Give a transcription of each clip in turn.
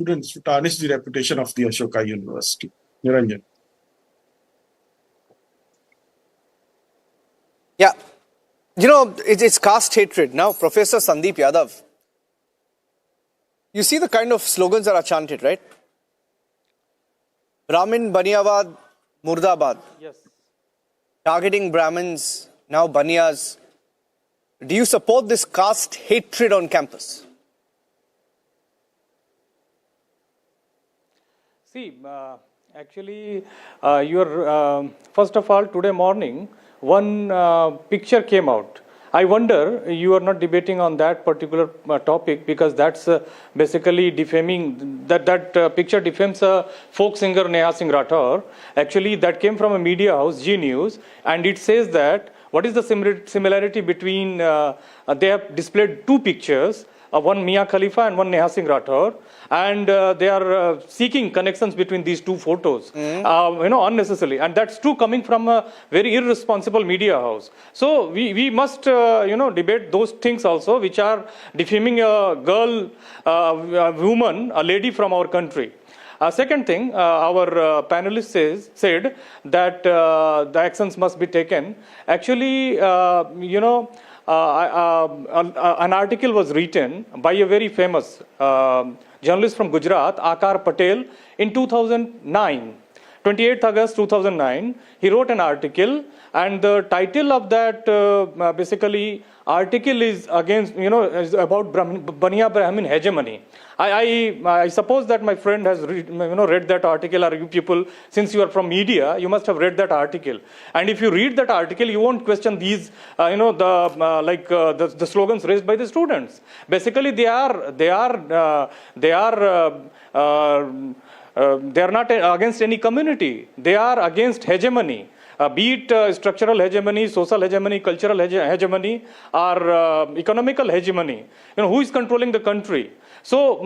students to tarnish the reputation of the Ashoka University. Niranjan. Yeah, it's caste hatred. Now, Professor Sandeep Yadav, you see the kind of slogans that are chanted, right? Brahmin, Baniavad, Murdabad. Yes. Targeting Brahmins, now Baniyas. Do you support this caste hatred on campus? See, actually, first of all, today morning, one picture came out. I wonder you are not debating on that particular topic because that's basically defaming. That picture defames a folk singer Neha Singh Rathore. Actually, that came from a media house, G News, and it says that what is the similarity between? They have displayed two pictures. One Mia Khalifa and one Neha Singh Rathore, and they are seeking connections between these two photos, unnecessarily, and that's true coming from a very irresponsible media house. So we must, debate those things also, which are defaming a girl, a woman, a lady from our country. Second thing, our panelist said that the actions must be taken. Actually, an article was written by a very famous journalist from Gujarat, Akar Patel, in 2009. 28th August 2009, he wrote an article, and the title of that article is against, is about Baniya Brahmin hegemony. I suppose that my friend has read that article, or you people, since you are from media, you must have read that article. And if you read that article, you won't question these, the slogans raised by the students. Basically, they are not against any community. They are against hegemony. Be it structural hegemony, social hegemony, cultural hegemony, or economical hegemony. Who is controlling the country? So,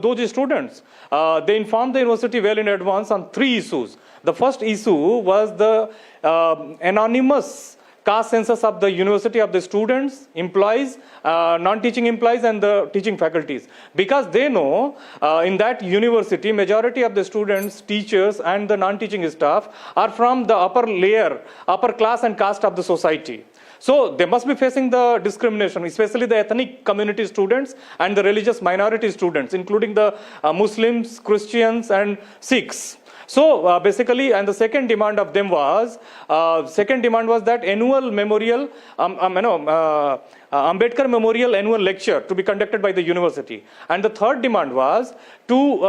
those students, they informed the university well in advance on 3 issues. The first issue was the anonymous caste census of the university, of the students, employees, non-teaching employees, and the teaching faculties. Because they know in that university, majority of the students, teachers, and the non-teaching staff are from the upper class and caste of the society. So they must be facing the discrimination, especially the ethnic community students and the religious minority students, including the Muslims, Christians, and Sikhs. So basically, and the second demand of them was, that annual memorial, Ambedkar Memorial Annual Lecture to be conducted by the university. And the third demand was to,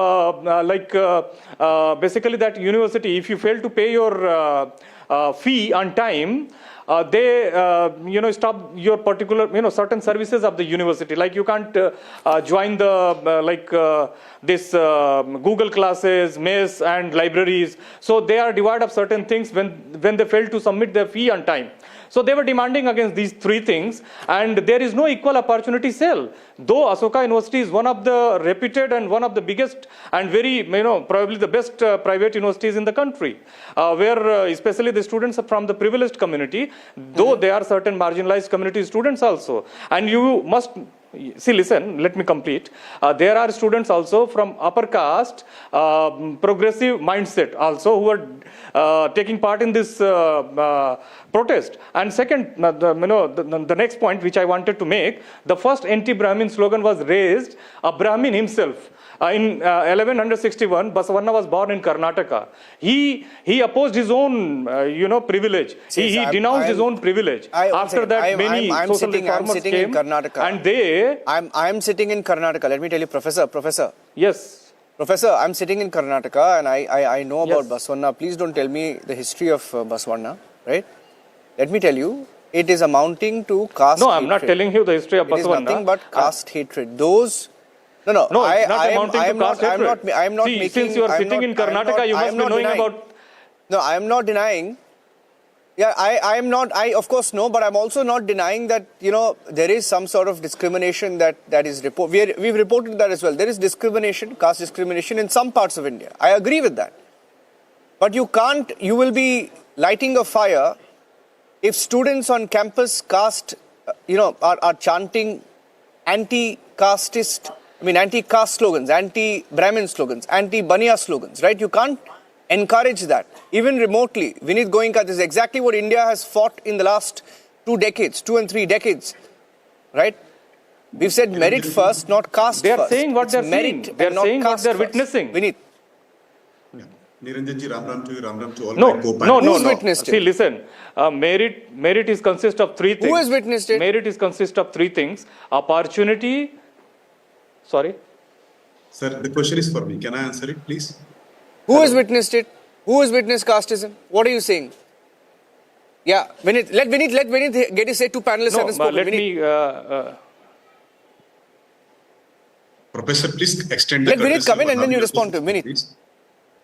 that university, if you fail to pay your fee on time, they stop your particular certain services of the university, like you can't join the this Google classes, mess, and libraries. So they are deprived of certain things when they fail to submit their fee on time. So they were demanding against these 3 things, and there is no equal opportunity cell. Though Ashoka University is one of the reputed and one of the biggest and very, probably the best private universities in the country, where especially the students are from the privileged community, though there are certain marginalized community students also. And you must see, listen, let me complete. There are students also from upper caste, progressive mindset also, who are taking part in this protest. And second, the next point which I wanted to make, the first anti-Brahmin slogan was raised, a Brahmin himself. In 1161, Basavanna was born in Karnataka. He opposed his own, privilege. He denounced his own privilege. After that, many social reformers came, and they... I'm sitting in Karnataka. Let me tell you, Professor. Yes. Professor, I'm sitting in Karnataka, and I know about Basavanna. Please don't tell me the history of Basavanna, right? Let me tell you, it is amounting to caste hatred. I'm not telling you the history of Basavanna. It is nothing but caste hatred. Those... No, I'm not making... Since you are sitting in Karnataka, you must be knowing about... No, I am not denying. Yeah, I of course know, but I'm also not denying that, there is some sort of discrimination that is reported. We've reported that as well. There is discrimination, caste discrimination in some parts of India. I agree with that. But you will be lighting a fire if students on campus are chanting anti-casteist I mean, anti-caste slogans, anti-Brahmin slogans, anti-Baniya slogans, right? You can't encourage that, even remotely. Vinit Goenka, this is exactly what India has fought in the last 2 decades, 2 and 3 decades, right? We've said merit first, not caste They are first. saying what It's they're merit seeing. They are and not saying what caste they're first. witnessing. Vinit. Niranjanji, Ram Ram to all No, my co-panelists. no. Who's witnessed See, it? listen. Merit is consist of 3 things. Who has witnessed it? Merit is consist of 3 things. Opportunity. Sorry. Sir, the question is for me. Can I answer it, please? Who has witnessed it? Who has witnessed casteism? What are you saying? Yeah, Vinit, let Vinit get his say. 2 panelists No, haven't spoken. let Vinit. me. Professor, please extend the Let Vinit courtesy come in for and then you having us respond to him. Vinit. please.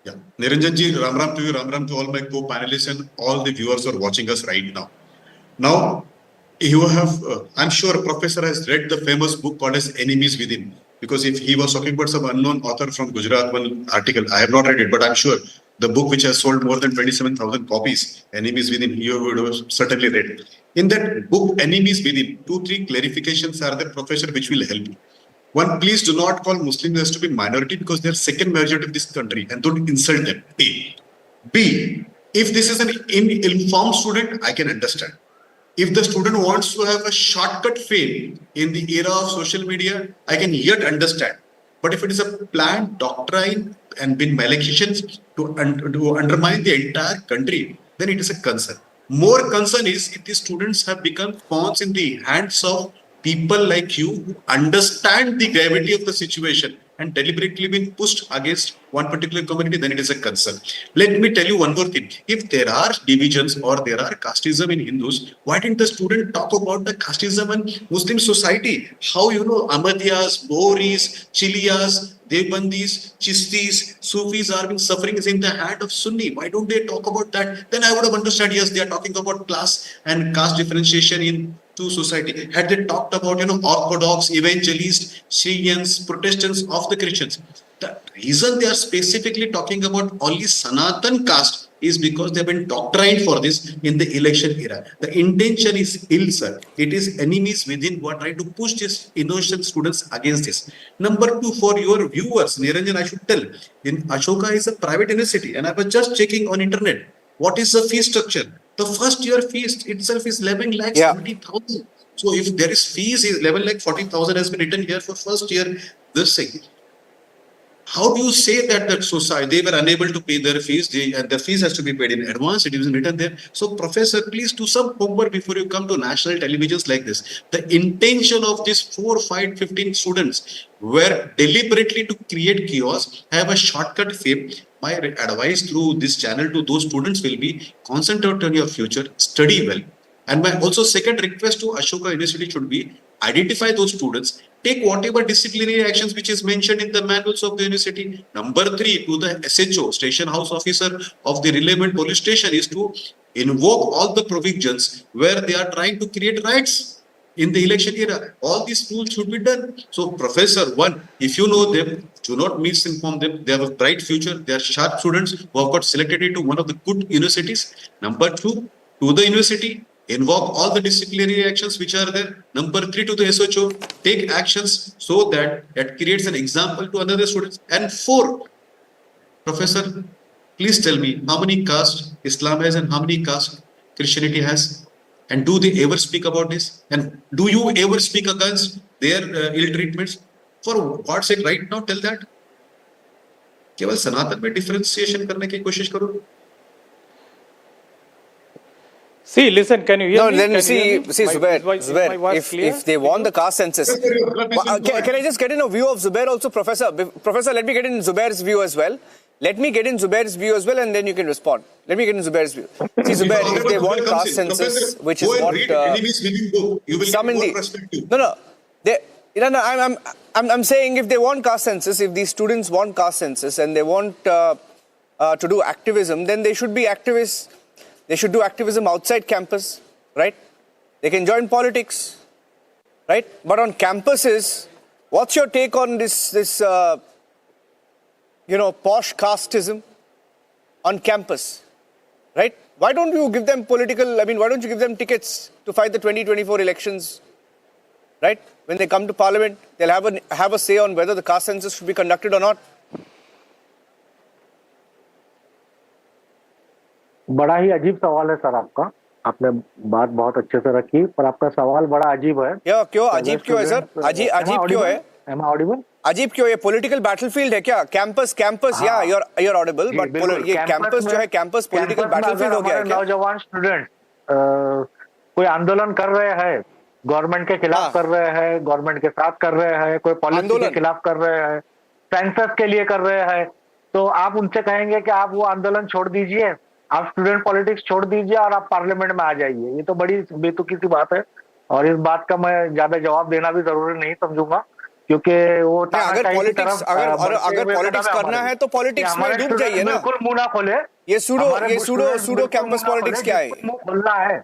Yeah. Niranjanji, Ram Ram to you, Ram Ram to all my co-panelists and all the viewers who are watching us right now. Now, you have, I'm sure Professor has read the famous book called as Enemies Within. Because if he was talking about some unknown author from Gujarat, one article, I have not read it, but I'm sure the book which has sold more than 27,000 copies, Enemies Within, you would have certainly read. In that book, Enemies Within, 2-3 clarifications are there, Professor, which will help you. One, please do not call Muslims as to be minority because they are second majority of this country and don't insult them. A. B. If this is an informed student, I can understand. If the student wants to have a shortcut fame in the era of social media, I can yet understand. But if it is a planned doctrine and been maleficent to undermine the entire country, then it is a concern. More concern is if the students have become pawns in the hands of people like you who understand the gravity of the situation and deliberately been pushed against one particular community, then it is a concern. Let me tell you one more thing. If there are divisions or there are casteism in Hindus, why didn't the student talk about the casteism in Muslim society? How, Ahmadiyas, Bohris, Chiliyas, Devbandis, Chistis, Sufis are being suffering in the hand of Sunni. Why don't they talk about that? Then I would have understood, yes, they are talking about class and caste differentiation in to society. Had they talked about, Orthodox, Evangelist, Syrians, Protestants of the Christians, the reason they are specifically talking about only Sanatan caste is because they've been doctrined for this in the election era. The intention is ill, sir. It is enemies within who are trying to push these innocent students against this. Number 2, for your viewers, Niranjan, I should tell, in Ashoka is a private university, and I was just checking on internet. What is the fee structure? The first year fees itself is 11 lakhs 70,000. So if there is fees, 11 lakh 40,000 has been written here for first year, this thing. How do you say that society, they were unable to pay their fees, and the fees has to be paid in advance, it is written there. So Professor, please do some homework before you come to national televisions like this. The intention of these 4, 5, 15 students were deliberately to create chaos, have a shortcut fame. My advice through this channel to those students will be concentrate on your future, study well. And my also second request to Ashoka University should be identify those students, take whatever disciplinary actions which is mentioned in the manuals of the university. Number 3, to the SHO, station house officer of the relevant police station, is to invoke all the provisions where they are trying to create riots in the election era. All these rules should be done. So Professor, 1, if you know them, do not misinform them. They have a bright future. They are sharp students who have got selected into one of the good universities. Number 2, to the university, invoke all the disciplinary actions which are there. Number 3, to the SHO, take actions so that it creates an example to other students. And 4, Professor, please tell me how many castes Islam has and how many castes Christianity has? And do they ever speak about this? And do you ever speak against their ill treatments? For God's sake, right now, tell that. केवल सनातन में differentiation करने की कोशिश करो. See, listen, can you hear me? No, then see, Zubair, if they want the caste census, can I just get in a view of Zubair also, Professor? Professor, let me get in Zubair's view as well. And then you can respond. Let me get in Zubair's view. See, Zubair, if they want caste census, which is what some in the I'm saying if they want caste census, if these students want caste census and they want to do activism, then they should be activists. They should do activism outside campus, right? They can join politics, right? But on campuses, what's your take on this posh casteism on campus, right? Why don't you give them why don't you give them tickets to fight the 2024 elections? right? When they come to parliament, they'll have a say on whether the caste census should be conducted or not. बड़ा ही अजीब सवाल है sir आपका। आपने बात बहुत अच्छे से रखी, पर आपका सवाल बड़ा अजीब है। क्यों अजीब क्यों है सर? अजीब क्यों है? Am I audible? अजीब क्यों? ये पॉलिटिकल बैटलफील्ड है क्या? कैंपस या you're audible, but ये कैंपस जो है, कैंपस पॉलिटिकल बैटलफील्ड हो गया है क्या? नौजवान स्टूडेंट कोई आंदोलन कर रहे हैं, गवर्नमेंट के खिलाफ कर रहे हैं, गवर्नमेंट के साथ कर रहे हैं, कोई पॉलिसी के खिलाफ कर रहे हैं, सेंसस के लिए कर रहे हैं, तो आप उनसे कहेंगे कि आप वो आंदोलन छोड़ दीजिए, आप स्टूडेंट पॉलिटिक्स छोड़ दीजिए और आप पार्लियामेंट में आ जाइए। ये तो बड़ी बेतुकी सी बात है, और इस बात का मैं ज्यादा जवाब देना भी जरूरी नहीं समझूंगा, क्योंकि वो अगर पॉलिटिक्स करना है तो पॉलिटिक्स में डूब जाइए ना। बिल्कुल मुंह ना खोले। ये सूडो कैंपस पॉलिटिक्स क्या है? मुंह खोलना है,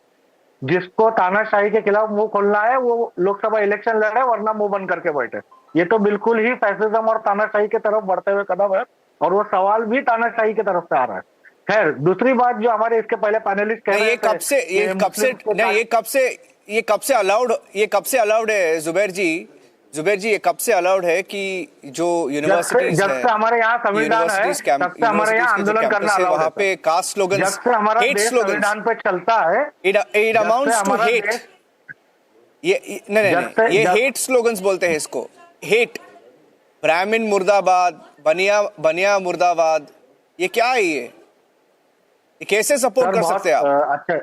जिसको तानाशाही के खिलाफ मुंह खोलना है वो लोकसभा इलेक्शन लड़े, वरना मुंह बंद करके बैठे। ये तो बिल्कुल ही फैसिज्म और तानाशाही की तरफ बढ़ते हुए कदम है, और वो सवाल भी तानाशाही की तरफ से आ रहा है। खैर, दूसरी बात जो हमारे इसके पहले पैनलिस्ट कह रहे थे, ये कब से अलाउड है जुबैर जी, ये कब से अलाउड है कि जो यूनिवर्सिटीज जब से हमारे यहाँ संविधान है, तब से हमारे यहाँ आंदोलन करना अलाउड है। वहाँ पे कास्ट स्लोगन्स, जब से हमारा देश संविधान पे चलता है, इट अमाउंट्स टू हेट। ये हेट स्लोगन्स बोलते हैं इसको, हेट। ब्राह्मण मुर्दाबाद, बनिया मुर्दाबाद, ये क्या है? ये कैसे सपोर्ट कर सकते हैं आप? अच्छा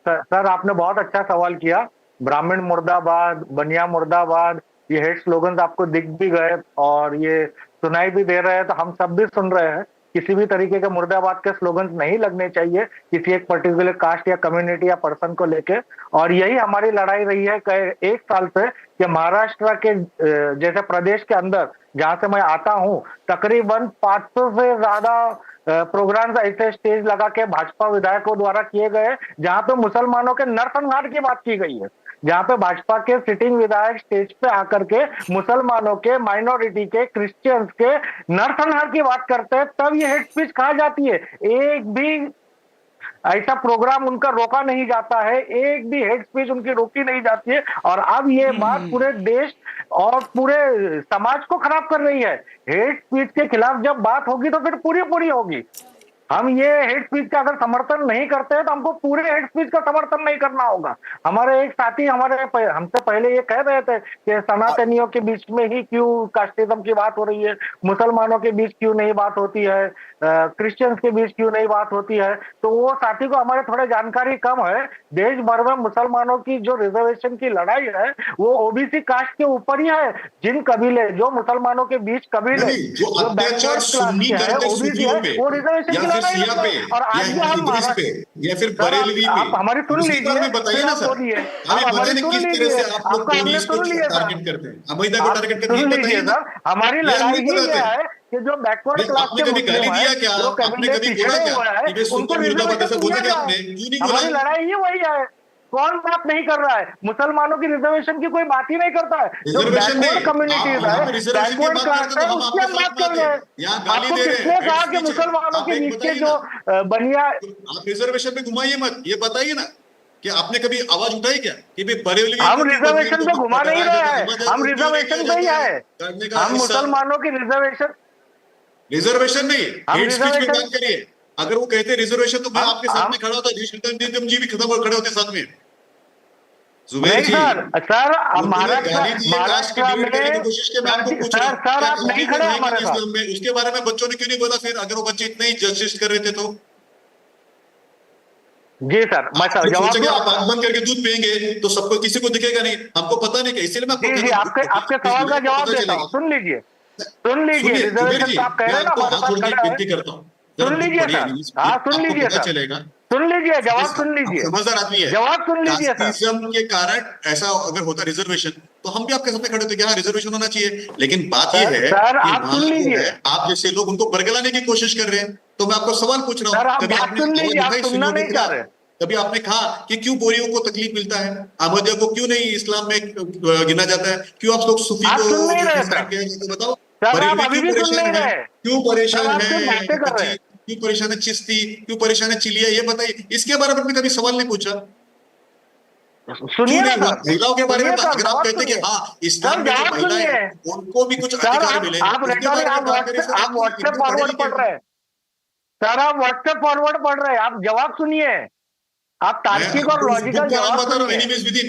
सर, आपने बहुत अच्छा सवाल किया। ब्राह्मण मुर्दाबाद, बनिया मुर्दाबाद, ये हेट स्लोगन्स आपको दिख भी गए और ये सुनाई भी दे रहे हैं, तो हम सब भी सुन रहे हैं। किसी भी तरीके के मुर्दाबाद के स्लोगन्स नहीं लगने चाहिए किसी एक पर्टिकुलर कास्ट या कम्युनिटी या पर्सन को लेके, और यही हमारी लड़ाई रही है एक साल से कि महाराष्ट्र के जैसे प्रदेश के अंदर, जहां से मैं आता हूं, तकरीबन 500 से ज्यादा प्रोग्राम्स ऐसे स्टेज लगा के भाजपा विधायकों द्वारा किए गए, जहां पे मुसलमानों के नरसंहार की बात की गई है, जहां पे भाजपा के सिटिंग विधायक स्टेज पे आकर के मुसलमानों के, माइनॉरिटी के, क्रिश्चियंस के नरसंहार की बात करते हैं, तब ये हेट स्पीच कहा जाती है। एक भी ऐसा प्रोग्राम उनका रोका नहीं जाता है, एक भी हेट स्पीच उनकी रोकी नहीं जाती है, और अब ये बात पूरे देश और पूरे समाज को खराब कर रही है। हेट स्पीच के खिलाफ जब बात होगी तो फिर पूरी होगी। हम ये हेट स्पीच का अगर समर्थन नहीं करते हैं तो हमको पूरे हेट स्पीच का समर्थन नहीं करना होगा। हमारे एक साथी हमसे पहले ये कह रहे थे कि सनातनियों के बीच में ही क्यों कास्टिज्म की बात हो रही है, मुसलमानों के बीच क्यों नहीं बात होती है, क्रिश्चियंस के बीच क्यों नहीं बात होती है। तो वो साथी को हमारे थोड़े जानकारी कम है। देश भर में मुसलमानों की जो रिजर्वेशन की लड़ाई है वो ओबीसी कास्ट के ऊपर ही है। जिन कबीले, जो मुसलमानों के बीच कबीले जो बैकवर्ड क्लास के है, ओबीसी है, वो रिजर्वेशन की लड़ाई है। और आज भी हम या फिर बरेलवी में, आप हमारी सुन लीजिए, बताइए ना सर, हमें पता नहीं किस तरह से आप लोग पुलिस को टारगेट करते हैं, अमेरिका को टारगेट करते हैं, बताइए ना। हमारी लड़ाई ही है कि जो बैकवर्ड क्लास के मुस्लिम है, जो कैबिनेट पिछड़े हुए हैं, उनको रिजर्वेशन दिया जाए। हमारी लड़ाई ही वही है। कौन बात नहीं कर रहा है? मुसलमानों की रिजर्वेशन की कोई बात ही नहीं करता है। जो बैकवर्ड कम्युनिटीज है, बैकवर्ड क्लास है, उसकी हम बात कर रहे हैं। आपको किसने कहा कि मुसलमानों के बीच के जो बनिया, आप रिजर्वेशन पे घुमाइए मत, ये बताइए ना कि आपने कभी आवाज उठाई क्या कि बरेलवी? हम रिजर्वेशन पे घुमा नहीं रहे हैं, हम रिजर्वेशन पे ही है। हम मुसलमानों की रिजर्वेशन नहीं, हेट स्पीच पे बात करिए। अगर वो कहते रिजर्वेशन तो मैं आपके सामने खड़ा होता, जी भी खत्म खड़े होते साथ में। जुबैर जी, सर महाराष्ट्र में कोशिश के मैं आपको पूछ रहा हूं, सर आप नहीं खड़े हमारे साथ। उसके बारे में बच्चों ने क्यों नहीं बोला फिर, अगर वो बच्चे इतने ही जस्टिस कर रहे थे तो? जी सर, मैं जवाब आप आंख बंद करके दूध पिएंगे तो सबको, किसी को दिखेगा नहीं, हमको पता नहीं, इसीलिए मैं आपके सवाल का जवाब देता हूँ। सुन लीजिए रिजर्वेशन आप कह रहे हैं ना, विनती करता हूँ, सुन लीजिए सर। हाँ सुन लीजिए सर, चलेगा, सुन लीजिए, जवाब सुन लीजिए, समझदार आदमी है, जवाब सुन लीजिए। कास्टिज्म के कारण ऐसा अगर होता रिजर्वेशन तो हम भी आपके सामने खड़े होते कि हाँ रिजर्वेशन होना चाहिए, लेकिन बात ये है सर आप सुन लीजिए, आप जैसे लोग उनको बरगलाने की कोशिश कर रहे हैं। तो मैं आपको सवाल पूछ रहा हूँ, कभी आपने कहा कि क्यों बोरियों को तकलीफ मिलता है, अहमदिया को क्यों नहीं इस्लाम में गिना जाता है, क्यों आप लोग सूफी को बताओ, क्यों परेशान है, क्यों परेशान है चिश्ती, क्यों परेशान है चिलिया, ये बताइए। इसके बारे में कभी सवाल नहीं पूछा? सुनिए ना सर, महिलाओं के बारे में सुनिए सर, अगर आप जवाब कहते हैं कि सुनिए। हाँ सर इस्लाम में जो जवाब महिलाएं सुनिए हैं, उनको भी कुछ सर। अधिकार मिले, आप उसके रेटोरिक, बारे में बात करें सर। आप व्हाट्सएप इतने पढ़े फॉरवर्ड लिखे पढ़ रहे हैं सर, आप व्हाट्सएप फॉरवर्ड पढ़ रहे हैं। आप जवाब सुनिए, आप मैं तार्किक और आपको उस बुक लॉजिकल का नाम जवाब बता रहा हूँ, सुनिए। Enemies with in.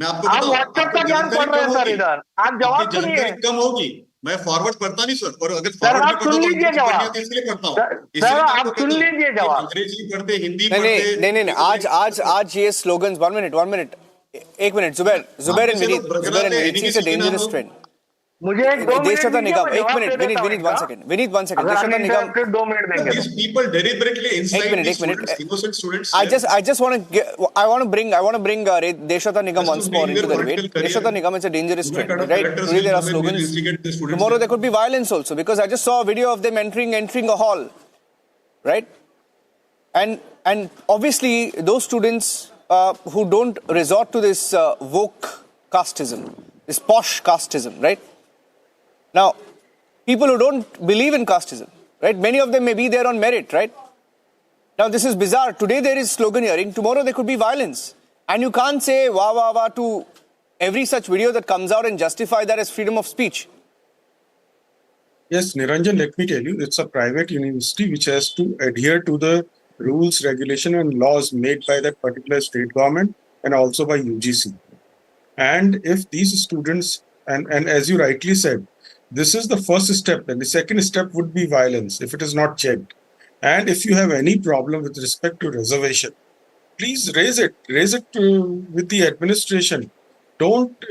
मैं आपको आप बताऊं, व्हाट्सएप आपको का ज्ञान जानकारी पढ़ रहे कम हैं सर होगी, इधर, आप आपकी जवाब जानकारी सुनिए कम होगी। मैं फॉरवर्ड पढ़ता नहीं सर, और अगर सर। फॉरवर्ड भी आप पढ़ता सुन तो लीजिए अंग्रेजी पढ़नी जवाब आती है इसलिए पढ़ता हूँ। सर, इसलिए मैं आपको आप सुन कहता हूँ लीजिए कि जवाब। अंग्रेजी पढ़ते, हिंदी नहीं पढ़ते, नहीं नहीं नहीं, आज ये स्लोगन्स, 1 minute, एक मिनट, जुबैर आप एंड जैसे लोग बरगलाते हैं, Vineet, see enemies is a within dangerous आप। ट्रेंड। मुझे एक 2 मिनट देशोत्तर दीजिए, निगम, मैं एक जवाब मिनट, दे देता हूँ विनीत इसका। 1 second, विनीत 1 second, अगर देशोत्तर निगम, अनइंटरप्टेड 2 मिनट देंगे These तो। people deliberately एक incite मिनट, these एक minute, students, innocent students, I just want to I want to bring Deshotta Nigam just to once more make into their the debate. political career. Deshotta Nigam is a dangerous Today trend, kind of right? characters Today there are will slogans. instigate the students. Tomorrow there could be violence also, because I just saw a video of them entering a hall, right? And obviously those students who don't resort to this woke casteism, this posh casteism, right? Now, people who don't believe in casteism, right? Many of them may be there on merit, right? Now, this is bizarre. Today there is sloganeering, tomorrow there could be violence. And you can't say wah wah wah to every such video that comes out and justify that as freedom of speech. Yes, Niranjan, let me tell you, it's a private university which has to adhere to the rules, regulation, and laws made by that particular state government and also by UGC. And if these students, and as you rightly said, this is the first step, and the second step would be violence if it is not checked. And if you have any problem with respect to reservation, please raise it with the administration. Don't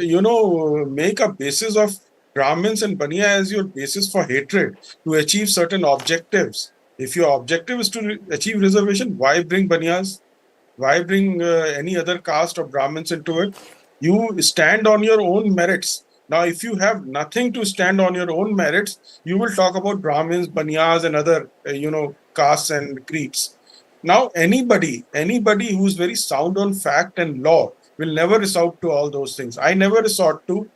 make a basis of Brahmins and Baniya as your basis for hatred to achieve certain objectives. If your objective is to achieve reservation, why bring Baniyas? Why bring any other caste of Brahmins into it? You stand on your own merits. Now, if you have nothing to stand on your own merits, you will talk about Brahmins, Baniyas, and other castes and creeds. Now, anybody who's very sound on fact and law will never resort to all those things. I never resort to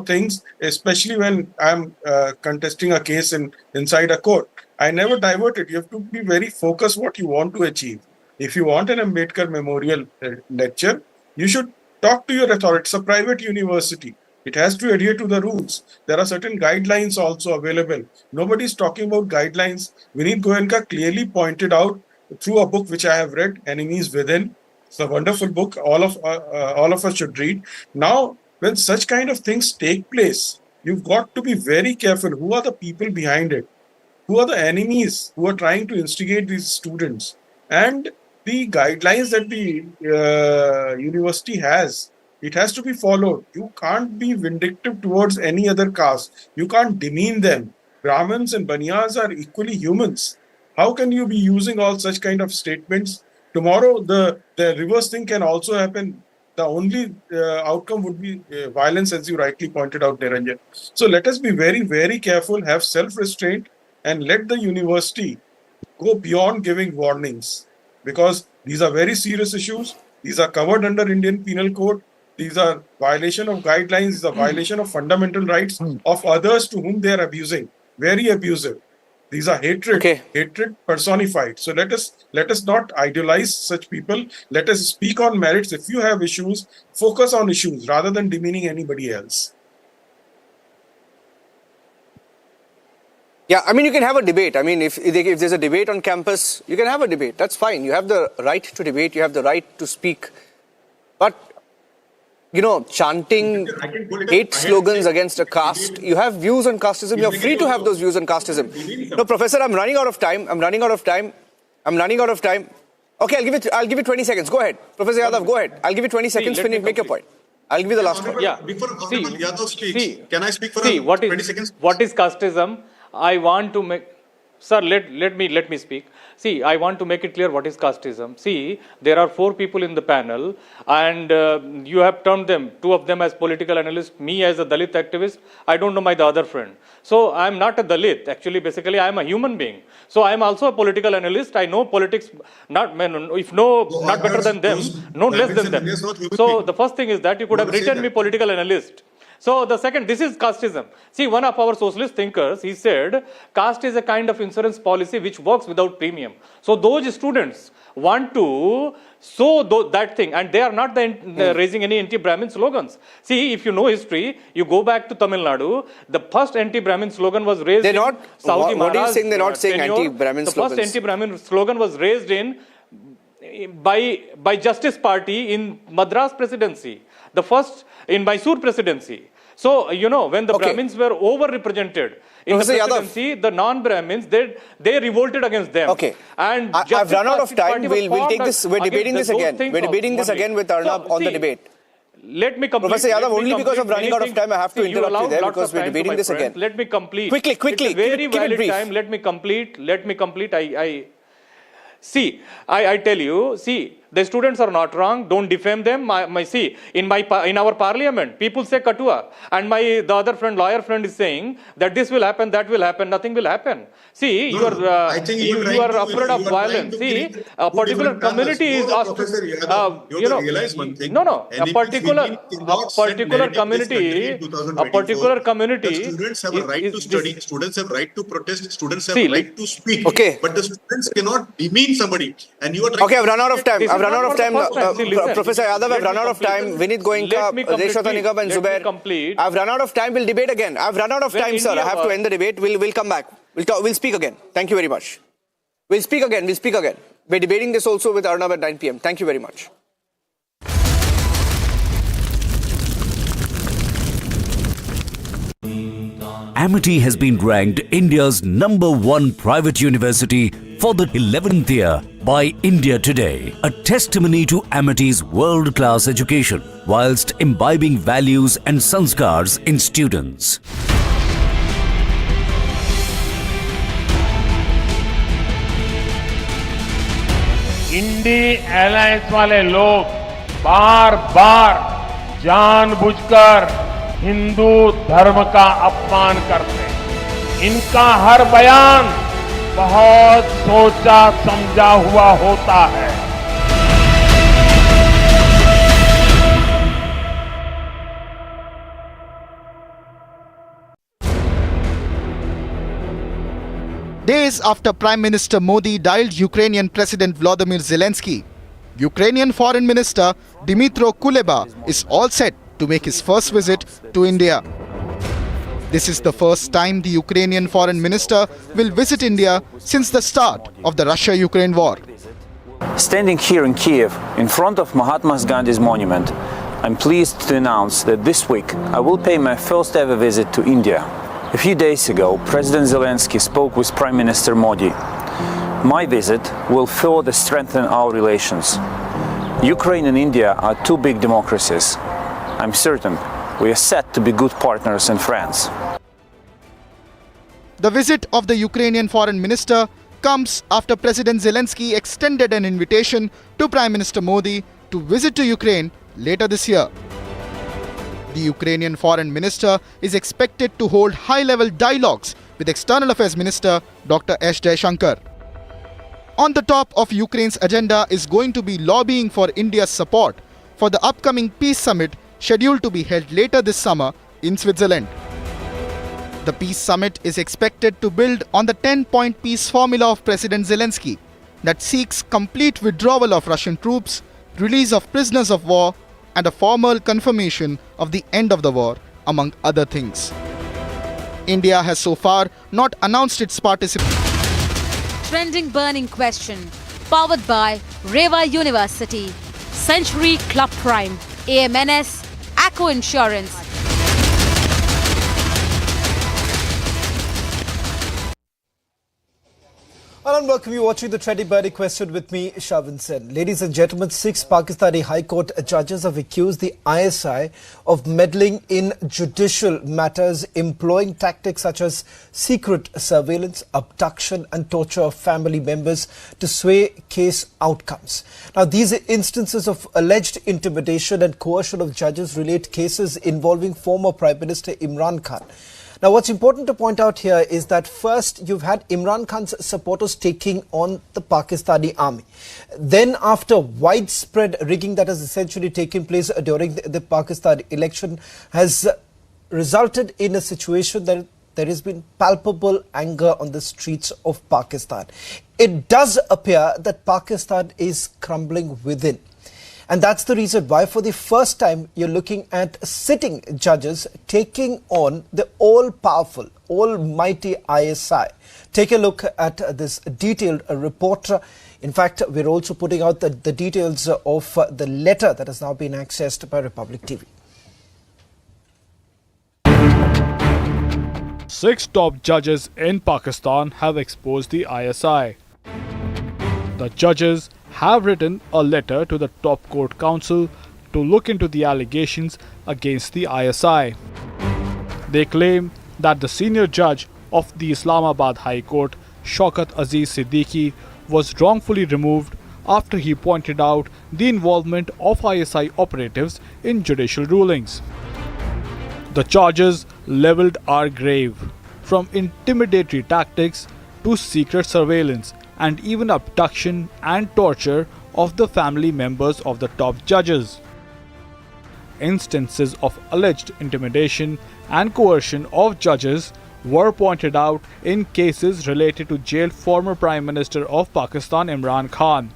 things, especially when I'm contesting a case inside a court. I never divert it. You have to be very focused what you want to achieve. If you want an Ambedkar Memorial lecture, you should talk to your authority. It's a private university. It has to adhere to the rules. There are certain guidelines also available. Nobody's talking about guidelines. Vineet Goenka clearly pointed out through a book which I have read, Enemies Within. It's a wonderful book. All of us should read. Now, when such kind of things take place, you've got to be very careful. Who are the people behind it? Who are the enemies who are trying to instigate these students? And the guidelines that the university has, it has to be followed. You can't be vindictive towards any other caste. You can't demean them. Brahmins and Baniyas are equally humans. How can you be using all such kind of statements? Tomorrow, the reverse thing can also happen. The only outcome would be violence, as you rightly pointed out, Niranjan. So let us be very, very careful, have self-restraint, and let the university go beyond giving warnings, because these are very serious issues. These are covered under Indian Penal Code. These are violation of guidelines. These are violation of fundamental rights of others to whom they are abusing. Very abusive. These are hatred personified. So let us not idealize such people. Let us speak on merits. If you have issues, focus on issues rather than demeaning anybody else. Yeah, I mean, you can have a debate. I mean, if there's a debate on campus, you can have a debate. That's fine. You have the right to debate. You have the right to speak. But, chanting hate slogans against a caste, you have views on casteism. You're free to have those views on casteism. No, Professor, I'm running out of time. Okay, I'll give you 20 seconds. Go ahead. Professor Yadav, go ahead. I'll give you 20 seconds. Make your point. I'll give you the last one. Yeah. Before Honorable Yadav speaks, can I speak for 20 seconds? What is casteism? I want to make, sir, let me speak. See, I want to make it clear what is casteism. See, there are 4 people in the panel, and you have termed them, 2 of them as political analysts, me as a Dalit activist. I don't know the other friend. So I'm not a Dalit. Actually, basically, I'm a human being. So I'm also a political analyst. I know politics, not better than them, no less than them. So the first thing is that you could have written me political analyst. So the second, this is casteism. See, one of our socialist thinkers, he said, caste is a kind of insurance policy which works without premium. So those students want to sow that thing, and they are not raising any anti-Brahmin slogans. See, if you know history, you go back to Tamil Nadu, the first anti-Brahmin slogan was raised They're not, in Saudi what are you saying they're not saying tenure. anti-Brahmin slogans? The first anti-Brahmin slogan was raised by Justice Party in Madras presidency, the first in Mysore presidency. So, you know, when the Brahmins were overrepresented in Professor the presidency, the non-Brahmins, they revolted against them. Okay. And I've run out of time. We'll take this. We're debating this again. We're debating this again with Arnab on the debate. Let me complete. Professor Yadav, only because of running out of time, I have to interrupt you there because we're debating this again. Let me complete. Quickly. It's a very valid time. Let me complete. See, I tell you, see, the students are not wrong. Don't defame them. In our parliament, people say katua, and the other friend, lawyer friend, is saying that this will happen, that will happen, nothing will happen. See, you are afraid of violence. See, a particular community is asked to, realize one thing. A particular community. Students have a right to study. Students have right to protest. Students have See, right to speak. Okay. But the students cannot demean somebody. And you are trying. Okay, I've run out of time. This I've run out of time. listen. Professor Yadav, I've Let run me out of time. complete. Vinit Goenka, Reshwata Nigam and Zubair. I've run out of time. We'll debate again. I've run out of When time, sir. I have to end the debate. We'll come back. We'll speak again. Thank you very much. We'll speak again. We're debating this also with Arnab at 9 p.m. Thank you very much. Amity has been ranked India's #1 private university for the 11th year by India Today, a testimony to Amity's world-class education whilst imbibing values and sanskars in students. INDI alliance वाले लोग बार बार जानबूझकर हिंदू धर्म का अपमान करते हैं। इनका हर बयान बहुत सोचा समझा हुआ होता है। Days after Prime Minister Modi dialed Ukrainian President Volodymyr Zelensky, Ukrainian Foreign Minister Dmytro Kuleba is all set to make his first visit to India. This is the first time the Ukrainian Foreign Minister will visit India since the start of the Russia-Ukraine war. Standing here in Kiev, in front of Mahatma Gandhi's monument, I'm pleased to announce that this week I will pay my first ever visit to India. A few days ago, President Zelensky spoke with Prime Minister Modi. My visit will further strengthen our relations. Ukraine and India are two big democracies. I'm certain we are set to be good partners and friends. The visit of the Ukrainian Foreign Minister comes after President Zelensky extended an invitation to Prime Minister Modi to visit to Ukraine later this year. The Ukrainian Foreign Minister is expected to hold high-level dialogues with External Affairs Minister Dr. S. Jaishankar. On the top of Ukraine's agenda is going to be lobbying for India's support for the upcoming peace summit scheduled to be held later this summer in Switzerland. The peace summit is expected to build on the 10-point peace formula of President Zelensky that seeks complete withdrawal of Russian troops, release of prisoners of war, and a formal confirmation of the end of the war, among other things. India has so far not announced its participation. Trending burning question, powered by Reva University, Century Club Prime, AMNS, Acco Insurance. Hello and welcome you watching the Trending Burning Question with me, Shavin Sen. Ladies and gentlemen, 6 Pakistani High Court judges have accused the ISI of meddling in judicial matters, employing tactics such as secret surveillance, abduction and torture of family members to sway case outcomes. Now, these instances of alleged intimidation and coercion of judges relate cases involving former Prime Minister Imran Khan. Now, what's important to point out here is that first, you've had Imran Khan's supporters taking on the Pakistani army. Then, after widespread rigging that has essentially taken place during the Pakistan election has resulted in a situation there has been palpable anger on the streets of Pakistan. It does appear that Pakistan is crumbling within. And that's the reason why for the first time you're looking at sitting judges taking on the all-powerful, almighty ISI. Take a look at this detailed report. In fact, we're also putting out the details of the letter that has now been accessed by Republic TV. 6 top judges in Pakistan have exposed the ISI. The judges have written a letter to the top court council to look into the allegations against the ISI. They claim that the senior judge of the Islamabad High Court, Shaukat Aziz Siddiqui, was wrongfully removed after he pointed out the involvement of ISI operatives in judicial rulings. The charges levelled are grave, from intimidatory tactics to secret surveillance and even abduction and torture of the family members of the top judges. Instances of alleged intimidation and coercion of judges were pointed out in cases related to jailed former Prime Minister of Pakistan Imran Khan.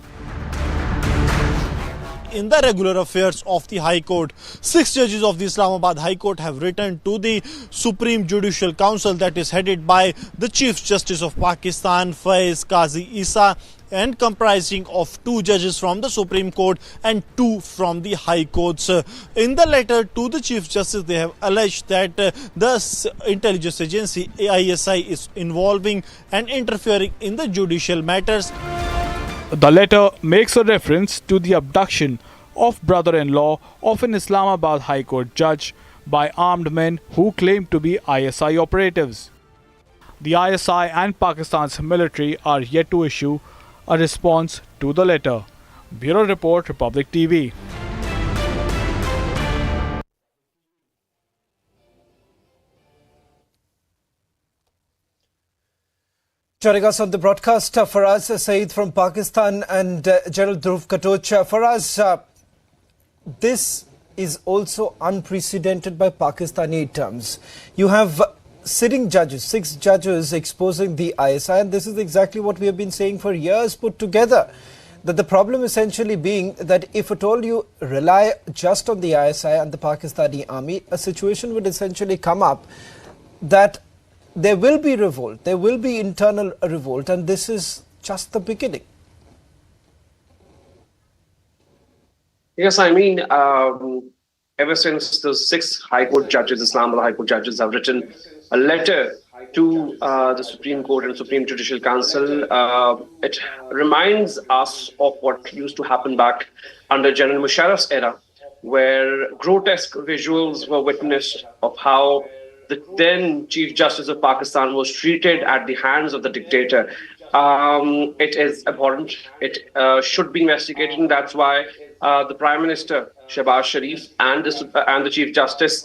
In the regular affairs of the High Court, 6 judges of the Islamabad High Court have written to the Supreme Judicial Council that is headed by the Chief Justice of Pakistan, Faiz Qazi Isa, and comprising of 2 judges from the Supreme Court and 2 from the High Courts. In the letter to the Chief Justice, they have alleged that the intelligence agency ISI is involving and interfering in the judicial matters. The letter makes a reference to the abduction of brother-in-law of an Islamabad High Court judge by armed men who claim to be ISI operatives. The ISI and Pakistan's military are yet to issue a response to the letter. Bureau Report, Republic TV. Joining us on the broadcast, Faraz Saeed from Pakistan and General Dhruv Katoch. Faraz, this is also unprecedented by Pakistani terms. You have sitting judges, 6 judges exposing the ISI, and this is exactly what we have been saying for years put together. That the problem essentially being that if at all you rely just on the ISI and the Pakistani army, a situation would essentially come up that there will be revolt, there will be internal revolt, and this is just the beginning. Yes, I mean, ever since the 6 High Court judges, Islamabad High Court judges, have written a letter to the Supreme Court and Supreme Judicial Council, it reminds us of what used to happen back under General Musharraf's era, where grotesque visuals were witnessed of how the then Chief Justice of Pakistan was treated at the hands of the dictator. It is abhorrent. It should be investigated, and that's why the Prime Minister, Shehbaz Sharif, and the Chief Justice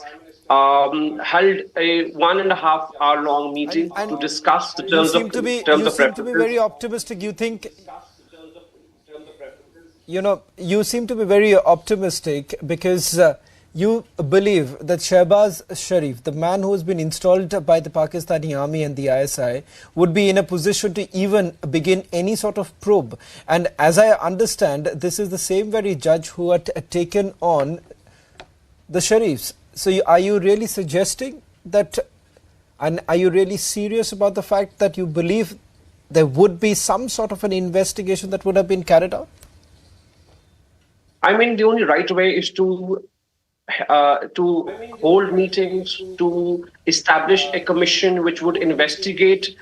held a 1.5 hour long meeting to discuss the terms of reference. You seem to be very optimistic. You think, you seem to be very optimistic because you believe that Shehbaz Sharif, the man who has been installed by the Pakistani army and the ISI, would be in a position to even begin any sort of probe. And as I understand, this is the same very judge who had taken on the Sharifs. So are you really suggesting that, and are you really serious about the fact that you believe there would be some sort of an investigation that would have been carried out? I mean, the only right way is to hold meetings, to establish a commission which would investigate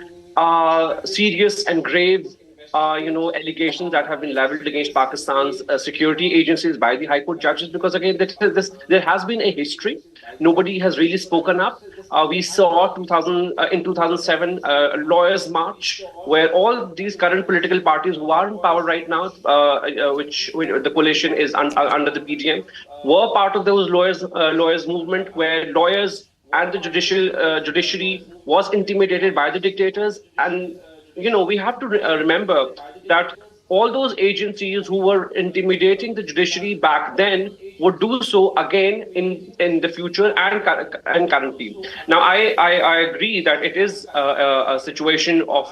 serious and grave allegations that have been leveled against Pakistan's security agencies by the High Court judges, because again, there has been a history. Nobody has really spoken up. We saw in 2007 a lawyers' march where all these current political parties who are in power right now, which the coalition is under the PDM, were part of those lawyers movement, where lawyers and the judiciary was intimidated by the dictators. And we have to remember that all those agencies who were intimidating the judiciary back then would do so again in the future and currently. Now, I agree that it is a situation of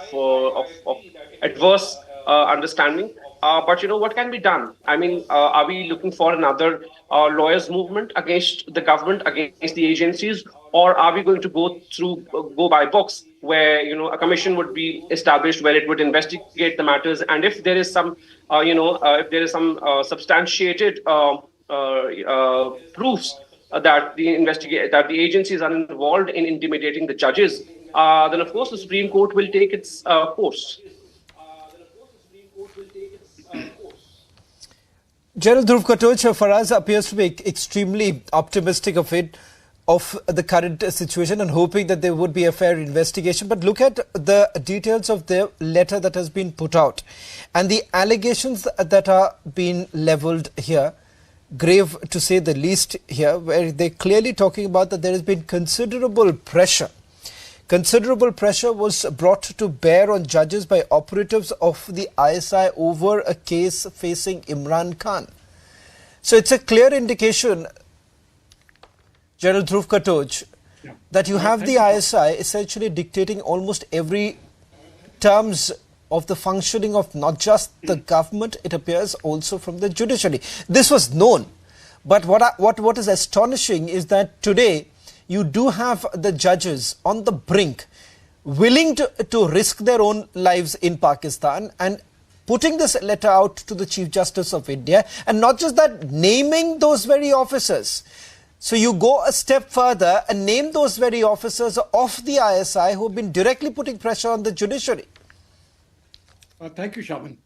adverse understanding. But what can be done? I mean, are we looking for another lawyers' movement against the government, against the agencies, or are we going to go by books, where a commission would be established where it would investigate the matters, and if there is some, substantiated proofs that the agencies are involved in intimidating the judges, then of course the Supreme Court will take its course. General Dhruv Katoch, Faraz appears to be extremely optimistic of the current situation and hoping that there would be a fair investigation. But look at the details of the letter that has been put out and the allegations that are being levelled here. Grave to say the least here, where they're clearly talking about that there has been considerable pressure. Considerable pressure was brought to bear on judges by operatives of the ISI over a case facing Imran Khan. So it's a clear indication, General Dhruv Katoch, that you have the ISI essentially dictating almost every terms of the functioning of not just the government, it appears also from the judiciary. This was known, but what is astonishing is that today you do have the judges on the brink, willing to risk their own lives in Pakistan and putting this letter out to the Chief Justice of India, and not just that, naming those very officers. So you go a step further and name those very officers of the ISI who have been directly putting pressure on the judiciary. Thank you, Shaban.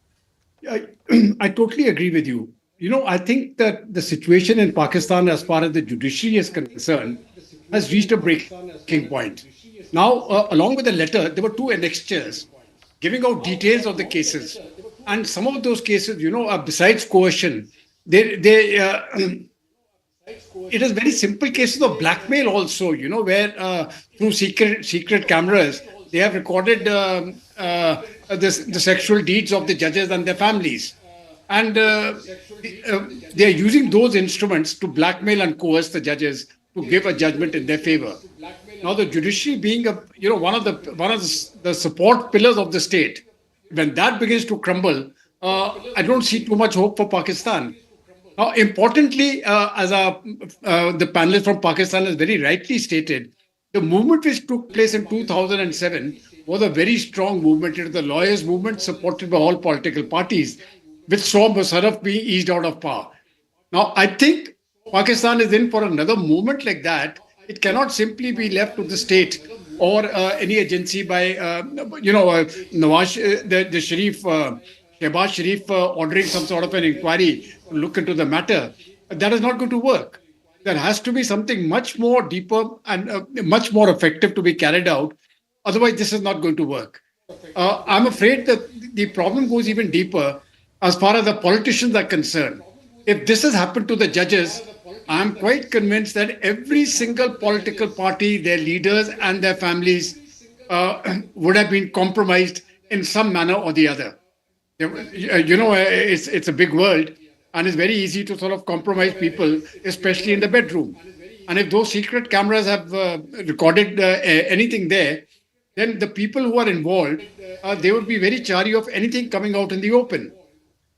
I totally agree with you. I think that the situation in Pakistan as far as the judiciary is concerned has reached a breaking point. Now, along with the letter, there were two annexures giving out details of the cases. And some of those cases, besides coercion, it is very simple cases of blackmail also, where through secret cameras, they have recorded the sexual deeds of the judges and their families. And they are using those instruments to blackmail and coerce the judges to give a judgment in their favor. Now, the judiciary being one of the support pillars of the state, when that begins to crumble, I don't see too much hope for Pakistan. Now, importantly, as the panelist from Pakistan has very rightly stated, the movement which took place in 2007 was a very strong movement. It was the lawyers' movement supported by all political parties, which saw Musharraf being eased out of power. Now, I think Pakistan is in for another movement like that. It cannot simply be left to the state or any agency by, Nawaz, the Sharif, Shehbaz Sharif ordering some sort of an inquiry to look into the matter. That is not going to work. There has to be something much more deeper and much more effective to be carried out. Otherwise, this is not going to work. I'm afraid that the problem goes even deeper as far as the politicians are concerned. If this has happened to the judges, I'm quite convinced that every single political party, their leaders and their families would have been compromised in some manner or the other. It's a big world, and it's very easy to sort of compromise people, especially in the bedroom. And if those secret cameras have recorded anything there, then the people who are involved, they would be very chary of anything coming out in the open.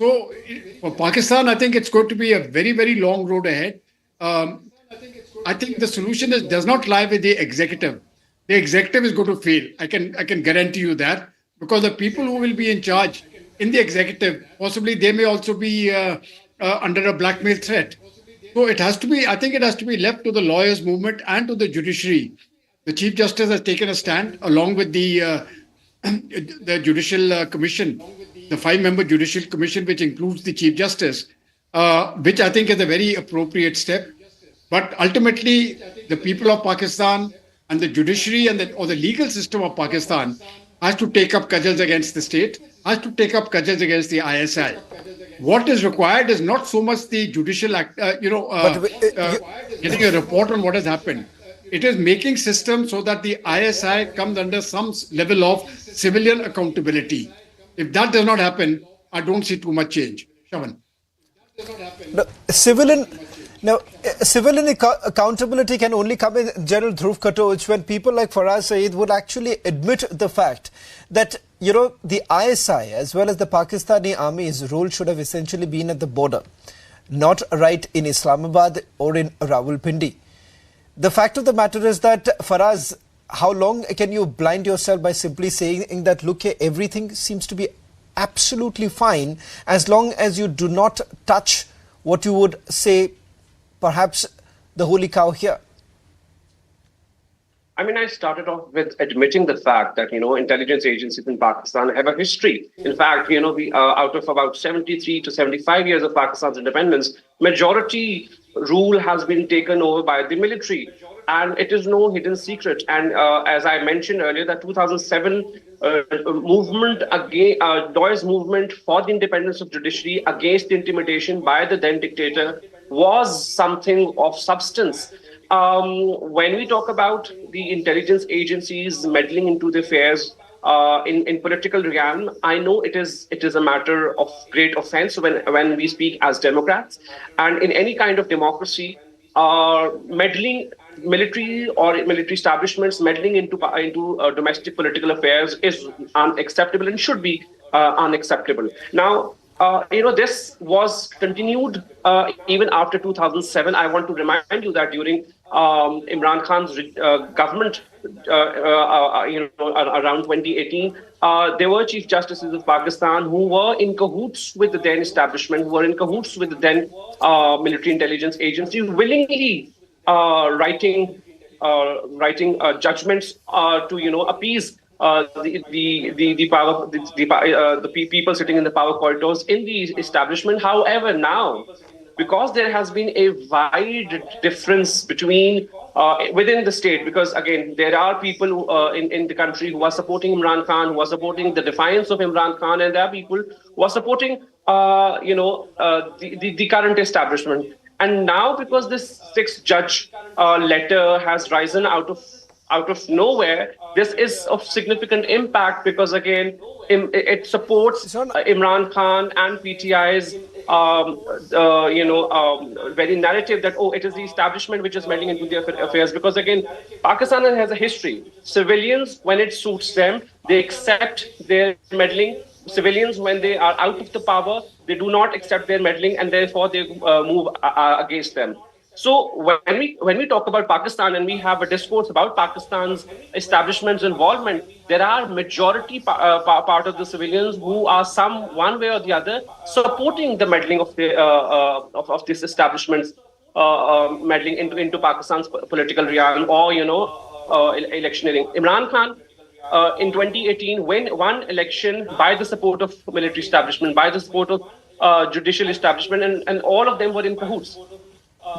So for Pakistan, I think it's going to be a very, very long road ahead. I think the solution does not lie with the executive. The executive is going to fail. I can guarantee you that, because the people who will be in charge in the executive, possibly they may also be under a blackmail threat. So it has to be, I think it has to be left to the lawyers' movement and to the judiciary. The Chief Justice has taken a stand along with the Judicial Commission, the 5-member Judicial Commission, which includes the Chief Justice, which I think is a very appropriate step. But ultimately, the people of Pakistan and the judiciary and or the legal system of Pakistan has to take up cudgels against the state, has to take up cudgels against the ISI. What is required is not so much the judicial getting a report on what has happened. It is making systems so that the ISI comes under some level of civilian accountability. If that does not happen, I don't see too much change. Shavan. No, civilian accountability can only come in, General Dhruv Khatoj, when people like Faraz Saeed would actually admit the fact that, you know, the ISI as well as the Pakistani army's role should have essentially been at the border, not right in Islamabad or in Rawalpindi. The fact of the matter is that, Faraz, how long can you blind yourself by simply saying that, look, everything seems to be absolutely fine as long as you do not touch what you would say perhaps the holy cow here? I mean, I started off with admitting the fact that, intelligence agencies in Pakistan have a history. In fact, we out of about 73 to 75 years of Pakistan's independence, majority rule has been taken over by the military. And it is no hidden secret. And as I mentioned earlier, the 2007 movement, Doyle's movement for the independence of judiciary against the intimidation by the then dictator was something of substance. When we talk about the intelligence agencies meddling into the affairs in political realm, I know it is a matter of great offense when we speak as Democrats. And in any kind of democracy, meddling, military or military establishments meddling into domestic political affairs is unacceptable and should be unacceptable. Now, this was continued even after 2007. I want to remind you that during Imran Khan's government, around 2018, there were chief justices of Pakistan who were in cahoots with the then establishment, who were in cahoots with the then military intelligence agency, willingly writing judgments to appease the people sitting in the power corridors in the establishment. However, now, because there has been a wide difference between within the state, because again, there are people in the country who are supporting Imran Khan, who are supporting the defiance of Imran Khan, and there are people who are supporting, the current establishment. And now, because this 6-judge letter has risen out of nowhere, this is of significant impact because, again, it supports Imran Khan and PTI's, very narrative that, it is the establishment which is meddling into their affairs. Because, again, Pakistan has a history. Civilians, when it suits them, they accept their meddling. Civilians, when they are out of the power, they do not accept their meddling, and therefore they move against them. So when we talk about Pakistan and we have a discourse about Pakistan's establishment's involvement, there are majority part of the civilians who are one way or the other supporting the meddling of the of this establishment's meddling into Pakistan's political realm or electioneering. Imran Khan in 2018 won election by the support of military establishment, by the support of judicial establishment, and all of them were in cahoots.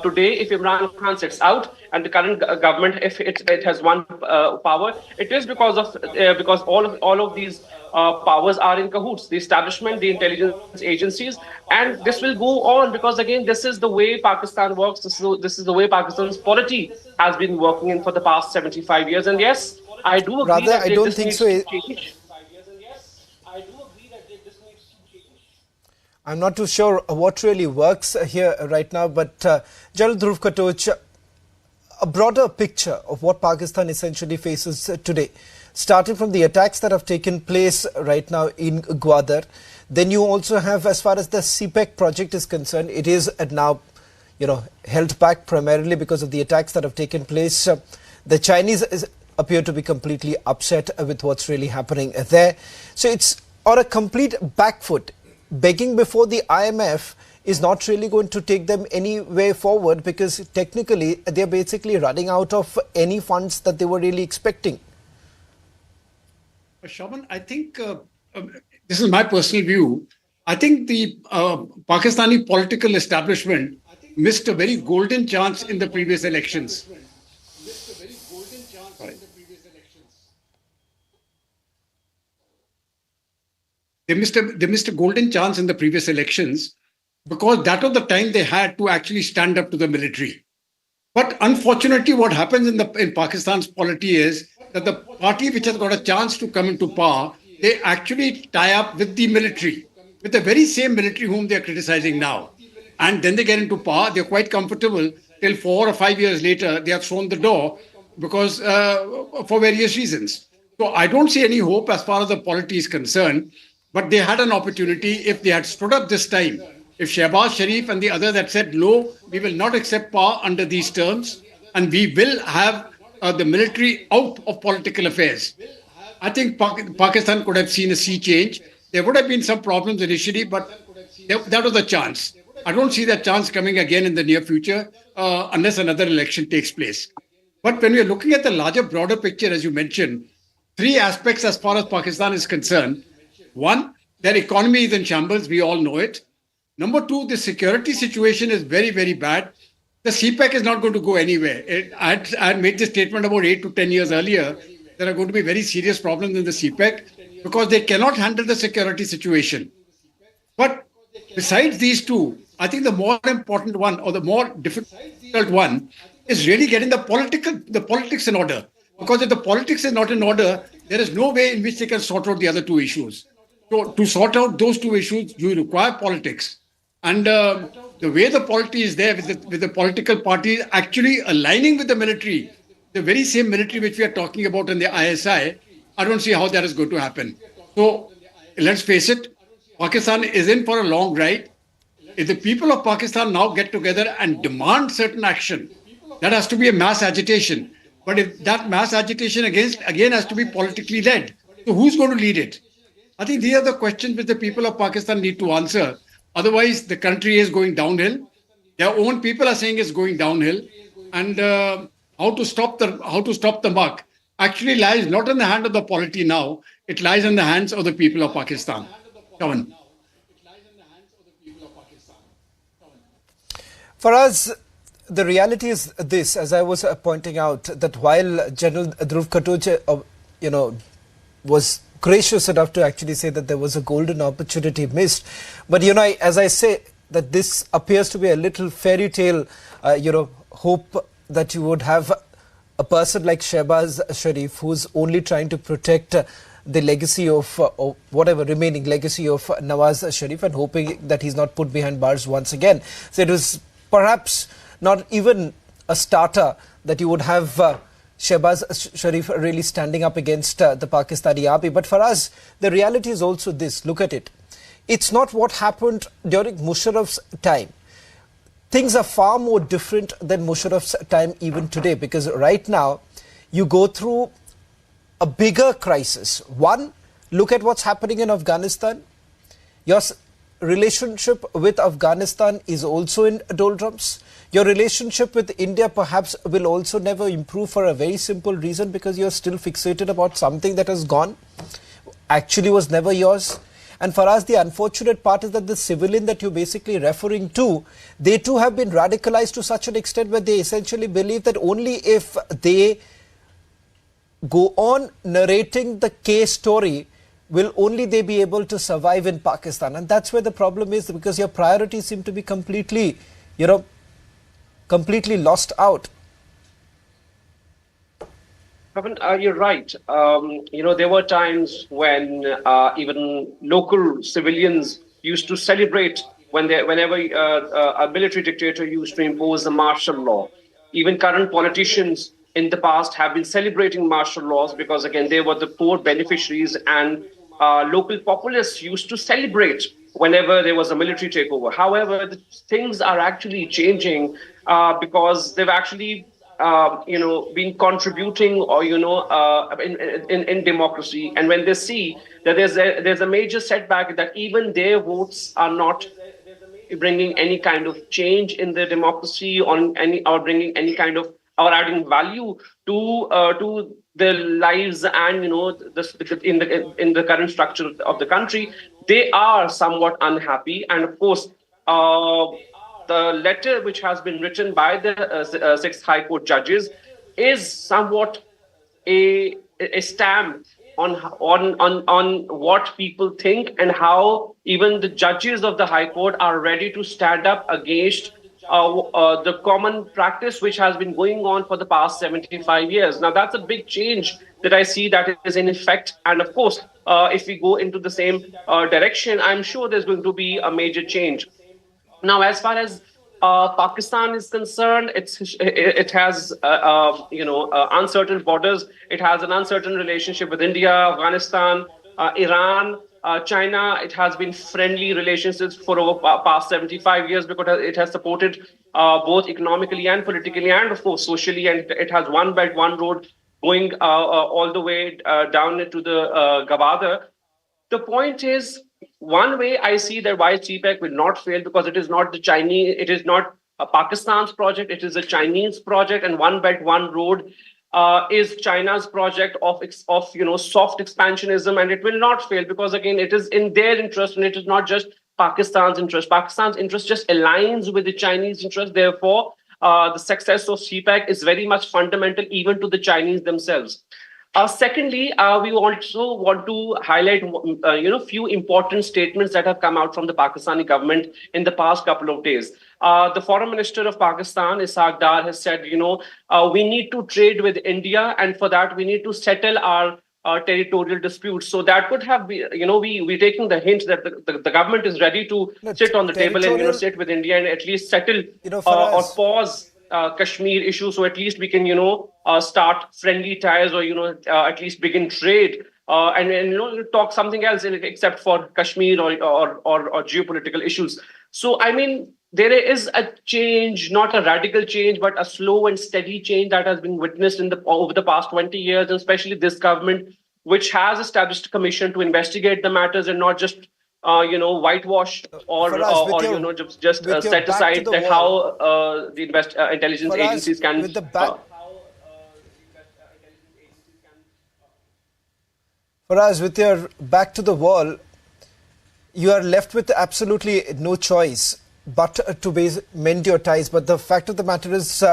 Today, if Imran Khan sits out and the current government, if it has won power, it is because all of these powers are in cahoots. The establishment, the intelligence agencies, and this will go on because, again, this is the way Pakistan works. This is the way Pakistan's polity has been working in for the past 75 years. And yes, I do agree that I don't think so. I'm not too sure what really works here right now, but General Dhruv Khatoj, a broader picture of what Pakistan essentially faces today, starting from the attacks that have taken place right now in Gwadar. Then you also have, as far as the CPEC project is concerned, it is now, held back primarily because of the attacks that have taken place. The Chinese appear to be completely upset with what's really happening there. So it's on a complete back foot. Begging before the IMF is not really going to take them any way forward because technically they're basically running out of any funds that they were really expecting. Shaban, I think this is my personal view. I think the Pakistani political establishment missed a very golden chance in the previous elections. They missed a golden chance in the previous elections because that was the time they had to actually stand up to the military. But unfortunately, what happens in Pakistan's polity is that the party which has got a chance to come into power, they actually tie up with the military. with the very same military whom they are criticizing now. And then they get into power, they're quite comfortable till 4 or 5 years later, they have thrown the door because for various reasons. So I don't see any hope as far as the polity is concerned, but they had an opportunity if they had stood up this time. If Shehbaz Sharif and the others had said, no, we will not accept power under these terms, and we will have the military out of political affairs, I think Pakistan could have seen a sea change. There would have been some problems initially, but that was a chance. I don't see that chance coming again in the near future unless another election takes place. But when we are looking at the larger, broader picture, as you mentioned, three aspects as far as Pakistan is concerned. One, their economy is in shambles. We all know it. Number two, the security situation is very, very bad. The CPEC is not going to go anywhere. I had made this statement about 8 to 10 years earlier. There are going to be very serious problems in the CPEC because they cannot handle the security situation. But besides these two, I think the more important one or the more difficult one is really getting the politics in order. Because if the politics is not in order, there is no way in which they can sort out the other two issues. So to sort out those two issues, you require politics. And the way the polity is there with the political parties actually aligning with the military, the very same military which we are talking about in the ISI, I don't see how that is going to happen. So let's face it, Pakistan is in for a long ride. If the people of Pakistan now get together and demand certain action, that has to be a mass agitation. But if that mass agitation again has to be politically led, so who's going to lead it? I think these are the questions which the people of Pakistan need to answer. Otherwise, the country is going downhill. Their own people are saying it's going downhill. And how to stop the buck actually lies not in the hand of the polity now. It lies in the hands of the people of Pakistan. Kavan. For us, the reality is this, as I was pointing out, that while General Dhruv Khatoj, was gracious enough to actually say that there was a golden opportunity missed, but as I say, that this appears to be a little fairy tale, hope that you would have a person like Shehbaz Sharif who's only trying to protect the legacy of or whatever remaining legacy of Nawaz Sharif and hoping that he's not put behind bars once again. So it was perhaps not even a starter that you would have Shehbaz Sharif really standing up against the Pakistani army. But for us, the reality is also this. Look at it. It's not what happened during Musharraf's time. Things are far more different than Musharraf's time even today, because right now you go through a bigger crisis. One, look at what's happening in Afghanistan. Your relationship with Afghanistan is also in doldrums. Your relationship with India perhaps will also never improve for a very simple reason, because you're still fixated about something that has gone, actually was never yours. And for us, the unfortunate part is that the civilian that you're basically referring to, they too have been radicalized to such an extent where they essentially believe that only if they go on narrating the case story will only they be able to survive in Pakistan. And that's where the problem is, because your priorities seem to be completely, completely lost out. You're right. There were times when even local civilians used to celebrate whenever a military dictator used to impose the martial law. Even current politicians in the past have been celebrating martial laws because, again, they were the poor beneficiaries, and local populists used to celebrate whenever there was a military takeover. However, things are actually changing because they've actually been contributing or in democracy, and when they see that there's a major setback, that even their votes are not bringing any kind of change in the democracy or bringing any kind of or adding value to their lives and in the current structure of the country, they are somewhat unhappy. And of course, the letter which has been written by the 6 High Court judges is somewhat a stamp on what people think and how even the judges of the High Court are ready to stand up against the common practice which has been going on for the past 75 years. Now, that's a big change that I see that is in effect. And of course, if we go into the same direction, I'm sure there's going to be a major change. Now, as far as Pakistan is concerned, it has uncertain borders. It has an uncertain relationship with India, Afghanistan, Iran, China. It has been friendly relationships for over past 75 years because it has supported both economically and politically and of course socially. And it has one belt, one road going all the way down into the Gavada. The point is, one way I see that why CPEC will not fail, because it is not the Chinese, it is not Pakistan's project, it is a Chinese project, and One Belt, One Road is China's project of soft expansionism, and it will not fail because again it is in their interest and it is not just Pakistan's interest. Pakistan's interest just aligns with the Chinese interest. Therefore, the success of CPEC is very much fundamental even to the Chinese themselves. Secondly, we also want to highlight, few important statements that have come out from the Pakistani government in the past couple of days. The Foreign Minister of Pakistan, Ishaq Dar, has said, we need to trade with India, and for that we need to settle our territorial disputes. So that could have been, we're taking the hint that the government is ready to sit on the table and sit with India and at least settle or pause Kashmir issue, so at least we can start friendly ties or at least begin trade and talk something else except for Kashmir or geopolitical issues. So I mean, there is a change, not a radical change, but a slow and steady change that has been witnessed over the past 20 years, and especially this government, which has established a commission to investigate the matters and not just whitewash or just set aside that how the intelligence agencies can. Faraz, with your back to the wall, you are left with absolutely no choice but to mend your ties. But the fact of the matter is,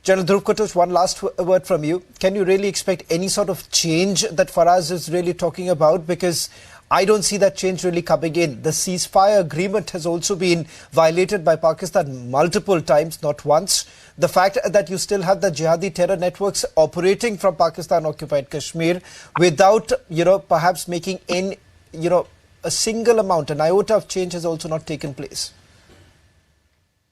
General Dhruv Khatoj, one last word from you. Can you really expect any sort of change that Faraz is really talking about? Because I don't see that change really coming in. The ceasefire agreement has also been violated by Pakistan multiple times, not once. The fact that you still have the jihadi terror networks operating from Pakistan-occupied Kashmir without, perhaps making any, a single amount, an iota of change has also not taken place.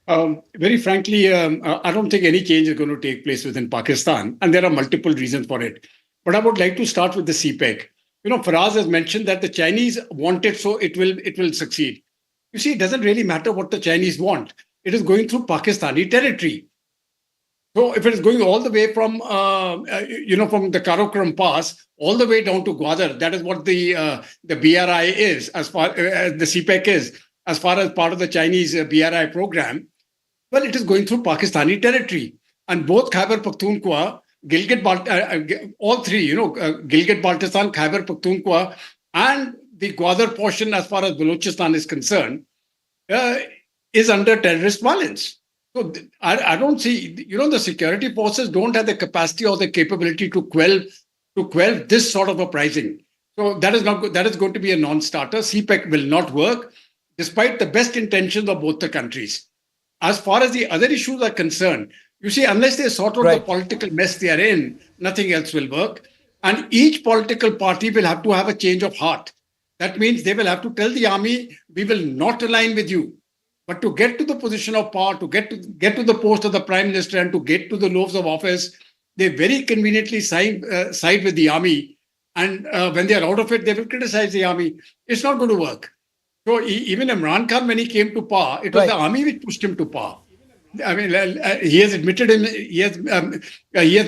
Very frankly, I don't think any change is going to take place within Pakistan, and there are multiple reasons for it. But I would like to start with the CPEC. Faraz has mentioned that the Chinese want it, so it will succeed. You see, it doesn't really matter what the Chinese want. It is going through Pakistani territory. So if it is going all the way from, from the Karakoram Pass all the way down to Gwadar, that is what the BRI is, as far as the CPEC is, as far as part of the Chinese BRI program. Well, it is going through Pakistani territory. And both Khyber Pakhtunkhwa, all three, Gilgit-Baltistan, Khyber Pakhtunkhwa, and the Gwadar portion, as far as Balochistan is concerned, is under terrorist violence. So I don't see, the security forces don't have the capacity or the capability to quell this sort of uprising. So that is going to be a non-starter. CPEC will not work, despite the best intentions of both the countries. As far as the other issues are concerned, you see, unless they sort out the political mess they are in, nothing else will work. And each political party will have to have a change of heart. That means they will have to tell the army, we will not align with you. But to get to the position of power, to get to the post of the prime minister and to get to the loaves of office, they very conveniently side with the army. And when they are out of it, they will criticize the army. It's not going to work. So even Imran Khan, when he came to power, it was the army which pushed him to power. I mean, he has admitted he has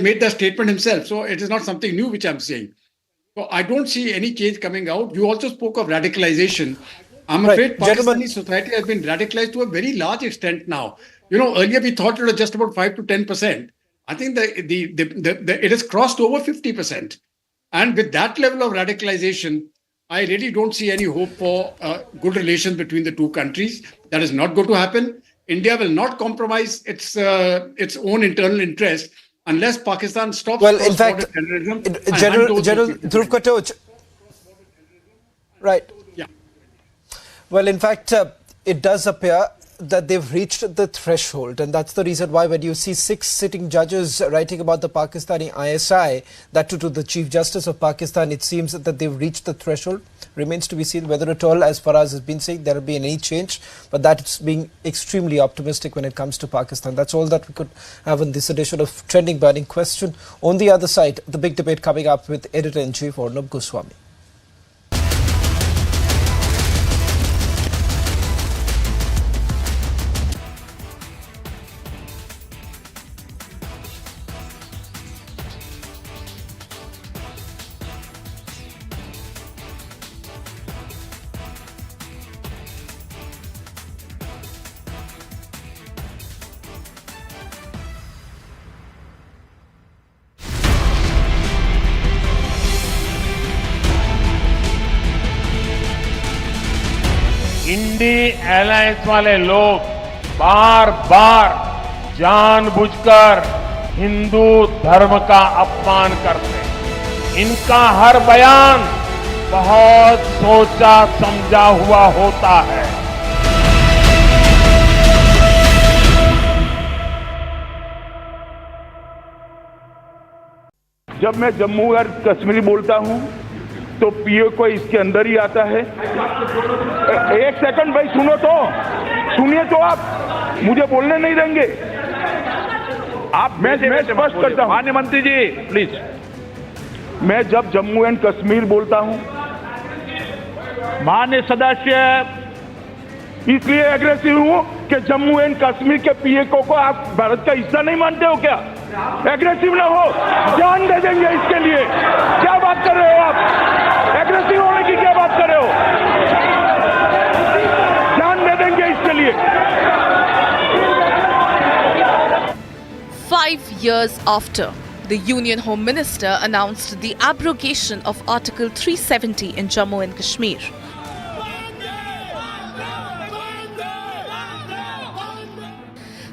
made that statement himself. So it is not something new which I'm saying. So I don't see any change coming out. You also spoke of radicalization. I'm afraid Pakistani society has been radicalized to a very large extent now. Earlier we thought it was just about 5 to 10%. I think it has crossed over 50%. And with that level of radicalization, I really don't see any hope for good relations between the two countries. That is not going to happen. India will not compromise its own internal interest unless Pakistan stops cross-border terrorism. General Dhruv Khatoj. Right. Yeah. Well, in fact, it does appear that they've reached the threshold, and that's the reason why when you see 6 sitting judges writing about the Pakistani ISI, that to the Chief Justice of Pakistan, it seems that they've reached the threshold. Remains to be seen whether at all, as Faraz has been saying, there will be any change, but that's being extremely optimistic when it comes to Pakistan. That's all that we could have in this edition of Trending Burning Question. On the other side, the big debate coming up with Editor-in-Chief Arnab Goswami. INDI alliance वाले लोग बार बार जानबूझकर हिंदू धर्म का अपमान करते हैं। इनका हर बयान बहुत सोचा समझा हुआ होता है। जब मैं जम्मू और कश्मीर बोलता हूं तो पीओ को इसके अंदर ही आता है। एक सेकंड भाई, सुनो तो, सुनिए तो, आप मुझे बोलने नहीं देंगे। आप मैं स्पष्ट करता हूं, माननीय मंत्री जी प्लीज। मैं जब जम्मू एंड कश्मीर बोलता हूं, माननीय सदस्य, इसलिए एग्रेसिव हूं कि जम्मू एंड कश्मीर के पीओ को आप भारत का हिस्सा नहीं मानते हो क्या? एग्रेसिव ना हो, जान दे देंगे इसके लिए। क्या बात कर रहे हो आप? एग्रेसिव होने की क्या बात कर रहे हो? जान दे देंगे इसके लिए। 5 years after, the Union Home Minister announced the abrogation of Article 370 in Jammu and Kashmir.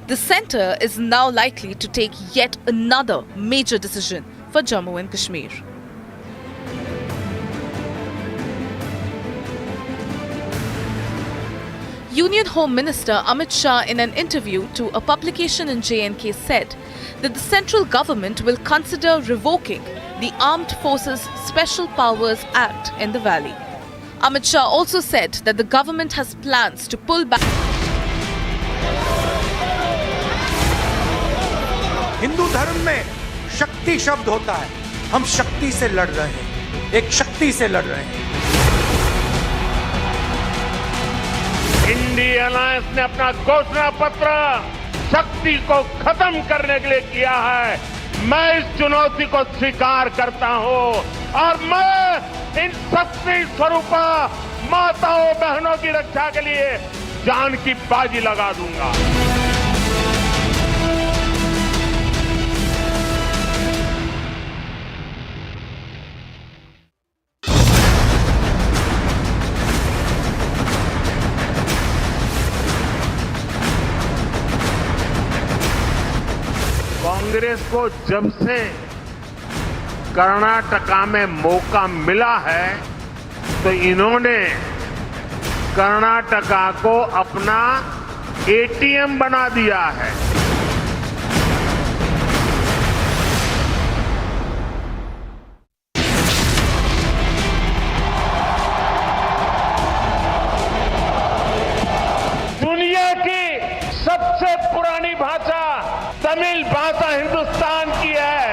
The centre is now likely to take yet another major decision for Jammu and Kashmir. Union Home Minister Amit Shah, in an interview to a publication in J&K, said that the central government will consider revoking the Armed Forces Special Powers Act in the valley. Amit Shah also said that the government has plans to pull back. Hindu धर्म में शक्ति शब्द होता है। हम शक्ति से लड़ रहे हैं, एक शक्ति से लड़ रहे हैं। इंडी अलायंस ने अपना घोषणा पत्र शक्ति को खत्म करने के लिए किया है। मैं इस चुनौती को स्वीकार करता हूं और मैं इन शक्ति स्वरूपा माताओं बहनों की रक्षा के लिए जान की बाजी लगा दूंगा। कांग्रेस को जब से कर्नाटका में मौका मिला है तो इन्होंने कर्नाटका को अपना एटीएम बना दिया है। दुनिया की सबसे पुरानी भाषा तमिल भाषा हिंदुस्तान की है।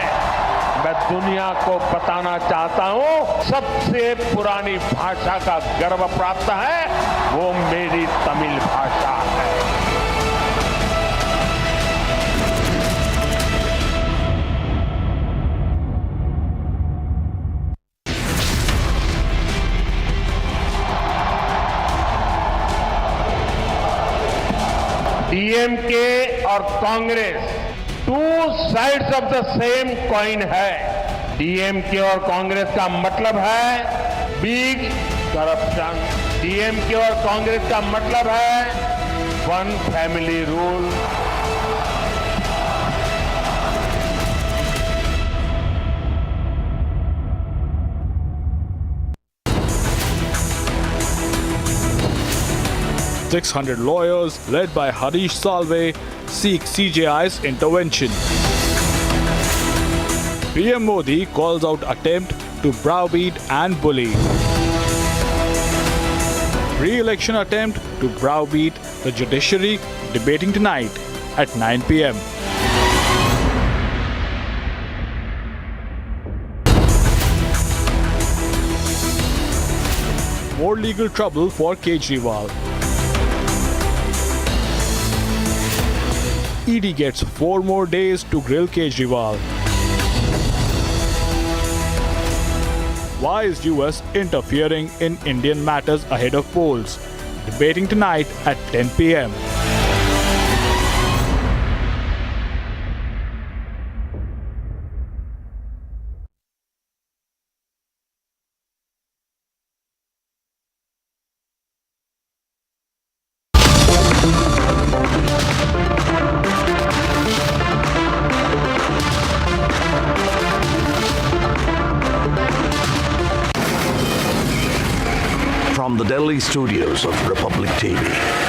मैं दुनिया को बताना चाहता हूं, सबसे पुरानी भाषा का गर्व प्राप्त है, वो मेरी तमिल भाषा है। डीएमके और Congress two sides of the same coin है। डीएमके और कांग्रेस का मतलब है बिग करप्शन। डीएमके और कांग्रेस का मतलब है one family rule. 600 lawyers, led by Harish Salve, seek CJI's intervention. PM Modi calls out attempt to browbeat and bully. Re-election attempt to browbeat the judiciary, debating tonight at 9 p.m. More legal trouble for Kejriwal. ED gets 4 more days to grill Kejriwal. Why is US interfering in Indian matters ahead of polls? Debating tonight at 10 p.m. From the Delhi studios of Republic TV,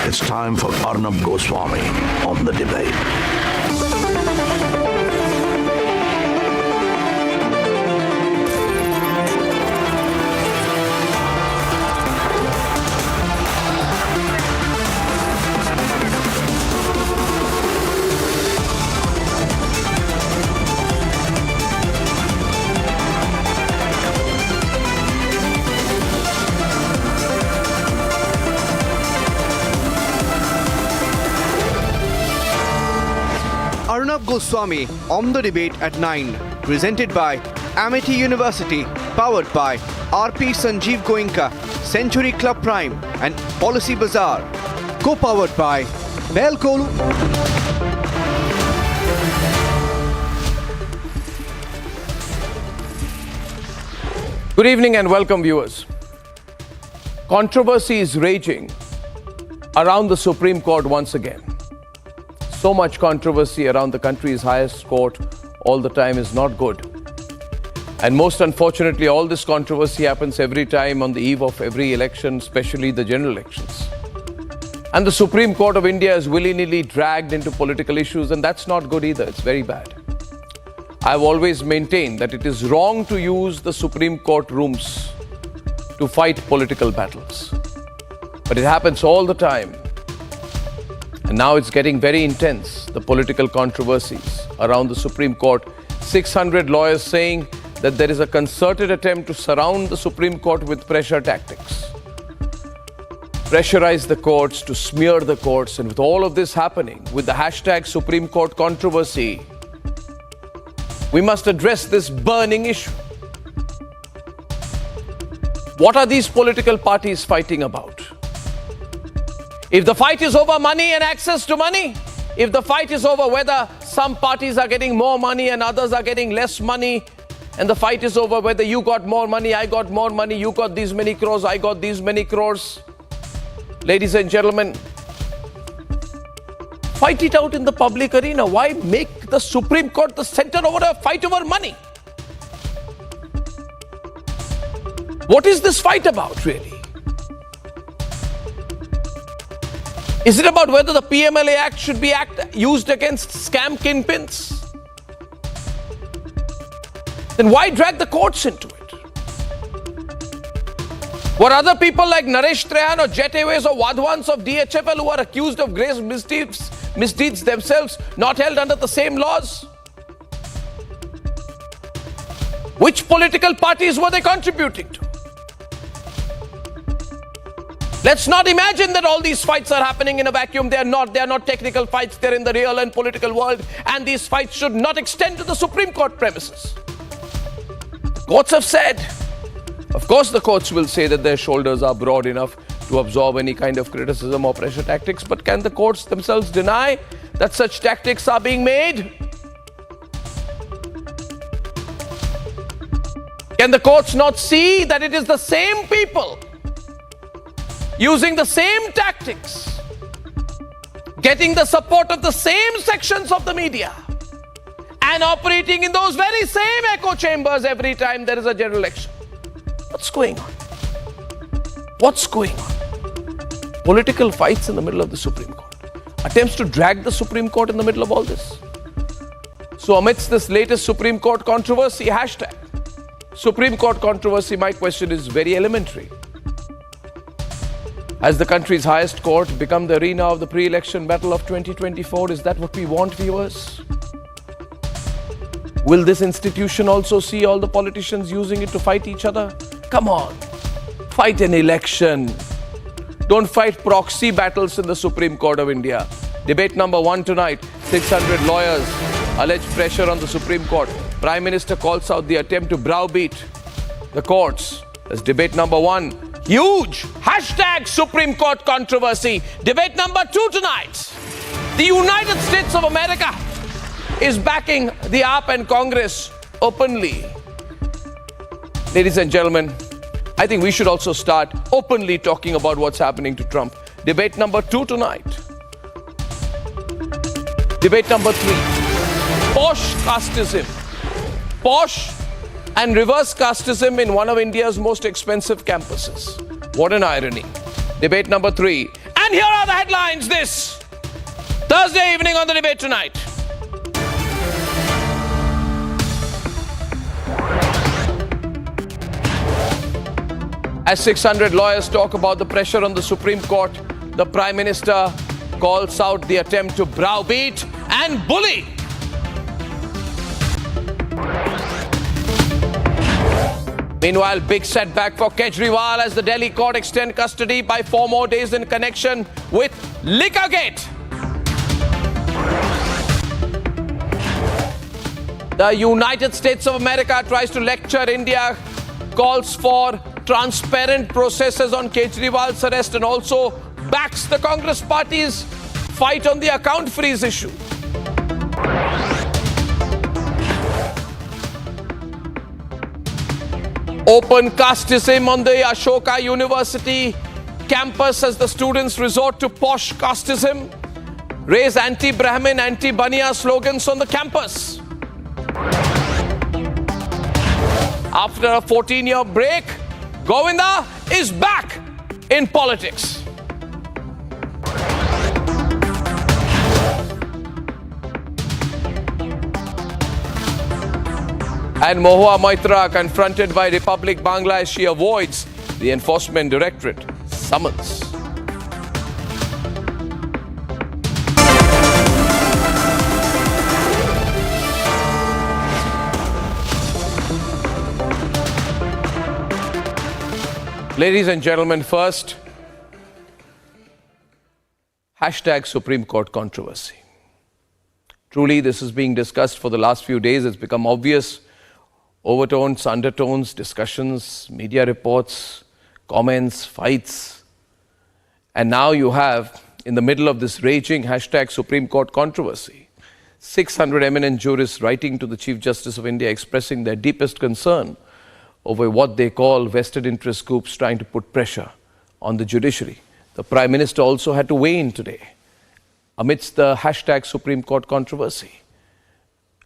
it's time for Arnab Goswami on The Debate. Arnab Goswami on The Debate at 9, presented by Amity University, powered by RP Sanjeev Goenka, Century Club Prime and Policy Bazaar, co-powered by Belkolu. Good evening and welcome, viewers. Controversy is raging around the Supreme Court once again. So much controversy around the country's highest court all the time is not good. And most unfortunately, all this controversy happens every time on the eve of every election, especially the general elections. And the Supreme Court of India is willy-nilly dragged into political issues, and that's not good either. It's very bad. I've always maintained that it is wrong to use the Supreme Court rooms to fight political battles. But it happens all the time. And now it's getting very intense, the political controversies around the Supreme Court. 600 lawyers saying that there is a concerted attempt to surround the Supreme Court with pressure tactics. Pressurize the courts, to smear the courts. And with all of this happening, with the hashtag Supreme Court controversy, we must address this burning issue. What are these political parties fighting about? If the fight is over money and access to money, if the fight is over whether some parties are getting more money and others are getting less money, and the fight is over whether you got more money, I got more money, you got these many crores, I got these many crores, ladies and gentlemen, fight it out in the public arena. Why make the Supreme Court the center over a fight over money? What is this fight about, really? Is it about whether the PMLA Act should be used against scam kingpins? Then why drag the courts into it? Were other people like Naresh Trehan or Jet Airways or Wadhwans of DHFL who are accused of grave misdeeds themselves not held under the same laws? Which political parties were they contributing to? Let's not imagine that all these fights are happening in a vacuum. They are not technical fights. They're in the real and political world. And these fights should not extend to the Supreme Court premises. The courts have said, of course the courts will say that their shoulders are broad enough to absorb any kind of criticism or pressure tactics. But can the courts themselves deny that such tactics are being made? Can the courts not see that it is the same people using the same tactics, getting the support of the same sections of the media, and operating in those very same echo chambers every time there is a general election? What's going on? What's going on? Political fights in the middle of the Supreme Court. Attempts to drag the Supreme Court in the middle of all this. So amidst this latest Supreme Court controversy, hashtag Supreme Court controversy, my question is very elementary. Has the country's highest court become the arena of the pre-election battle of 2024? Is that what we want, viewers? Will this institution also see all the politicians using it to fight each other? Come on, fight an election. Don't fight proxy battles in the Supreme Court of India. Debate number 1 tonight, 600 lawyers allege pressure on the Supreme Court. Prime Minister calls out the attempt to browbeat the courts. That's debate number 1. Huge hashtag Supreme Court controversy. Debate number 2 tonight. The United States of America is backing the AAP and Congress openly. Ladies and gentlemen, I think we should also start openly talking about what's happening to Trump. Debate number 2 tonight. Debate number 3. Posh Castism. Posh and reverse Castism in one of India's most expensive campuses. What an irony. Debate number 3. And here are the headlines this Thursday evening on the Debate Tonight. As 600 lawyers talk about the pressure on the Supreme Court, the Prime Minister calls out the attempt to browbeat and bully. Meanwhile, big setback for Kejriwal as the Delhi court extend custody by 4 more days in connection with Liquorgate. The United States of America tries to lecture India, calls for transparent processes on Kejriwal's arrest and also backs the Congress party's fight on the account freeze issue. Open Castism on the Ashoka University campus as the students resort to posh Castism, raise anti-Brahmin, anti-Baniya slogans on the campus. After a 14-year break, Govinda is back in politics. And Mohua Maitra confronted by Republic Bangladesh, she avoids the Enforcement Directorate summons. Ladies and gentlemen, first, hashtag Supreme Court controversy. Truly, this is being discussed for the last few days. It's become obvious. Overtones, undertones, discussions, media reports, comments, fights. And now you have, in the middle of this raging hashtag Supreme Court controversy, 600 eminent jurists writing to the Chief Justice of India expressing their deepest concern over what they call vested interest groups trying to put pressure on the judiciary. The Prime Minister also had to weigh in today amidst the hashtag Supreme Court controversy.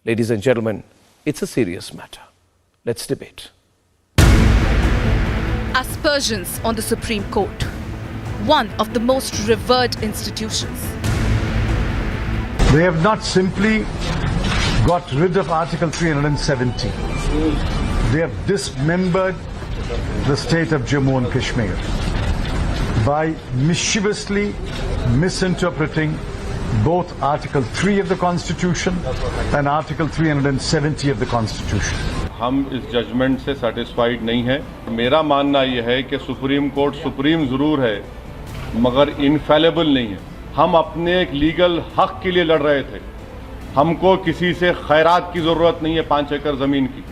Ladies and gentlemen, it's a serious matter. Let's debate. Aspersions on the Supreme Court, one of the most revered institutions. They have not simply got rid of Article 370. They have dismembered the state of Jammu and Kashmir by mischievously misinterpreting both Article 3 of the Constitution and Article 370 of the Constitution. हम इस judgement से satisfied नहीं है। मेरा मानना यह है कि सुप्रीम कोर्ट सुप्रीम ज़रूर है मगर इनफेलेबल नहीं है। हम अपने एक लीगल हक के लिए लड़ रहे थे। हमको किसी से खैरात की ज़रूरत नहीं है 5 एकड़ ज़मीन की।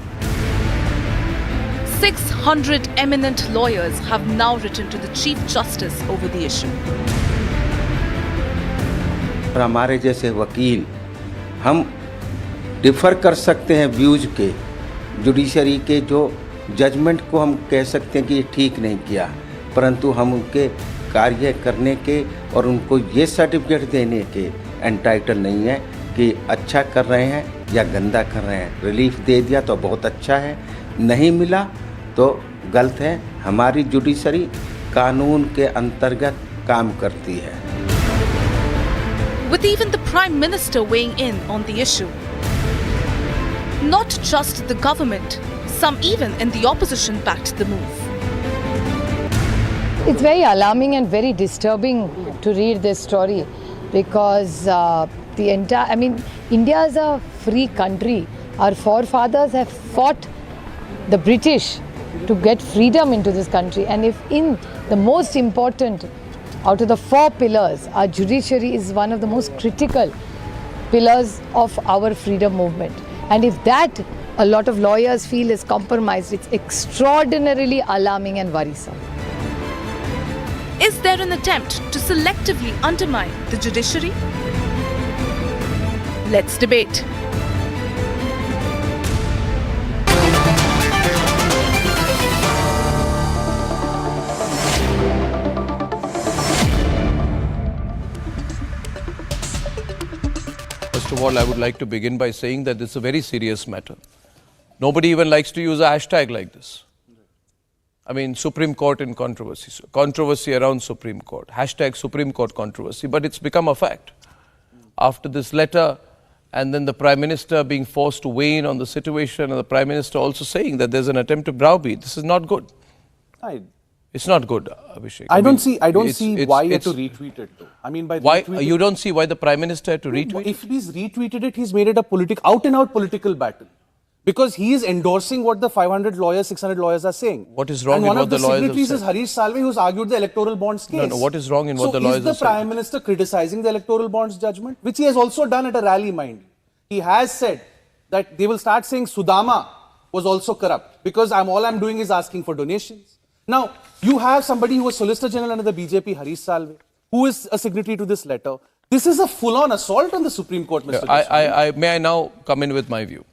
600 eminent lawyers have now written to the Chief Justice over the issue. हमारे जैसे वकील हम डिफर कर सकते हैं व्यूज के, जुडिशरी के जो जजमेंट को हम कह सकते हैं कि ये ठीक नहीं किया, परंतु हम उनके कार्य करने के और उनको ये सर्टिफिकेट देने के एंटाइटल नहीं है कि अच्छा कर रहे हैं या गंदा कर रहे हैं। रिलीफ दे दिया तो बहुत अच्छा है, नहीं मिला तो गलत है। हमारी जुडिशरी कानून के अंतर्गत काम करती है। With even the Prime Minister weighing in on the issue. Not just the government, some even in the opposition backed the move. It's very alarming and very disturbing to read this story because India is a free country. Our forefathers have fought the British to get freedom into this country, and if in the most important out of the 4 pillars, our judiciary is one of the most critical pillars of our freedom movement. And if that a lot of lawyers feel is compromised, it's extraordinarily alarming and worrisome. Is there an attempt to selectively undermine the judiciary? Let's debate. First of all, I would like to begin by saying that this is a very serious matter. Nobody even likes to use a hashtag like this. I mean, Supreme Court in controversy, controversy around Supreme Court, hashtag Supreme Court controversy, but it's become a fact. After this letter, and then the Prime Minister being forced to weigh in on the situation, and the Prime Minister also saying that there's an attempt to browbeat. This is not good. It's not good, Abhishek. I don't see why you have to retweet it though. I mean, by why you don't see why the Prime Minister had to retweet? If he's retweeted it, he's made it a out and out political battle. Because he is endorsing what the 500 lawyers, 600 lawyers are saying. What is wrong in what the lawyers have said? And one of the signatories is Harish Salve, who's argued the electoral bonds case. No, what is wrong in what the lawyers have said? So is the Prime Minister criticizing the electoral bonds judgment? Which he has also done at a rally, mind you. He has said that they will start saying Sudama was also corrupt. Because all I'm doing is asking for donations. Now, you have somebody who was Solicitor General under the BJP, Harish Salve, who is a signatory to this letter. This is a full-on assault on the Supreme Court, Mr. May I now come in with my view?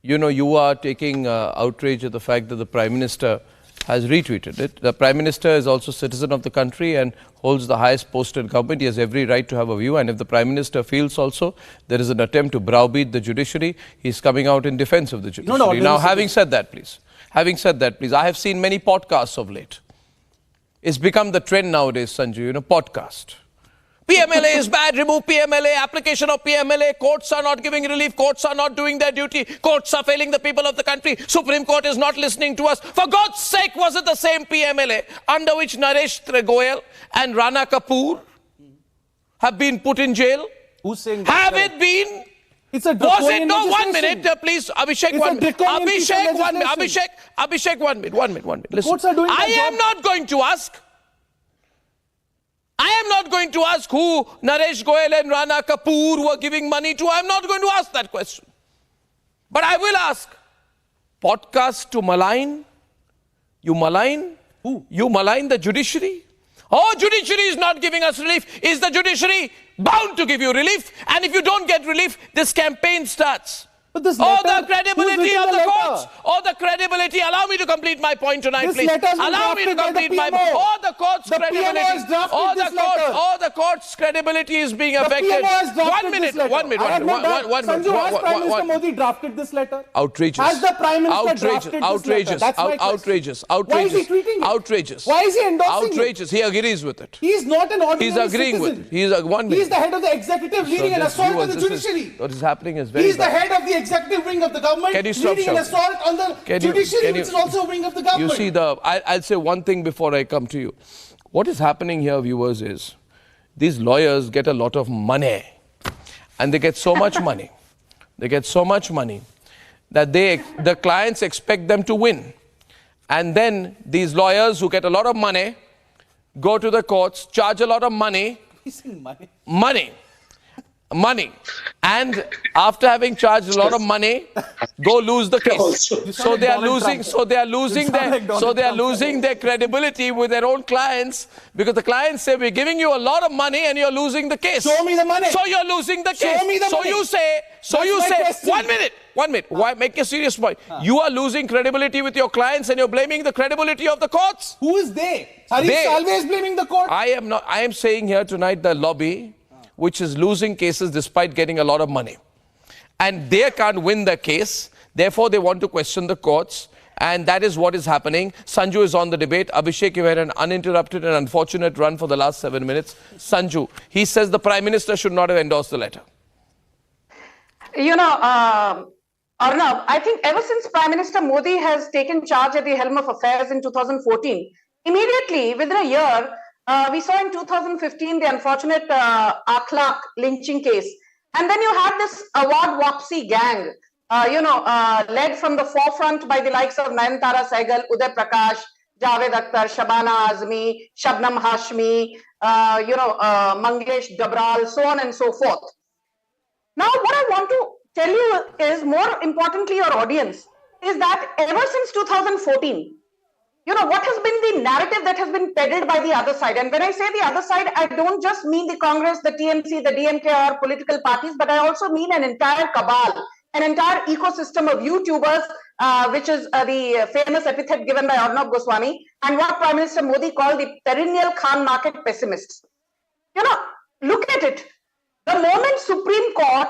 You know, you are taking outrage at the fact that the Prime Minister has retweeted it. The Prime Minister is also a citizen of the country and holds the highest post in government. He has every right to have a view. And if the Prime Minister feels also there is an attempt to browbeat the judiciary, he's coming out in defense of the judiciary. Now, having said that, please, I have seen many podcasts of late. It's become the trend nowadays, Sanju, podcast. PMLA is bad, remove PMLA, application of PMLA, courts are not giving relief, courts are not doing their duty, courts are failing the people of the country, Supreme Court is not listening to us. For God's sake, was it the same PMLA under which Naresh Goyal and Rana Kapoor have been put in jail? Who's saying that? Have it been? It's a was it? No, 1 minute, please, Abhishek, 1 minute. Abhishek, 1 minute. Abhishek, 1 minute. 1 minute. Listen, I am not going to ask. I am not going to ask who Naresh Goyal and Rana Kapoor were giving money to. I am not going to ask that question. But I will ask, podcast to malign? You malign? Who? You malign the judiciary? Oh, judiciary is not giving us relief. Is the judiciary bound to give you relief? And if you don't get relief, this campaign starts. But this letter, the credibility of the courts. The credibility. Allow me to complete my point tonight, please. Allow me to complete my point. The court's credibility. The court's credibility is being affected. 1 minute. Sanju, has Prime Minister Modi drafted this letter? Outrageous. Has the Prime Minister drafted this letter? That's my outrageous. Why is he tweeting it? Outrageous. Why is he endorsing outrageous. He agrees with it. He is not an ordinary citizen. He's agreeing with it. He is the head of the executive leading an assault on the judiciary. What is happening is very He is the head of the executive wing of the government, leading an assault on the judiciary, which is also a wing of the government. You see, I'll say one thing before I come to you. What is happening here, viewers, is these lawyers get a lot of money. And they get so much money. They get so much money that the clients expect them to win. And then these lawyers who get a lot of money go to the courts, charge a lot of money. Money. And after having charged a lot of money, go lose the case. So they are losing their credibility with their own clients, because the clients say, we're giving you a lot of money and you're losing the case. Show me the money. So you're losing the case. Show me the money. So you say, 1 minute. Why make a serious point? You are losing credibility with your clients and you're blaming the credibility of the courts. Who is they? Harish Salve is blaming the court. I am not. I am saying here tonight the lobby, which is losing cases despite getting a lot of money. And they can't win the case. Therefore, they want to question the courts. And that is what is happening. Sanju is on the debate. Abhishek, you had an uninterrupted and unfortunate run for the last 7 minutes. Sanju, he says the Prime Minister should not have endorsed the letter. You know, Arnab, I think ever since Prime Minister Modi has taken charge at the helm of affairs in 2014, immediately within a year, we saw in 2015 the unfortunate Akhlaq lynching case. And then you had this award Wapsi gang, led from the forefront by the likes of Nayantara Sehgal, Uday Prakash, Javed Akhtar, Shabana Azmi, Shabnam Hashmi, Mangesh Dabral, so on and so forth. Now, what I want to tell you is, more importantly, your audience, is that ever since 2014, what has been the narrative that has been peddled by the other side? And when I say the other side, I don't just mean the Congress, the TMC, the DMK or political parties, but I also mean an entire cabal, an entire ecosystem of YouTubers, which is the famous epithet given by Arnab Goswami, and what Prime Minister Modi called the perennial Khan market pessimists. Look at it. The moment Supreme Court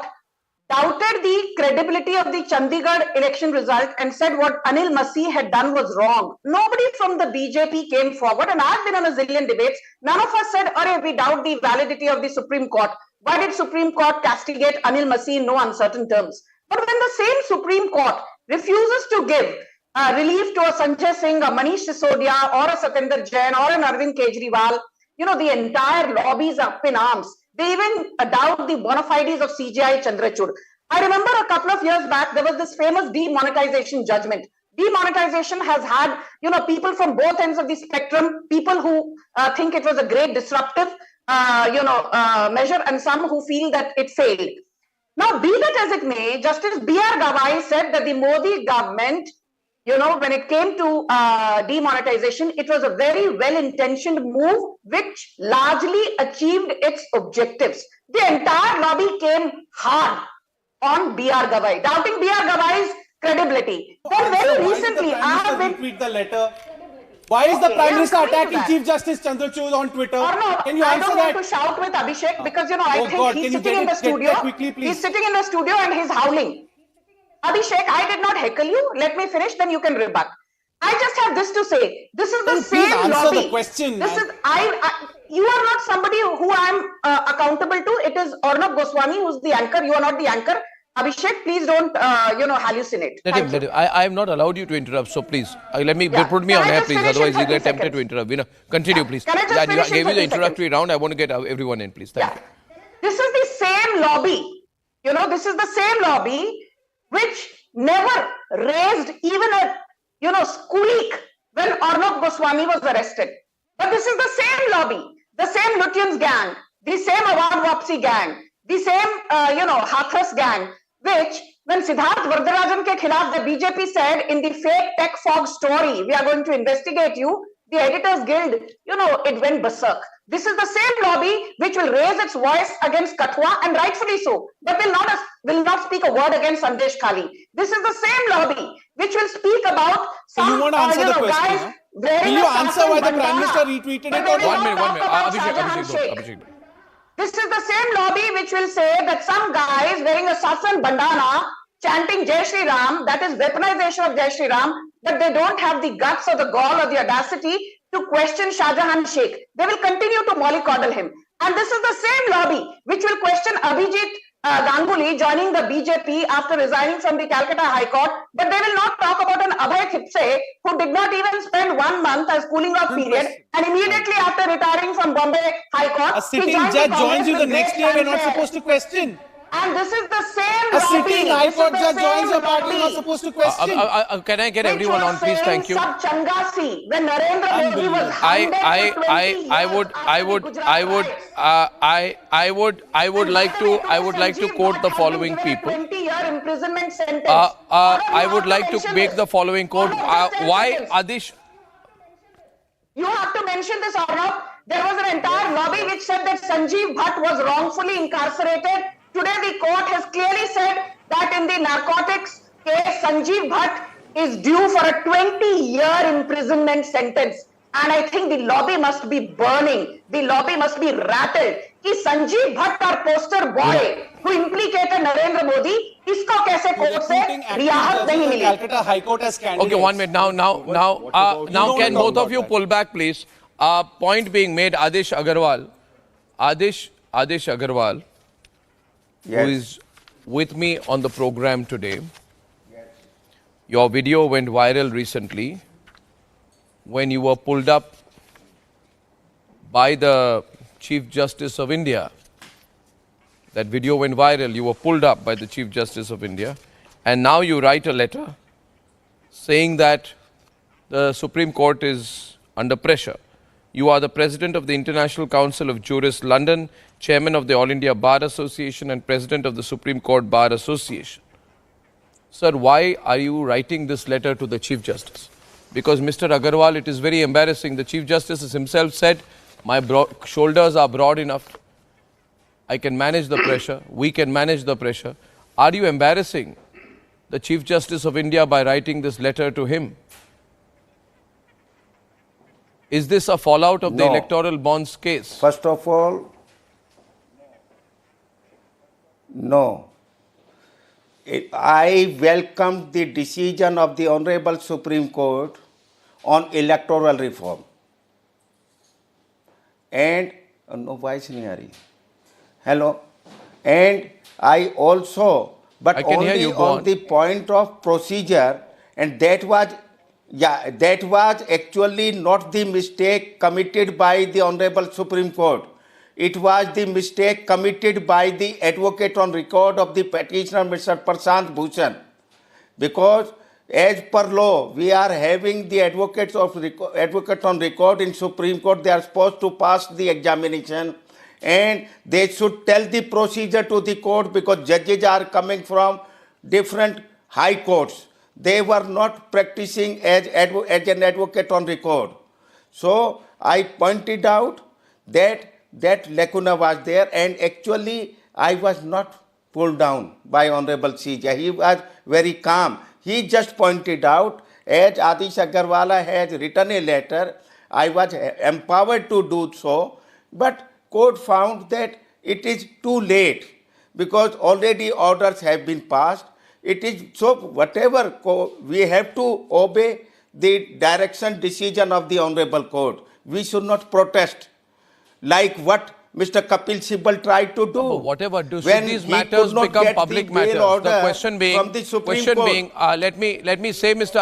doubted the credibility of the Chandigarh election result and said what Anil Masih had done was wrong, nobody from the BJP came forward, and I've been on a zillion debates. None of us said, we doubt the validity of the Supreme Court. Why did Supreme Court castigate Anil Masih in no uncertain terms? But when the same Supreme Court refuses to give relief to a Sanjay Singh, a Manish Sisodia, or a Satinder Jain, or an Arvind Kejriwal, the entire lobby is up in arms. They even doubt the bona fides of CJI Chandrachud. I remember a couple of years back, there was this famous demonetization judgment. Demonetization has had, people from both ends of the spectrum, people who think it was a great disruptive, measure, and some who feel that it failed. Now, be that as it may, Justice B.R. Gawai said that the Modi government, when it came to demonetization, it was a very well-intentioned move which largely achieved its objectives. The entire lobby came hard on B.R. Gawai, doubting B.R. Gawai's credibility. Then very recently, I have been... Tweet the letter. Why is the Prime Minister attacking Chief Justice Chandrachud on Twitter? Can you answer that? I don't want to shout with Abhishek because, I think he's sitting in the studio. He's sitting in the studio and he's howling. Abhishek, I did not heckle you. Let me finish, then you can rebut. I just have this to say. This is the same lobby. Answer the question. This is you are not somebody who I am accountable to. It is Arnab Goswami who's the anchor. You are not the anchor. Abhishek, please don't, hallucinate. Let him. I am not allowed you to interrupt, so please, let me put me on air, please. Otherwise, you get tempted to interrupt. Continue, please. Can I just finish gave you the introductory round. I want to get everyone in, please. Thank you. This is the same lobby. This is the same lobby which never raised even a squeak when Arnab Goswami was arrested. But this is the same lobby, the same Lutyens gang, the same Awad Wapsi gang, the same, Hathras gang, which when Siddharth Vardarajan ke khilaf the BJP said in the fake tech fog story, we are going to investigate you, the Editors Guild, it went berserk. This is the same lobby which will raise its voice against Kathua, and rightfully so, but will not speak a word against Sandesh Khali. This is the same lobby which will speak about some you want to answer the question, guys wearing will you a answer why the Prime Minister retweeted it? Or one minute. Abhishek. This is the same lobby which will say that some guys wearing a safran bandana chanting Jai Shri Ram, that is weaponization of Jai Shri Ram, but they don't have the guts or the gall or the audacity to question Shah Jahan Sheikh. They will continue to mollycoddle him. And this is the same lobby which will question Abhijit Ganguly joining the BJP after resigning from the Calcutta High Court, but they will not talk about an Abhay Thipse who did not even spend 1 month as cooling off period, and immediately after retiring from Bombay High Court, a sitting judge joins you the next year, we're not supposed to question. And this is the same A sitting High Court judge joins your party, you're not supposed to question. Can I get everyone on, please? Thank you. Changasi, when Narendra Modi was I would like to quote the following people. 20-year imprisonment sentence. I would like to make the following quote. Why Adish? You have to mention this, Arnab. There was an entire lobby which said that Sanjeev Bhatt was wrongfully incarcerated. Today, the court has clearly said that in the narcotics case, Sanjeev Bhatt is due for a 20-year imprisonment sentence. And I think the lobby must be burning. The lobby must be rattled. Ki Sanjeev Bhatt, our poster boy, who implicated Narendra Modi, इसको कैसे court से रियायत नहीं मिली? Calcutta High Court as candidates. Okay, 1 minute. Now, can both of you pull back, please? Point being made, Adish Agarwal, who is with me on the program today. Your video went viral recently when you were pulled up by the Chief Justice of India. That video went viral. You were pulled up by the Chief Justice of India. And now you write a letter saying that the Supreme Court is under pressure. You are the President of the International Council of Jurists London, Chairman of the All India Bar Association and President of the Supreme Court Bar Association. Sir, why are you writing this letter to the Chief Justice? Because Mr. Agarwal, it is very embarrassing. The Chief Justice himself said, my shoulders are broad enough. I can manage the pressure. We can manage the pressure. Are you embarrassing the Chief Justice of India by writing this letter to him? Is this a fallout of the electoral bonds case? First of all, no. I welcome the decision of the Honorable Supreme Court on electoral reform. And, no voice nahi aa rahi. Hello. And I also, but only on the point of procedure, and that was actually not the mistake committed by the Honorable Supreme Court. It was the mistake committed by the advocate on record of the petitioner, Mr. Prashant Bhushan. Because as per law, we are having the advocate on record in Supreme Court. They are supposed to pass the examination and they should tell the procedure to the court, because judges are coming from different high courts. They were not practicing as an advocate on record. So I pointed out that lacuna was there, and actually I was not pulled down by Honorable CJ. He was very calm. He just pointed out, as Adish Agarwala has written a letter, I was empowered to do so, but court found that it is too late because already orders have been passed. It is so whatever we have to obey the direction decision of the Honorable Court. We should not protest like what Mr. Kapil Sibal tried to do. But whatever, should these matters become public matters? The question being, let me say, Mr.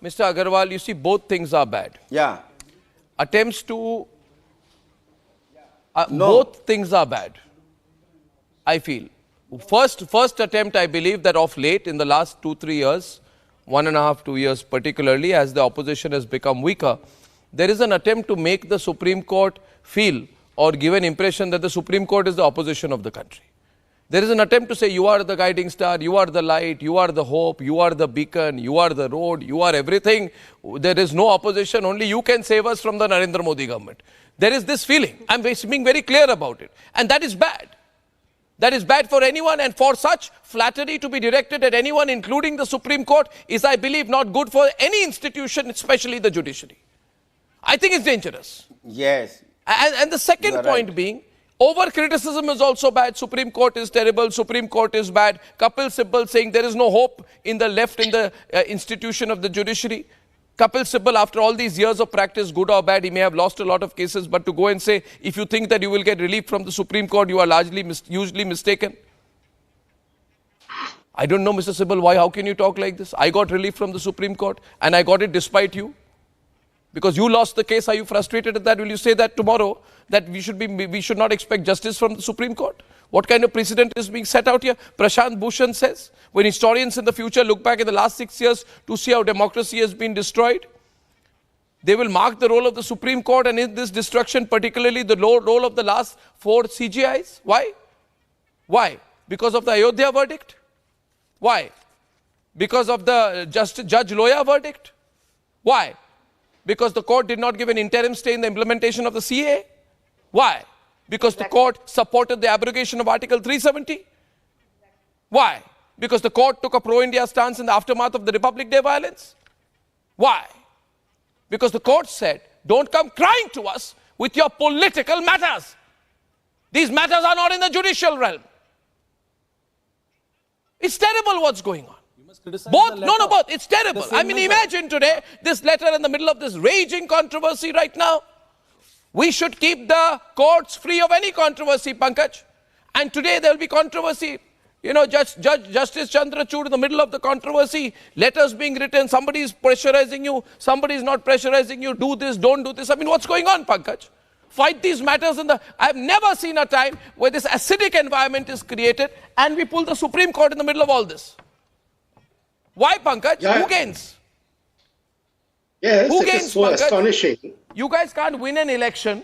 Agarwal, you see, both things are bad. Yeah. Attempts to, both things are bad, I feel. First attempt, I believe that of late, in the last 2-3 years, 1.5, 2 years particularly, as the opposition has become weaker, there is an attempt to make the Supreme Court feel or give an impression that the Supreme Court is the opposition of the country. There is an attempt to say, you are the guiding star, you are the light, you are the hope, you are the beacon, you are the road, you are everything. There is no opposition, only you can save us from the Narendra Modi government. There is this feeling. I'm being very clear about it. And that is bad. That is bad for anyone, and for such flattery to be directed at anyone, including the Supreme Court, is, I believe, not good for any institution, especially the judiciary. I think it's dangerous. Yes. And the second point being, over-criticism is also bad. Supreme Court is terrible. Supreme Court is bad. Kapil Sibal saying there is no hope in the left in the institution of the judiciary. Kapil Sibal, after all these years of practice, good or bad, he may have lost a lot of cases, but to go and say, if you think that you will get relief from the Supreme Court, you are usually mistaken. I don't know, Mr. Sibal, why, how can you talk like this? I got relief from the Supreme Court, and I got it despite you. Because you lost the case, are you frustrated at that? Will you say that tomorrow, that we should not expect justice from the Supreme Court? What kind of precedent is being set out here? Prashant Bhushan says, when historians in the future look back at the last 6 years to see how democracy has been destroyed, they will mark the role of the Supreme Court, and in this destruction, particularly the role of the last 4 CGIs. Why? Why? Because of the Ayodhya verdict? Why? Because of the Judge Loya verdict? Why? Because the court did not give an interim stay in the implementation of the CAA? Why? Because the court supported the abrogation of Article 370? Why? Because the court took a pro-India stance in the aftermath of the Republic Day violence? Why? Because the court said, don't come crying to us with your political matters. These matters are not in the judicial realm. It's terrible what's going on. Both, both. It's terrible. I mean, imagine today this letter in the middle of this raging controversy right now. We should keep the courts free of any controversy, Pankaj. And today there will be controversy. You know, Justice Chandrachud in the middle of the controversy, letters being written, somebody is pressurizing you, somebody is not pressurizing you, do this, don't do this. I mean, what's going on, Pankaj? Fight these matters in the... I've never seen a time where this acidic environment is created and we pull the Supreme Court in the middle of all this. Why, Pankaj? Yeah. Who gains? Yes, Who it gains, is so Pankaj? astonishing. You guys can't win an election,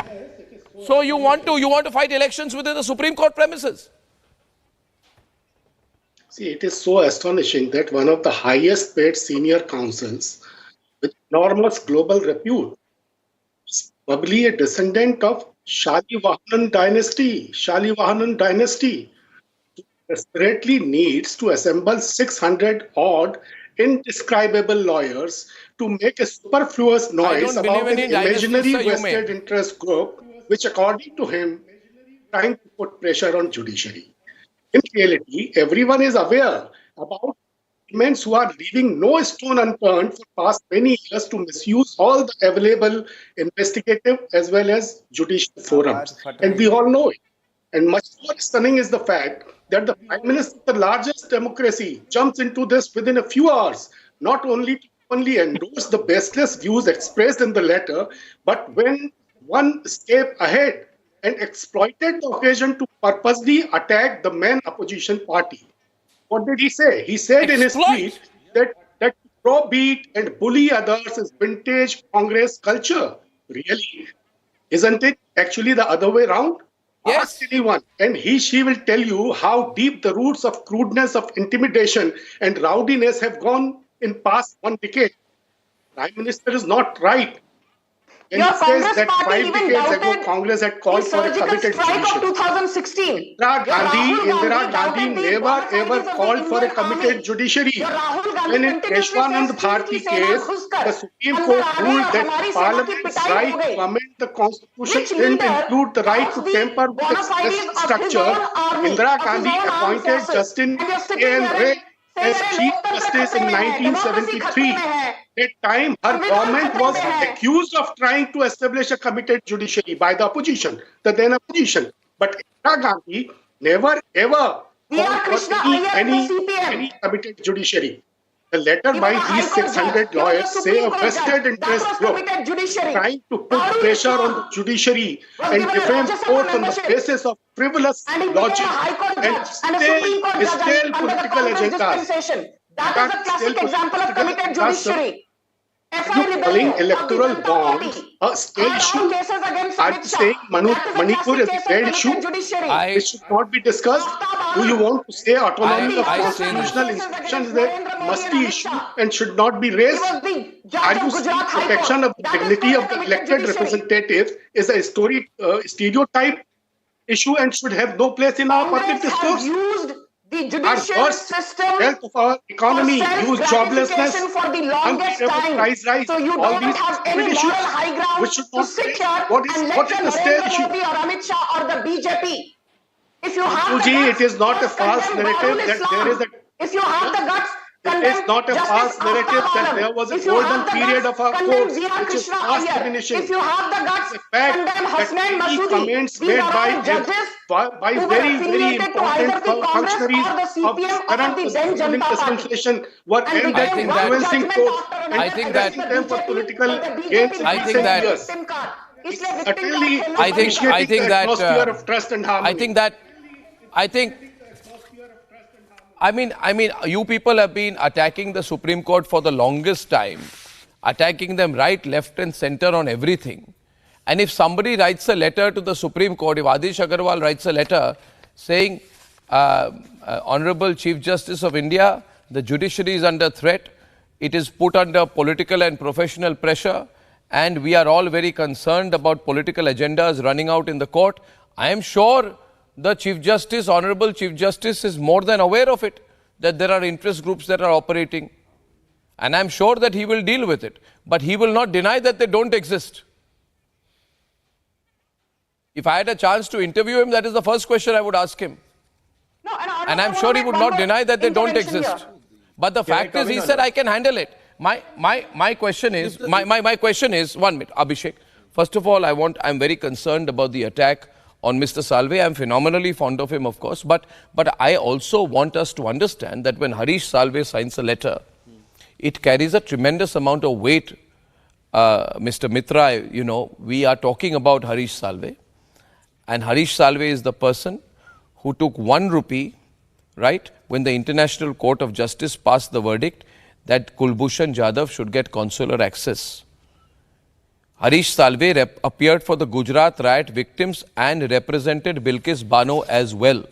so you want to fight elections within the Supreme Court premises. See, it is so astonishing that one of the highest paid senior counsels with enormous global repute is probably a descendant of Shalivahanan dynasty, desperately needs to assemble 600 odd indescribable lawyers to make a superfluous noise about an imaginary vested interest group, which according to him, trying to put pressure on judiciary. In reality, everyone is aware about men who are leaving no stone unturned for past many years to misuse all the available investigative as well as judicial forums. And we all know it. And much more stunning is the fact that the Prime Minister of the largest democracy jumps into this within a few hours, not only to endorse the baseless views expressed in the letter, but went one step ahead and exploited the occasion to purposely attack the main opposition party. What did he say? He said in his tweet that to browbeat and bully others is vintage Congress culture. Really? Isn't it actually the other way around? Ask anyone, and she will tell you how deep the roots of crudeness of intimidation and rowdiness have gone in past 1 decade. Prime Minister is not right. And Your he says Congress that party 5 even decades ago, doubted Congress had called the for a surgical committed strike of judiciary. 2016. Indira Gandhi never ever called for a committed judiciary. When in Keshwanand Bharti case, the Supreme Court ruled that Parliament's right to amend the Constitution didn't include the right to tamper with its structure. Indira Gandhi appointed Justice A.N. Ray as Chief Justice in 1973. At time, her government was accused of trying to establish a committed judiciary by the opposition, the then opposition. But Indira Gandhi never ever called for any committed judiciary. The letter by these 600 lawyers say a vested interest group trying to put pressure on the judiciary and defame courts on the basis of frivolous logic and stale political agendas. That is a classic example of committed judiciary. Calling electoral bonds a state issue? Are you saying Manipur is a state issue? It should not be discussed? Do you want to say autonomy of constitutional institutions is a musty issue and should not be raised? Are you saying protection of the dignity of the elected representatives is a stereotype issue and should have no place in our public discourse? The judicial system health of our economy, use joblessness, for the longest time. Price rise, So you all don't these have any issues, moral high ground which should to not sit be- here what is and the lecture state Narendra issue? Modi or Amit Shah or the BJP. If you have the Guruji, guts, it is not a just false condemn narrative Bahul that there is Islam. a If you have the guts, It is not a false narrative that there was a golden period of our courts, which is fast diminishing. If you have the guts, The fact condemn that Hasnain any Masoodi. comments These made are all judges by who were very affiliated to either important the Congress functionaries or the of CPM or current the then ruling Janata Party. dispensation were And aimed became at one influencing judgment courts after and another I think that- using them for political BJP gains in I think recent that- years. Certainly appreciating the atmosphere of trust and harmony. I mean, you people have been attacking the Supreme Court for the longest time, attacking them right, left and center on everything. And if somebody writes a letter to the Supreme Court, if Adish Agarwal writes a letter saying, Honorable Chief Justice of India, the judiciary is under threat, it is put under political and professional pressure, and we are all very concerned about political agendas running out in the court, I am sure the Chief Justice, Honorable Chief Justice, is more than aware of it, that there are interest groups that are operating. And I'm sure that he will deal with it. But he will not deny that they don't exist. If I had a chance to interview him, that is the first question I would ask him. And I'm sure he would not deny that they don't exist. But the fact is, he said, I can handle it. My question is, my question is, 1 minute, Abhishek. First of all, I'm very concerned about the attack on Mr. Salve. I'm phenomenally fond of him, of course. But I also want us to understand that when Harish Salve signs a letter, it carries a tremendous amount of weight. Mr. Mitra, you know, we are talking about Harish Salve. And Harish Salve is the person who took 1 rupee, right, when the International Court of Justice passed the verdict that Kulbhushan Jadhav should get consular access. Harish Salve appeared for the Gujarat riot victims and represented Bilkis Bano as well.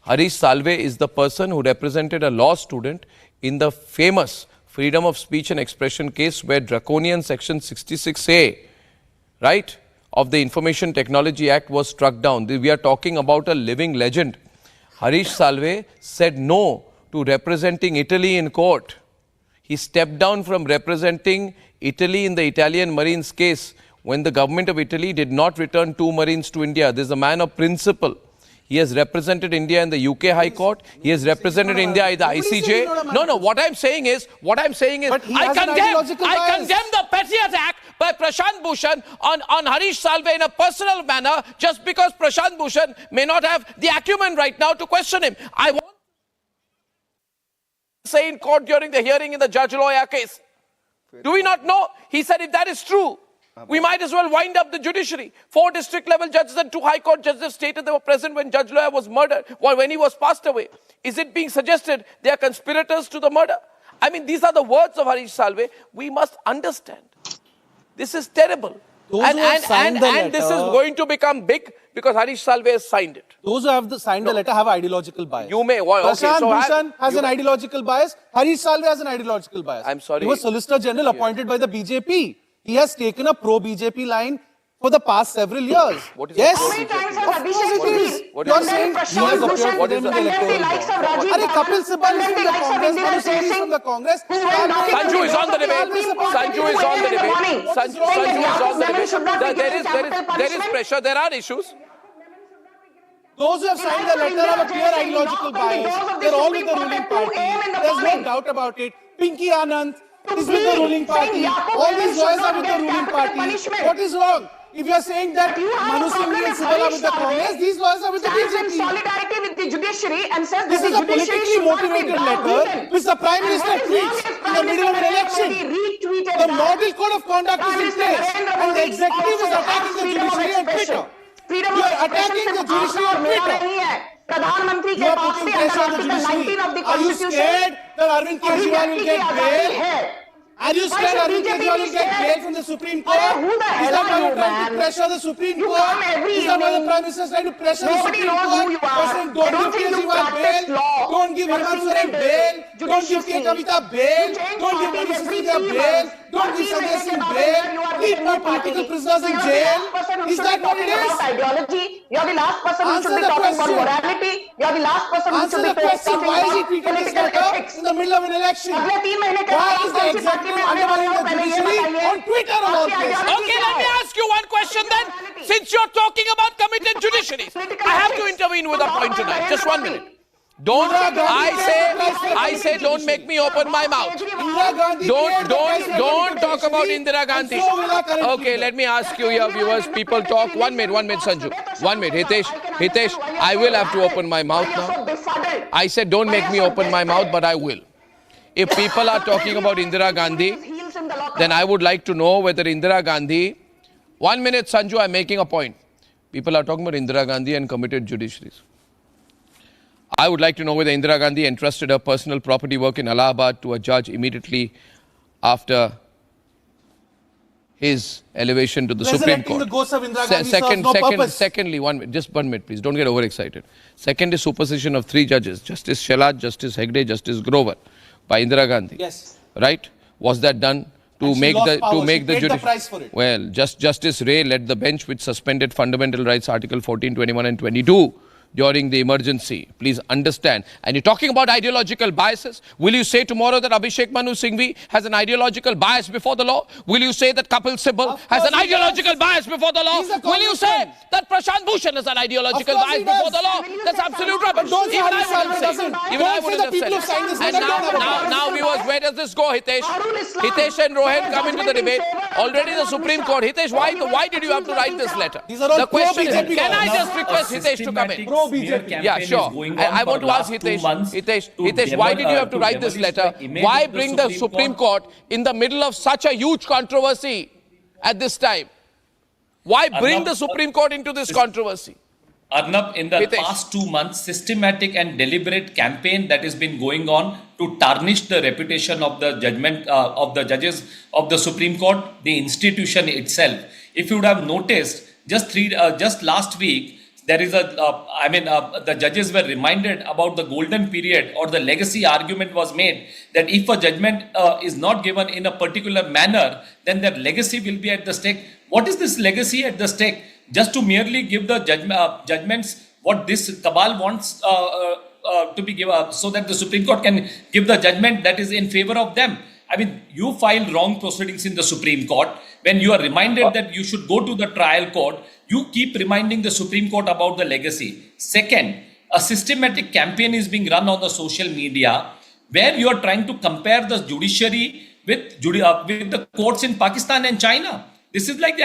Harish Salve is the person who represented a law student in the famous freedom of speech and expression case where draconian section 66A, right, of the Information Technology Act was struck down. We are talking about a living legend. Harish Salve said no to representing Italy in court. He stepped down from representing Italy in the Italian Marines case when the government of Italy did not return 2 Marines to India. This is a man of principle. He has represented India in the UK High Court. He has represented India in the ICJ. No, what I'm saying is, I condemn the petty attack by Prashant Bhushan on Harish Salve in a personal manner just because Prashant Bhushan may not have the acumen right now to question him. I want to say in court during the hearing in the Judge Lawyer case. Do we not know? He said if that is true, we might as well wind up the judiciary. 4 district level judges and 2 high court judges stated they were present when Judge Lawyer was murdered, or when he was passed away. Is it being suggested they are conspirators to the murder? I mean, these are the words of Harish Salve. We must understand. This is terrible. And this is going to become big because Harish Salve has signed it. Those who have signed the letter have ideological bias. You may. Prashant Bhushan has an ideological bias. Harish Salve has an ideological bias. I'm sorry. He was Solicitor General appointed by the BJP. He has taken a pro-BJP line for the past several years. Yes. How many times has Abhishek You are saying he has appeared for them in the electoral bond. Kapil Sibal is from the Congress. Manusuri is from the Congress. Sanju is on the debate. Sanju is on the debate. Sanju is on the debate. There is pressure. There are issues. Those who have signed the letter have a clear ideological bias. They're all with the ruling party. There's no doubt about it. Pinky Anand is with the ruling party. All these lawyers are with the ruling party. What is wrong? If you are saying that Manusuri and Sibal are with the Congress, these lawyers are with the BJP. Solidarity with the judiciary and says this is a politically motivated letter which the Prime Minister tweets in the middle of an election. The model code of conduct is in place and the executive is attacking the judiciary on Twitter. You are attacking the judiciary on Twitter. You are putting pressure on the judiciary. Are you scared that Arvind Kejriwal will get bail? Are you scared Arvind Kejriwal will get bail from the Supreme Court? Is that why you are trying to pressure the Supreme Court? Is that why the Prime Minister is trying to pressure the Supreme Court? By saying don't give Kejriwal bail, don't give Hemant Soren bail, don't give K. Kavita bail, don't give Manish Sisodia bail, don't give Sanjay Singh bail, keep more political prisoners in jail. Is that what it is? You are the last person who should be talking about morality. You are the last person who should be talking Why is he about tweeting this political letter ethics. in the middle of an election? Why is the executive undermining the judiciary on Twitter of all places? Okay, let me ask you one question then. Since you're talking about committed judiciaries, I have to intervene with a point tonight. Just 1 minute. I say don't make me open my mouth. Don't talk about Indira Gandhi. Okay, let me ask you here, viewers, people talk. 1 minute, Sanju. 1 minute, Hitesh, I will have to open my mouth now. I said don't make me open my mouth, but I will. If people are talking about Indira Gandhi, then I would like to know whether Indira Gandhi... 1 minute, Sanju, I'm making a point. People are talking about Indira Gandhi and committed judiciaries. I would like to know whether Indira Gandhi entrusted her personal property work in Allahabad to a judge immediately after his elevation to the Supreme Court. The ghost of Indira Gandhi serves no purpose. Secondly, just 1 minute, please. Don't get overexcited. Second is supersession of 3 judges, Justice Shelat, Justice Hegde, Justice Grover, by Indira Gandhi. Yes. Right? Was that done to make the judiciary? Well, Justice Ray led the bench which suspended fundamental rights Article 14, 21 and 22 during the emergency. Please understand. And you're talking about ideological biases. Will you say tomorrow that Abhishek Manu Singhvi has an ideological bias before the law? Will you say that Kapil Sibal has an ideological bias before the law? Will you say that Prashant Bhushan has an ideological bias before the law? That's absolute rubbish. Even I wouldn't have said it. And now viewers, where does this go, Hitesh? Hitesh and Rohan come into the debate. Already the Supreme Court. Hitesh, why did you have to write this letter? The question is, can I just request Hitesh to come in? Yeah, sure. I want to ask Hitesh, why did you have to write this letter? Why bring the Supreme Court in the middle of such a huge controversy at this time? Why bring the Supreme Court into this controversy? Arnab, in the past 2 months, systematic and deliberate campaign that has been going on to tarnish the reputation of the judgment of the judges of the Supreme Court, the institution itself. If you would have noticed, just last week, there is the judges were reminded about the golden period, or the legacy argument was made that if a judgment is not given in a particular manner, then their legacy will be at the stake. What is this legacy at the stake? Just to merely give the judgments what this cabal wants to be given, so that the Supreme Court can give the judgment that is in favor of them. I mean, you file wrong proceedings in the Supreme Court. When you are reminded that you should go to the trial court, you keep reminding the Supreme Court about the legacy. Second, a systematic campaign is being run on the social media where you are trying to compare the judiciary with the courts in Pakistan and China. This is like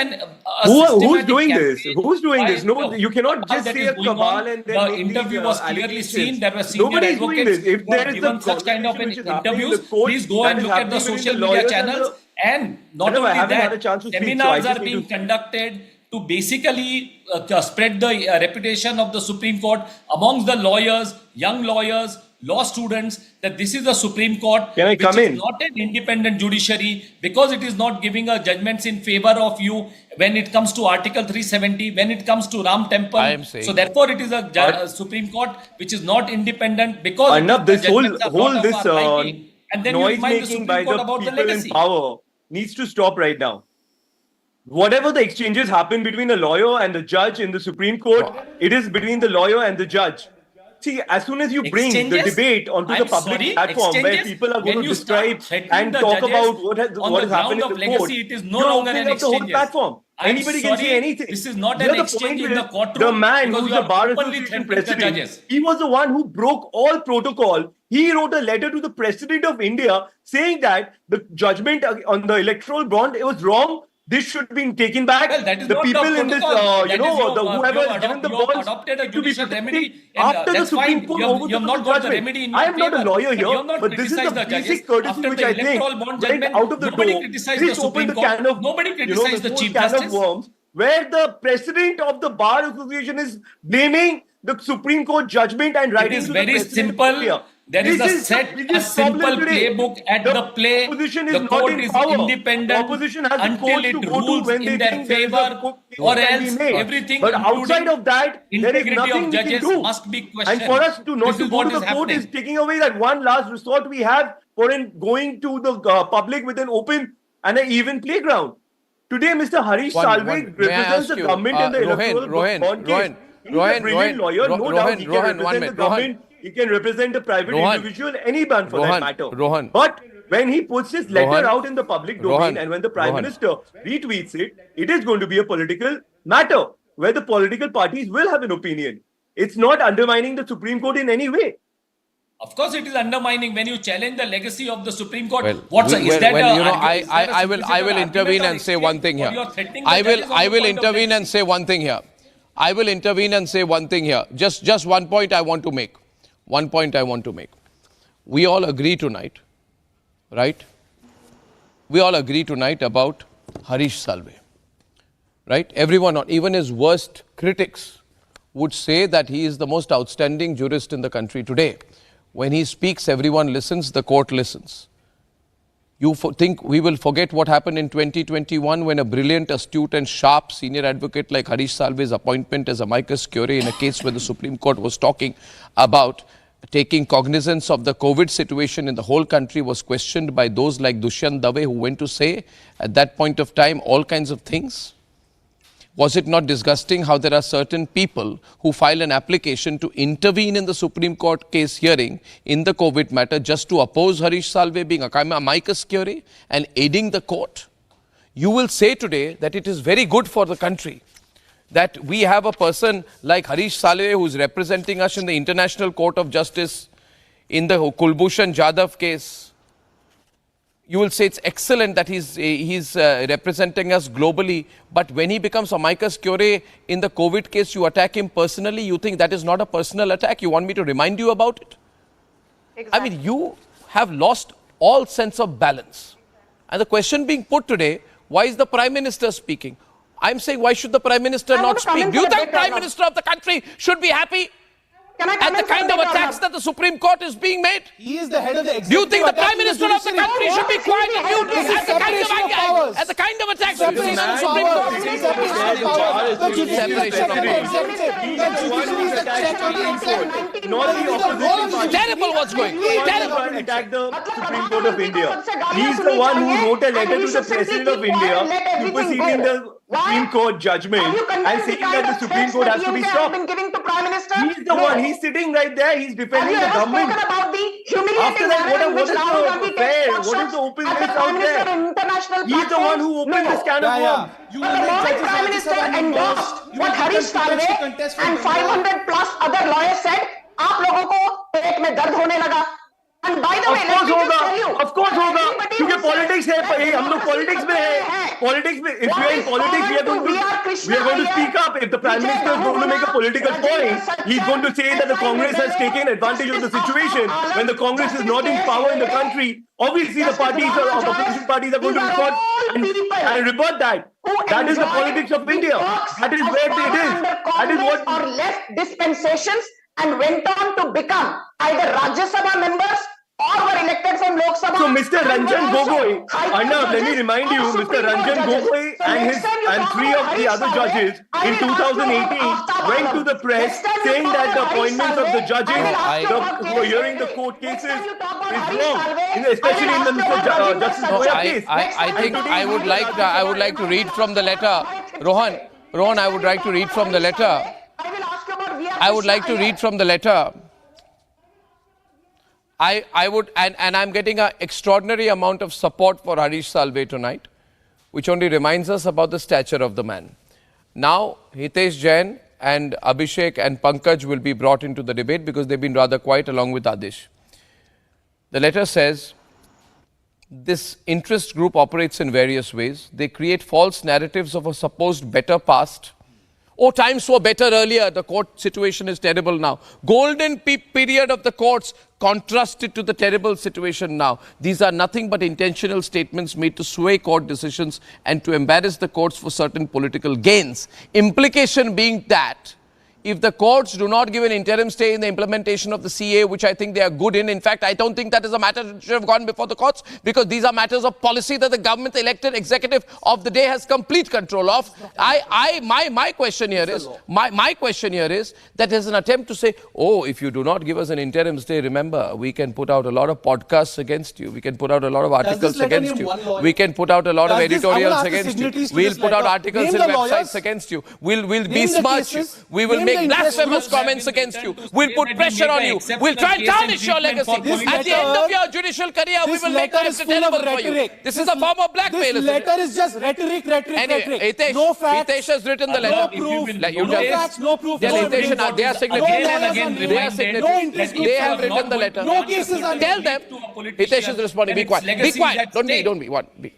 who's doing this? Who's doing this? No, you cannot just say a cabal and then the interview was clearly seen. There were senior advocates if who have given such kind of interviews. Please go and look at the social media channels. And not only that, seminars are being conducted to basically spread the reputation of the Supreme Court amongst the lawyers, young lawyers, law students, that this is the Supreme Court, which is not an independent judiciary, because it is not giving a judgments in favor of you when it comes to Article 370, when it comes to Ram Temple. So therefore it is a Supreme Court which is not independent, because this whole and then noise making by the people in power needs to stop right now. Whatever the exchanges happen between a lawyer and the judge in the Supreme Court, it is between the lawyer and the judge. See, as soon as you bring the debate onto the public platform where people are going to describe and talk about what has happened in the court, it is no longer an exchange. Anybody can say anything. This is not an exchange in the courtroom. The man who's the Bar Association president, he was the one who broke all protocol. He wrote a letter to the President of India saying that the judgment on the electoral bond, it was wrong. This should be taken back. Well, that is the not people the in this, whoever has given the bonds adopted a judicial remedy. After the Supreme Court you have not got the remedy in your I am not a lawyer here, but this is the basic courtesy which I think went out of the door. This opened the can of, nobody criticized the Chief Justice. Worms, where the President of the Bar Association is blaming the Supreme Court judgment and writing to the President. It is very simple. There is a simple playbook at the play. The court is independent until it rules in their favor, or else everything, but outside of that, there is nothing we can do. Must be questioned. And for us to not to go to the court is taking away that one last resort we have for going to the public with an open and an even playground. Today, Mr. Harish Salve represents the government in the electoral bond case. He's a brilliant lawyer, no doubt he can represent the government. He can represent a private individual, anyone for that matter. But when he puts his letter out in the public domain and when the Prime Minister retweets it, it is going to be a political matter where the political parties will have an opinion. It's not undermining the Supreme Court in any way. Of course, it is undermining when you challenge the legacy of the Supreme Court. I will intervene and say one thing here. I will intervene and say one thing here. I will intervene and say one thing here. Just one point I want to make. One point I want to make. We all agree tonight, right? We all agree tonight about Harish Salve, right? Everyone, even his worst critics, would say that he is the most outstanding jurist in the country today. When he speaks, everyone listens, the court listens. You think we will forget what happened in 2021 when a brilliant, astute and sharp senior advocate like Harish Salve's appointment as amicus curiae in a case where the Supreme Court was talking about taking cognizance of the COVID situation in the whole country was questioned by those like Dushyant Dave, who went to say at that point of time all kinds of things. Was it not disgusting how there are certain people who file an application to intervene in the Supreme Court case hearing in the COVID matter just to oppose Harish Salve being amicus curiae and aiding the court? You will say today that it is very good for the country that we have a person like Harish Salve who is representing us in the International Court of Justice in the Kulbhushan Jadhav case. You will say it's excellent that he's representing us globally, but when he becomes amicus curiae in the COVID case, you attack him personally. You think that is not a personal attack. You want me to remind you about it? Exactly. I mean, you have lost all sense of balance. And the question being put today, why is the Prime Minister speaking? I'm saying, why should the Prime Minister not speak? Do you think Prime Minister of the country should be happy at the kind of attacks that the Supreme Court is being made? He is the head of the executive. Do you think the Prime Minister of the country should be quiet and mute at the kind of attacks we've seen on the Supreme Court? Terrible what's going on. Terrible. Attack the Supreme Court of India. He's the one who wrote a letter to the President of India superseding the Supreme Court judgment and saying that the Supreme Court has to be stopped. He's the one. He's sitting right there. He's defending the government. After that, what is the fair? What is the open list out there? He's the one who opened this can of worms. The moment Prime Minister endorsed what Harish Salve and 500 plus other lawyers said, आप लोगों को पेट में दर्द होने लगा. And by the way, let me just tell you, of course होगा, क्योंकि politics है, हम लोग politics में हैं. Politics में, if we are in politics, we are going to speak up. If the Prime Minister is going to make a political point, he's going to say that the Congress has taken advantage of the situation. When the Congress is not in power in the country, obviously the parties or opposition parties are going to report and rebut that. That is the politics of India. That is where it is. That is what. Or left dispensations and went on to become either Rajya Sabha members or were elected from Lok Sabha. So Mr. Ranjan Gogoi, Arnav, let me remind you, Mr. Ranjan Gogoi and three of the other judges in 2018 went to the press saying that the appointments of the judges who are hearing the court cases is wrong, especially in the Mr. Justice Boya case. I think I would like to read from the letter. Rohan, I would like to read from the letter. I would like to read from the letter. I would, and I'm getting an extraordinary amount of support for Harish Salve tonight, which only reminds us about the stature of the man. Now, Hitesh Jain and Abhishek and Pankaj will be brought into the debate because they've been rather quiet along with Adish. The letter says, this interest group operates in various ways. They create false narratives of a supposed better past. Oh, times were better earlier. The court situation is terrible now. Golden period of the courts contrasted to the terrible situation now. These are nothing but intentional statements made to sway court decisions and to embarrass the courts for certain political gains. Implication being that if the courts do not give an interim stay in the implementation of the CA, which I think they are good in fact, I don't think that is a matter that should have gone before the courts because these are matters of policy that the government, the elected executive of the day has complete control of. My question here is, my question here is that there's an attempt to say, oh, if you do not give us an interim stay, remember, we can put out a lot of podcasts against you. We can put out a lot of articles against you. We can put out a lot of editorials against you. We'll put out articles in websites against you. We'll besmirch you. We will make blasphemous comments against you. We'll put pressure on you. We'll try and tarnish your legacy. At the end of your judicial career, we will make life terrible for you. This is a form of blackmail. This letter is just rhetoric. Hitesh, no facts. Hitesh has written the letter. No proof. No facts, no proof. They are signatories. They have written the letter. No cases are. Tell them. Hitesh is responding. Be quiet. Be quiet. Don't be.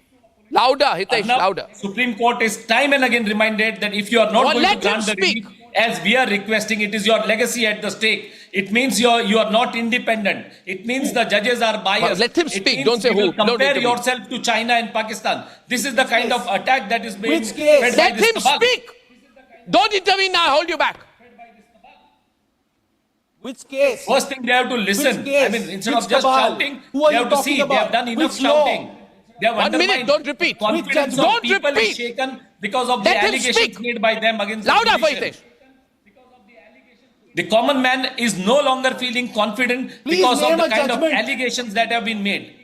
Louder, Hitesh, louder. Supreme Court is time and again reminded that if you are not going to grant the relief, as we are requesting, it is your legacy at the stake. It means you are not independent. It means the judges are biased. Let him speak. Don't say who. Compare yourself to China and Pakistan. This is the kind of attack that is being fed by this. Let him speak. Don't intervene now. Hold you back. Which case? First thing, they have to listen. I mean, instead of just shouting, they have to see. They have done enough shouting. They have 1 minute, don't repeat. Confidence of people is shaken because of the allegations made by them against louder the judiciary. The common man is no longer feeling confident because of the kind of allegations that have been made.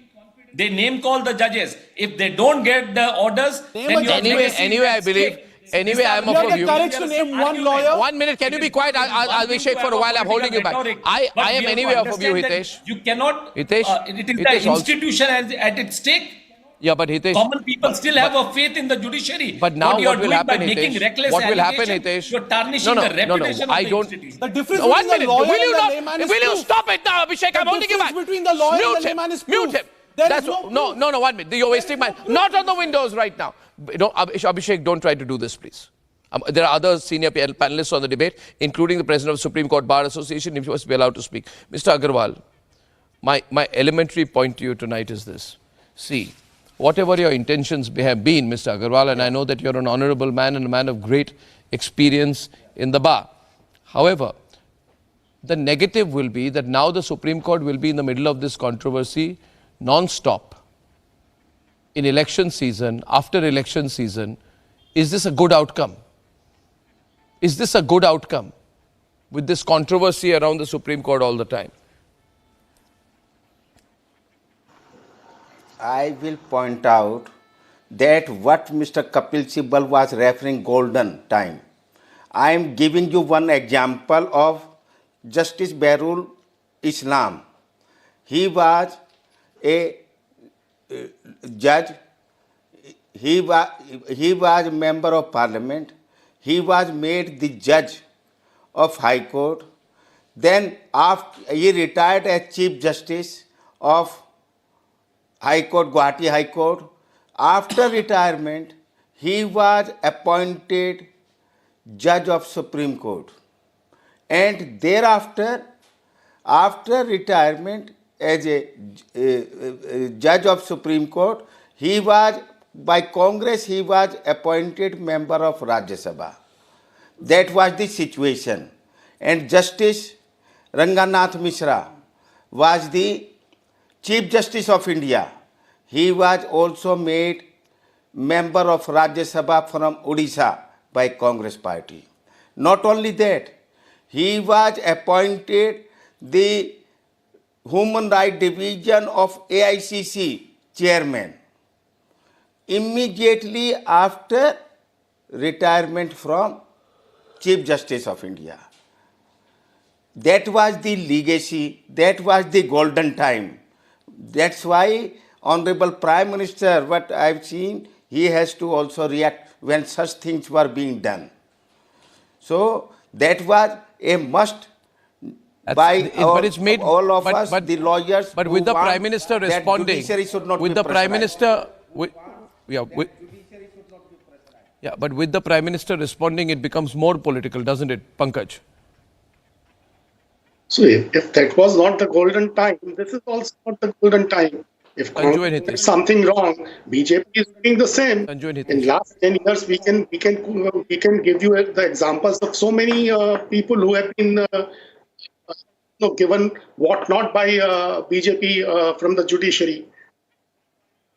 They name call the judges. If they don't get the orders, then your anyway, I believe Anyway, I am of a view. Courage to name one lawyer. 1 minute, can you be quiet? I'll be shake for a while. I'm holding you back. I am anyway of a view, Hitesh. You cannot. Hitesh, it is the institution at its stake. Yeah, but Hitesh, common people still have a faith in the judiciary. But now what will happen, Hitesh? What will happen, Hitesh? You're tarnishing the reputation of the institution. The difference One between minute. the lawyer Will you and not? the layman is Will you proof. stop it now, Abhishek? I'm holding you back. The difference between the lawyer and the layman is proof. Mute him. There is No, 1 minute. You're wasting my... Not on the windows right now. Abhishek, don't try to do this, please. There are other senior panelists on the debate, including the President of the Supreme Court Bar Association, if you must be allowed to speak. Mr. Agarwal, my elementary point to you tonight is this. See, whatever your intentions have been, Mr. Agarwal, and I know that you're an honorable man and a man of great experience in the bar. However, the negative will be that now the Supreme Court will be in the middle of this controversy non-stop in election season, after election season. Is this a good outcome? Is this a good outcome with this controversy around the Supreme Court all the time? I will point out that what Mr. Kapil Sibal was referring golden time. I am giving you one example of Justice Barul Islam. He was a judge. He was a member of parliament. He was made the judge of High Court. Then after he retired as Chief Justice of High Court, Guwahati High Court. After retirement, he was appointed Judge of Supreme Court. And thereafter, after retirement as a Judge of Supreme Court, he was, by Congress, he was appointed member of Rajya Sabha. That was the situation. And Justice Ranganath Mishra was the Chief Justice of India. He was also made member of Rajya Sabha from Odisha by Congress party. Not only that, he was appointed the Human Rights Division of AICC chairman immediately after retirement from Chief Justice of India. That was the legacy, that was the golden time. That's why Honorable Prime Minister, what I've seen, he has to also react when such things were being done. So that was a must by all of us, the lawyers. But with the Prime Minister responding, with the Prime Minister, but with the Prime Minister responding, it becomes more political, doesn't it, Pankaj? So if that was not the golden time, this is also not the golden time. If Congress did something wrong, BJP is doing the same. In last 10 years, we can give you the examples of so many people who have been given what not by BJP from the judiciary.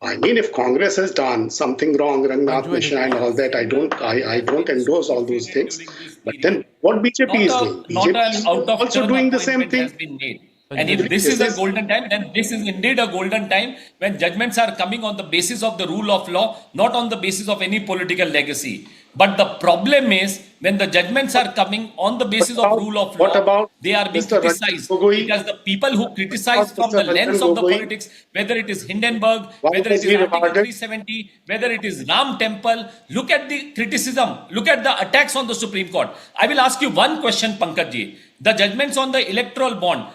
I mean, if Congress has done something wrong, Rangnath Mishra and all that, I don't endorse all those things. But then what BJP is doing? BJP is also doing the same thing. And if this is a golden time, then this is indeed a golden time when judgments are coming on the basis of the rule of law, not on the basis of any political legacy. But the problem is when the judgments are coming on the basis of rule of law, they are being criticized. Because the people who criticize from the lens of the politics, whether it is Hindenburg, whether it is Article 370, whether it is Ram Temple, look at the criticism, look at the attacks on the Supreme Court. I will ask you one question, Pankaj. The judgments on the electoral bond,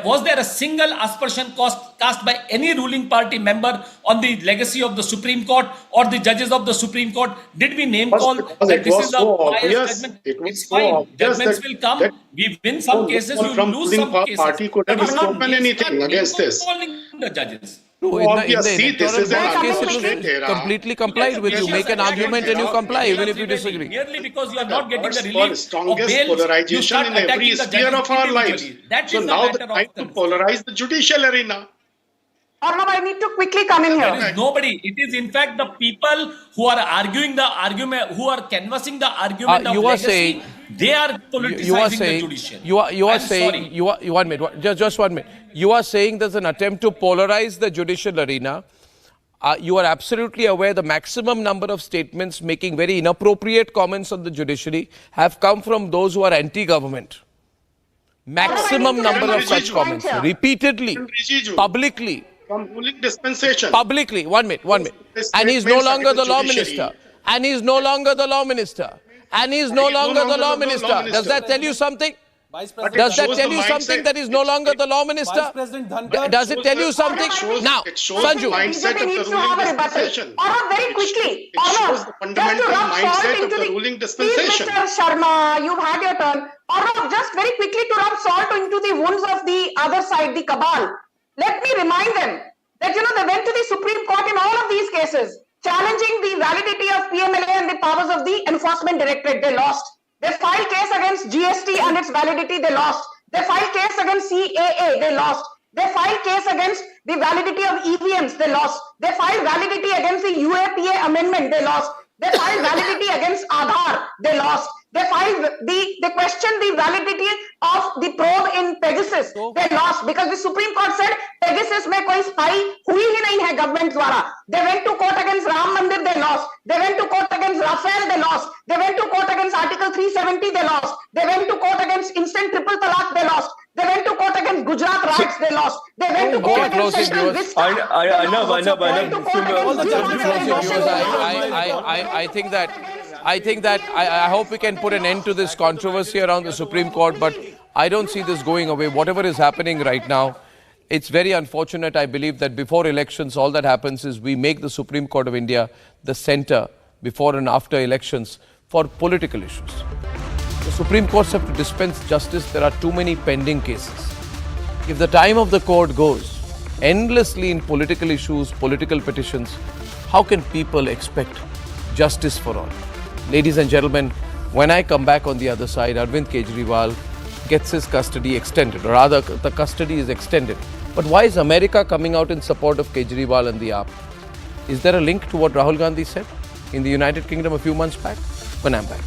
was there a single aspersion cast by any ruling party member on the legacy of the Supreme Court or the judges of the Supreme Court? Did we name call that this is a biased judgment? It's fine. Judgments will come. We win some cases, we lose some cases. Party could have spoken anything against this. The judges. No, in the electoral case, it was completely complied with. You make an argument and you comply, even if you disagree. Merely because you are not getting the relief strongest polarization in every sphere of our lives. So now the time to polarize the judicial arena. Arnab, I need to quickly come in here. There is nobody. It is in fact the people who are arguing the argument, who are canvassing the argument of legacy. They are politicizing the judicial. You are saying, 1 minute, just 1 minute. You are saying there's an attempt to polarize the judicial arena. you are absolutely aware the maximum number of statements making very inappropriate comments on the judiciary have come from those who are anti-government. Maximum number of such comments, repeatedly, publicly. From ruling dispensation. Publicly, one minute. And he's no longer the law minister. And he's no longer the law minister. And he's no longer the law minister. Does that tell you something? Does that tell you something that he's no longer the law minister? Does it tell you something? Now, Sanju. BJP needs to have a rebuttal. Or very quickly, just to rub salt into the ruling dispensation. Mr. Sharma, you've had your turn. Or just very quickly to rub salt into the wounds of the other side, the cabal. Let me remind them that, they went to the Supreme Court in all of these cases, challenging the validity of PMLA and the powers of the Enforcement Directorate. They lost. They filed case against GST and its validity. They lost. They filed case against CAA. They lost. They filed case against the validity of EVMs. They lost. They filed validity against the UAPA amendment. They lost. They filed validity against Aadhaar. They lost. They filed they questioned the validity of the probe in Pegasus. They lost because the Supreme Court said Pegasus में कोई spy हुई ही नहीं है government द्वारा. They went to court against Ram Mandir. They lost. They went to court against Rafale. They lost. They went to court against Article 370. They lost. They went to court against instant triple talaq. They lost. They went to court against Gujarat riots. They lost. They went to court against Central Vista. I think that I hope we can put an end to this controversy around the Supreme Court, but I don't see this going away. Whatever is happening right now, it's very unfortunate. I believe that before elections, all that happens is we make the Supreme Court of India the center before and after elections for political issues. The Supreme Courts have to dispense justice. There are too many pending cases. If the time of the court goes endlessly in political issues, political petitions, how can people expect justice for all? Ladies and gentlemen, when I come back on the other side, Arvind Kejriwal gets his custody extended, or rather the custody is extended. But why is America coming out in support of Kejriwal and the AAP? Is there a link to what Rahul Gandhi said in the United Kingdom a few months back? When I'm back.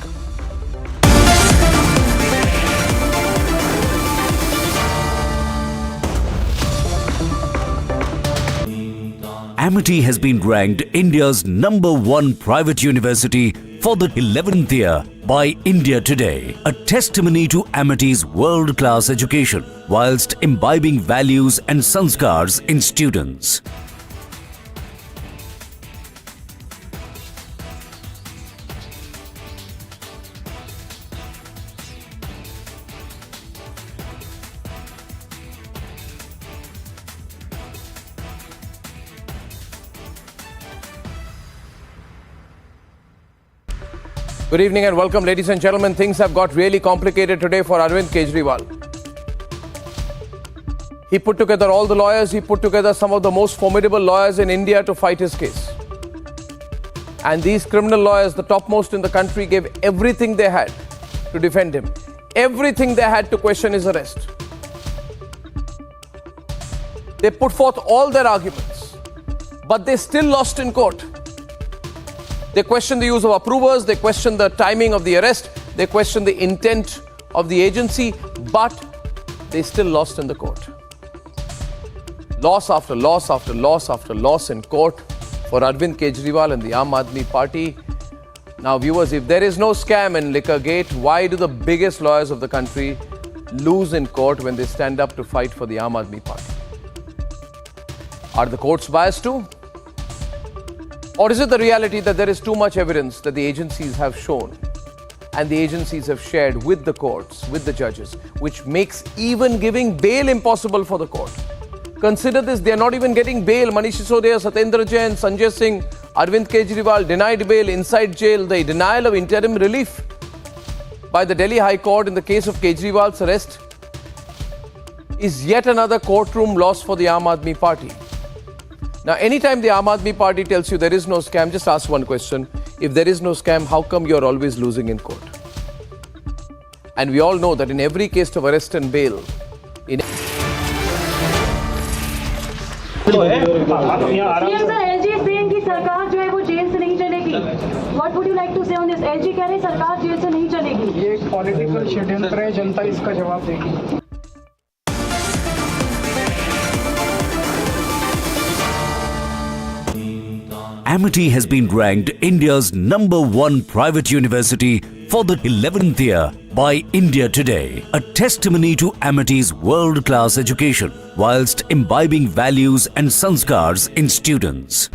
Amity has been ranked India's #1 private university for the 11th year by India Today, a testimony to Amity's world-class education, whilst imbibing values and sanskars in students. Good evening and welcome, ladies and gentlemen. Things have got really complicated today for Arvind Kejriwal. He put together all the lawyers, he put together some of the most formidable lawyers in India to fight his case. And these criminal lawyers, the topmost in the country, gave everything they had to defend him. Everything they had to question his arrest. They put forth all their arguments, but they still lost in court. They questioned the use of approvers, they questioned the timing of the arrest, they questioned the intent of the agency, but they still lost in the court. Loss after loss after loss after loss in court for Arvind Kejriwal and the Aam Aadmi Party. Now viewers, if there is no scam in Liquorgate, why do the biggest lawyers of the country lose in court when they stand up to fight for the Aam Aadmi Party? Are the courts biased too? Or is it the reality that there is too much evidence that the agencies have shown and the agencies have shared with the courts, with the judges, which makes even giving bail impossible for the court? Consider this, they are not even getting bail. Manish Sisodia, Satyendra Jain, Sanjay Singh, Arvind Kejriwal denied bail inside jail. The denial of interim relief by the Delhi High Court in the case of Kejriwal's arrest is yet another courtroom loss for the Aam Aadmi Party. Now, anytime the Aam Aadmi Party tells you there is no scam, just ask one question. If there is no scam, how come you're always losing in court? And we all know that in every case of arrest and bail, in LG is saying कि सरकार जो है वो jail से नहीं चलेगी. What would you like to say on this? LG कह रहे सरकार जेल से नहीं चलेगी. ये एक पॉलिटिकल षड्यंत्र है, जनता इसका जवाब देगी. Amity has been ranked India's #1 private university for the 11th year by India Today, a testimony to Amity's world-class education whilst imbibing values and sanskars in students.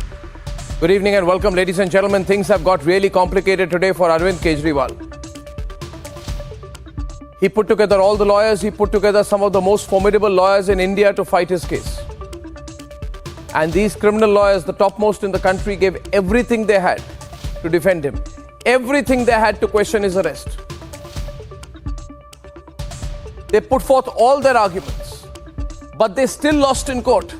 Good evening and welcome, ladies and gentlemen. Things have got really complicated today for Arvind Kejriwal. He put together all the lawyers, he put together some of the most formidable lawyers in India to fight his case. And these criminal lawyers, the topmost in the country, gave everything they had to defend him. Everything they had to question his arrest. They put forth all their arguments, but they still lost in court.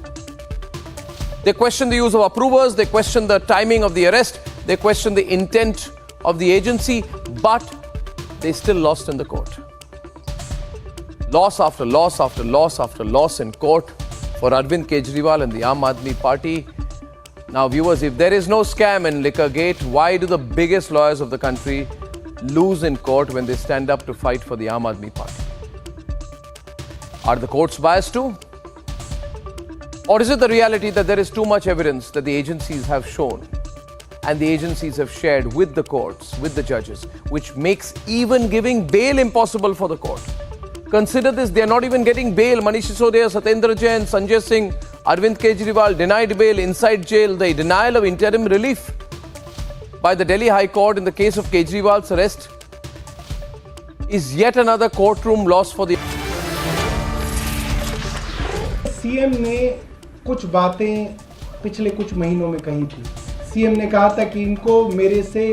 They questioned the use of approvers, they questioned the timing of the arrest, they questioned the intent of the agency, but they still lost in the court. Loss after loss after loss after loss in court for Arvind Kejriwal and the Aam Aadmi Party. Now viewers, if there is no scam in Liquorgate, why do the biggest lawyers of the country lose in court when they stand up to fight for the Aam Aadmi Party? Are the courts biased too? Or is it the reality that there is too much evidence that the agencies have shown and the agencies have shared with the courts, with the judges, which makes even giving bail impossible for the court? Consider this, they are not even getting bail. Manish Sisodia, Satyendra Jain, Sanjay Singh, Arvind Kejriwal denied bail inside jail. The denial of interim relief by the Delhi High Court in the case of Kejriwal's arrest is yet another courtroom loss for the... CM ने कुछ बातें पिछले कुछ महीनों में कही थी। CM ने कहा था कि इनको मेरे से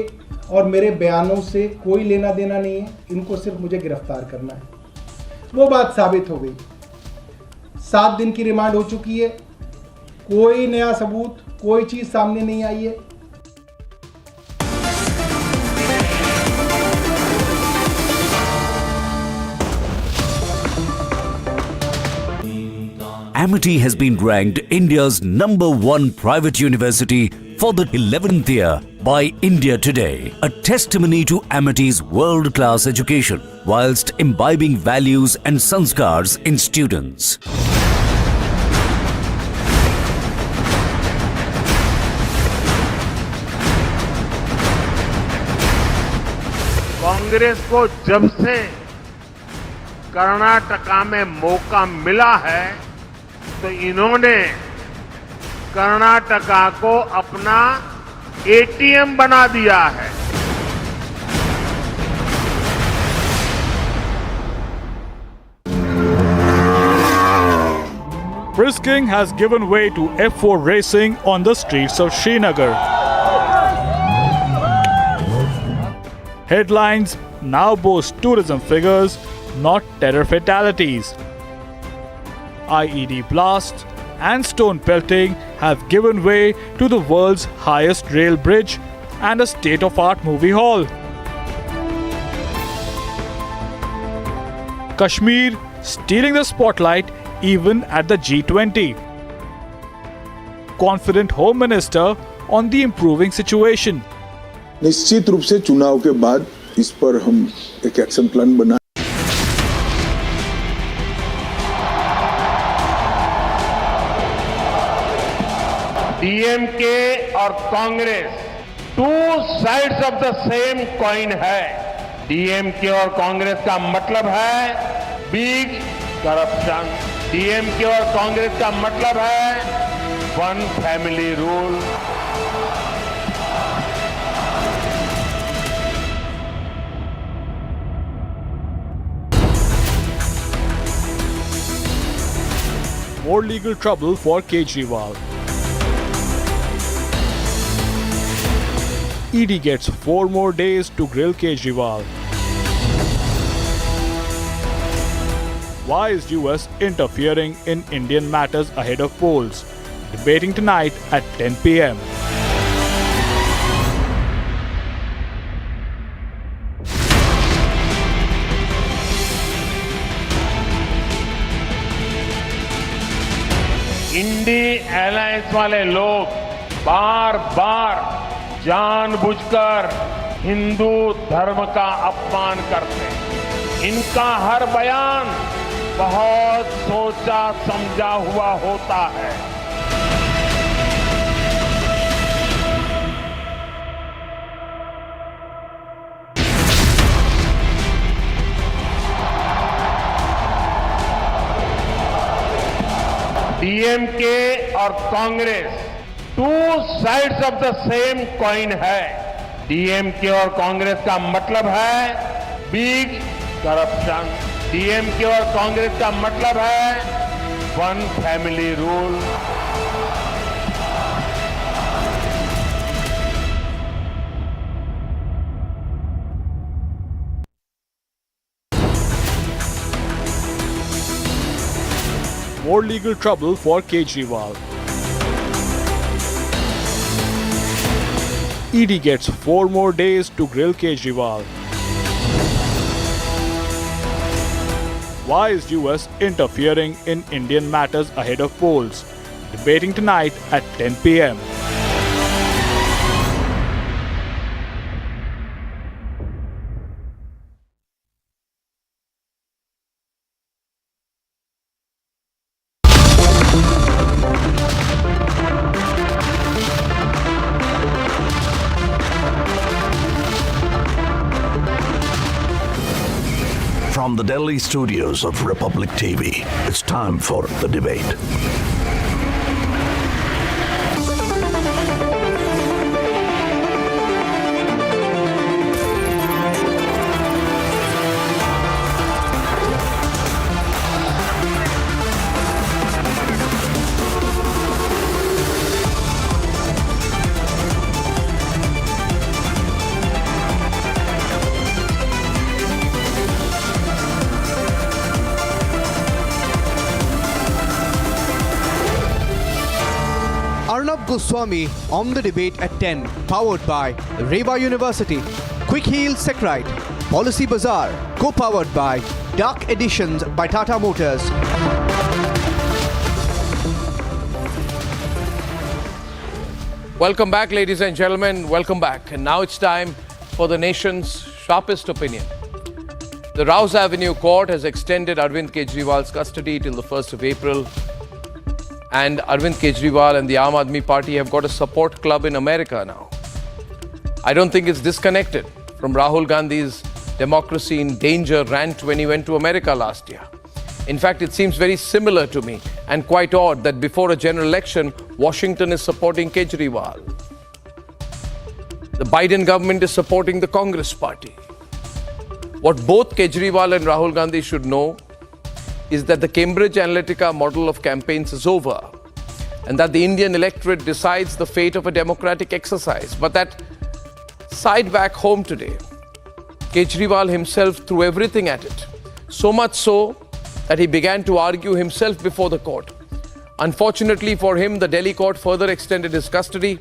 और मेरे बयानों से कोई लेना देना नहीं है, इनको सिर्फ मुझे गिरफ्तार करना है। वो बात साबित हो गई। 7 दिन की रिमांड हो चुकी है, कोई नया सबूत, कोई चीज सामने नहीं आई है। Amity has been ranked India's #1 private university for the 11th year by India Today, a testimony to Amity's world-class education whilst imbibing values and sanskars in students. Congress को जब से कर्नाटका में मौका मिला है तो इन्होंने कर्नाटका को अपना एटीएम बना दिया है। Frisking has given way to F4 racing on the streets of Srinagar. Headlines now boast tourism figures, not terror fatalities. IED blasts and stone pelting have given way to the world's highest rail bridge and a state-of-art movie hall. Kashmir stealing the spotlight even at the G20. Confident Home Minister on the improving situation. निश्चित रूप से चुनाव के बाद इस पर हम एक एक्शन प्लान बना। डीएमके और Congress two sides of the same coin है। डीएमके और कांग्रेस का मतलब है बिग करप्शन। डीएमके और कांग्रेस का मतलब है one family rule. More legal trouble for Kejriwal. ED gets 4 more days to grill Kejriwal. Why is US interfering in Indian matters ahead of polls? Debating tonight at 10 p.m. INDI alliance वाले लोग बार बार जानबूझकर हिंदू धर्म का अपमान करते हैं। इनका हर बयान बहुत सोचा समझा हुआ होता है। डीएमके और Congress two sides of the same coin है। डीएमके और कांग्रेस का मतलब है बिग करप्शन। डीएमके और कांग्रेस का मतलब है one family rule. More legal trouble for Kejriwal. ED gets 4 more days to grill Kejriwal. Why is US interfering in Indian matters ahead of polls? Debating tonight at 10 p.m. From the Delhi studios of Republic TV, it's time for the debate. Goswami on the debate at 10, powered by Reva University, Quick Heal Secrite, Policy Bazaar, co-powered by Dark Editions by Tata Motors. Welcome back, ladies and gentlemen. Welcome back. And now it's time for the nation's sharpest opinion. The Rouse Avenue Court has extended Arvind Kejriwal's custody till the 1st of April. And Arvind Kejriwal and the Aam Aadmi Party have got a support club in America now. I don't think it's disconnected from Rahul Gandhi's democracy in danger rant when he went to America last year. In fact, it seems very similar to me and quite odd that before a general election, Washington is supporting Kejriwal. The Biden government is supporting the Congress party. What both Kejriwal and Rahul Gandhi should know is that the Cambridge Analytica model of campaigns is over and that the Indian electorate decides the fate of a democratic exercise. But that side back home today, Kejriwal himself threw everything at it. So much so that he began to argue himself before the court. Unfortunately for him, the Delhi court further extended his custody.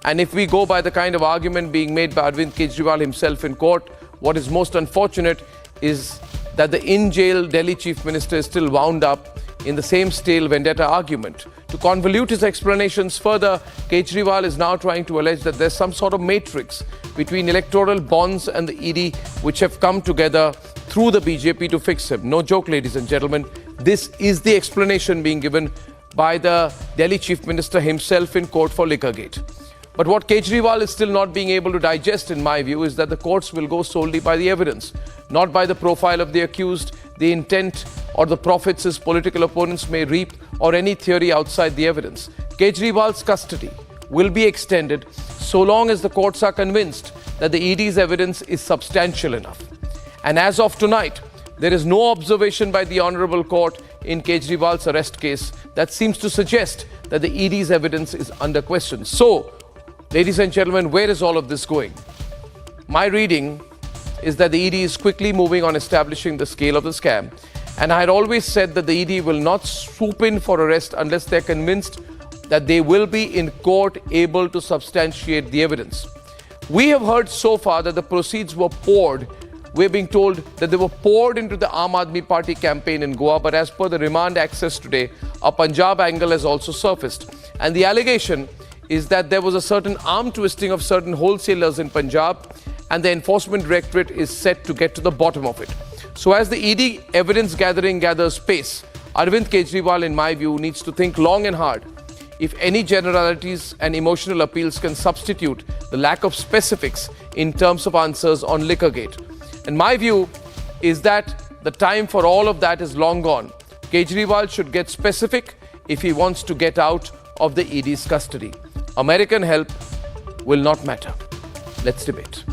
And if we go by the kind of argument being made by Arvind Kejriwal himself in court, what is most unfortunate is that the in-jail Delhi Chief Minister is still wound up in the same stale vendetta argument. To convolute his explanations further, Kejriwal is now trying to allege that there's some sort of matrix between electoral bonds and the ED which have come together through the BJP to fix him. No joke, ladies and gentlemen. This is the explanation being given by the Delhi Chief Minister himself in court for Liquorgate. But what Kejriwal is still not being able to digest, in my view, is that the courts will go solely by the evidence, not by the profile of the accused, the intent or the profits his political opponents may reap, or any theory outside the evidence. Kejriwal's custody will be extended so long as the courts are convinced that the ED's evidence is substantial enough. And as of tonight, there is no observation by the Honorable Court in Kejriwal's arrest case that seems to suggest that the ED's evidence is under question. So, ladies and gentlemen, where is all of this going? My reading is that the ED is quickly moving on establishing the scale of the scam. And I had always said that the ED will not swoop in for arrest unless they're convinced that they will be in court able to substantiate the evidence. We have heard so far that the proceeds were poured. We're being told that they were poured into the Aam Aadmi Party campaign in Goa, but as per the remand access today, a Punjab angle has also surfaced. And the allegation is that there was a certain arm twisting of certain wholesalers in Punjab, and the Enforcement Directorate is set to get to the bottom of it. So as the ED evidence gathering gathers pace, Arvind Kejriwal, in my view, needs to think long and hard if any generalities and emotional appeals can substitute the lack of specifics in terms of answers on Liquorgate. And my view is that the time for all of that is long gone. Kejriwal should get specific if he wants to get out of the ED's custody. American help will not matter. Let's debate.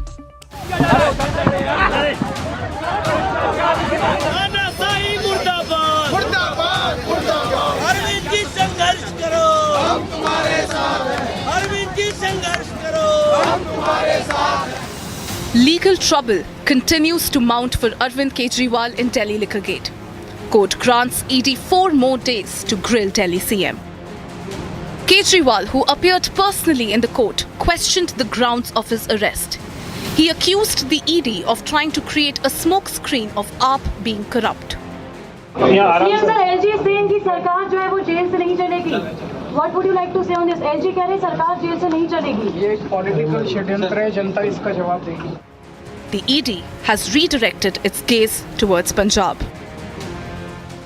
Legal trouble continues to mount for Arvind Kejriwal in Delhi liquor gate. Court grants ED 4 more days to grill Delhi CM. Kejriwal, who appeared personally in the court, questioned the grounds of his arrest. He accused the ED of trying to create a smokescreen of AAP being corrupt. CM sir, LG is saying कि सरकार जो है वो jail से नहीं चलेगी. What would you like to say on this? LG कह रहे सरकार जेल से नहीं चलेगी. ये एक पॉलिटिकल षड्यंत्र है, जनता इसका जवाब देगी. The ED has redirected its gaze towards Punjab.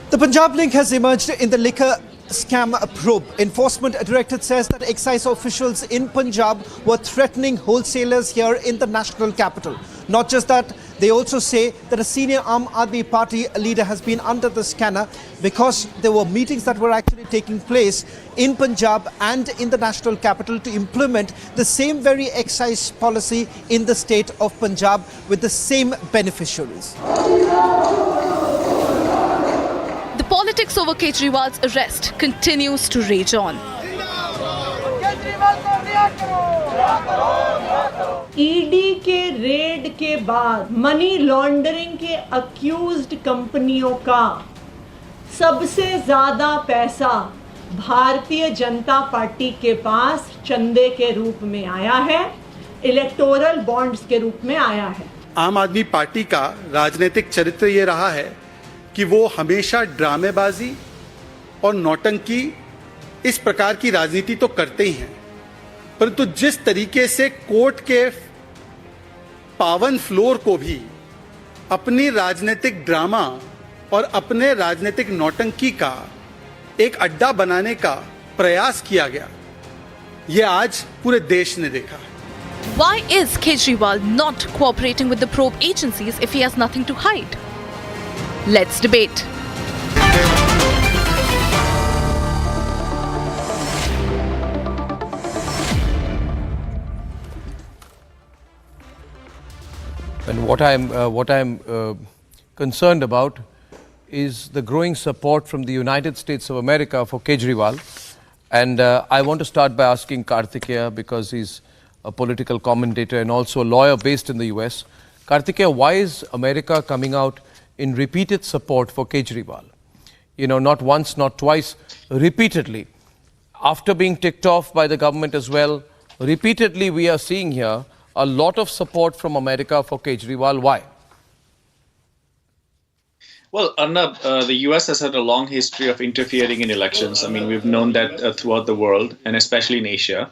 The Punjab link has emerged in the liquor scam probe. Enforcement Directorate says that excise officials in Punjab were threatening wholesalers here in the national capital. Not just that, they also say that a senior Aam Aadmi Party leader has been under the scanner because there were meetings that were actually taking place in Punjab and in the national capital to implement the same very excise policy in the state of Punjab with the same beneficiaries. The politics over Kejriwal's arrest continues to rage on. ED के red के बाद money laundering के accused कंपनियों का सबसे ज्यादा पैसा Bharatiya Janata party के पास चंदे के रूप में आया है, इलेक्टोरल बॉन्ड्स के रूप में आया है. आम आदमी पार्टी का राजनीतिक चरित्र ये रहा है कि वो हमेशा ड्रामेबाजी और नौटंकी इस प्रकार की राजनीति तो करते ही हैं, परंतु जिस तरीके से कोर्ट के पावन फ्लोर को भी अपनी राजनीतिक ड्रामा और अपने राजनीतिक नौटंकी का एक अड्डा बनाने का प्रयास किया गया, ये आज पूरे देश ने देखा. Why is Kejriwal not cooperating with the probe agencies if he has nothing to hide? Let's debate. And what I'm concerned about is the growing support from the United States of America for Kejriwal. And I want to start by asking Kartikeya, because he's a political commentator and also a lawyer based in the US. Kartikeya, why is America coming out in repeated support for Kejriwal? You know, not once, not twice, repeatedly. After being ticked off by the government as well, repeatedly we are seeing here a lot of support from America for Kejriwal. Why? Well, Arnab, the US has had a long history of interfering in elections. I mean, we've known that throughout the world, and especially in Asia.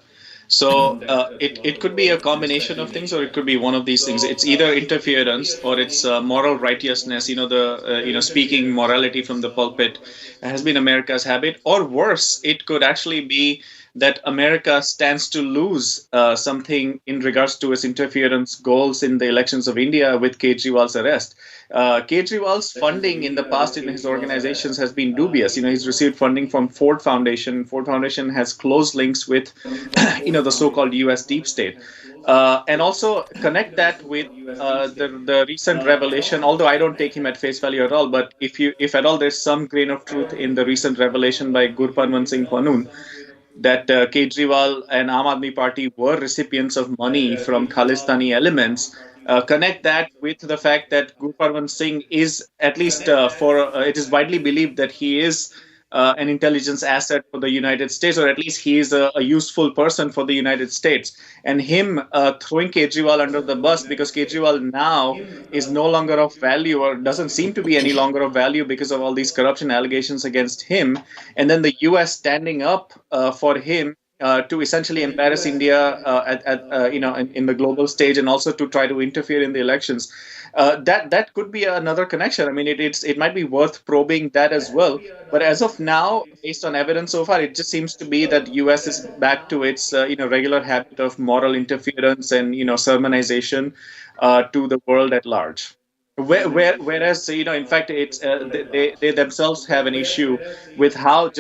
So it could be a combination of things, or it could be one of these things. It's either interference or it's moral righteousness. You know, speaking morality from the pulpit has been America's habit. Or worse, it could actually be that America stands to lose something in regards to its interference goals in the elections of India with Kejriwal's arrest. Kejriwal's funding in the past in his organizations has been dubious. You know, he's received funding from Ford Foundation. Ford Foundation has close links with, the so-called US deep state. And also connect that with the recent revelation, although I don't take him at face value at all, but if at all there's some grain of truth in the recent revelation by Gurparwan Singh Pannoon, that Kejriwal and Aam Aadmi Party were recipients of money from Khalistani elements. Connect that with the fact that Gurparwan Singh is, at least it is widely believed that he is an intelligence asset for the United States, or at least he is a useful person for the United States. And him throwing Kejriwal under the bus because Kejriwal now is no longer of value, or doesn't seem to be any longer of value because of all these corruption allegations against him. And then the US standing up for him to essentially embarrass India in the global stage, and also to try to interfere in the elections. That could be another connection. I mean, it might be worth probing that as well. But as of now, based on evidence so far, it just seems to be that US is back to its regular habit of moral interference and sermonization to the world at large. Whereas, in fact, it's they themselves have an issue with how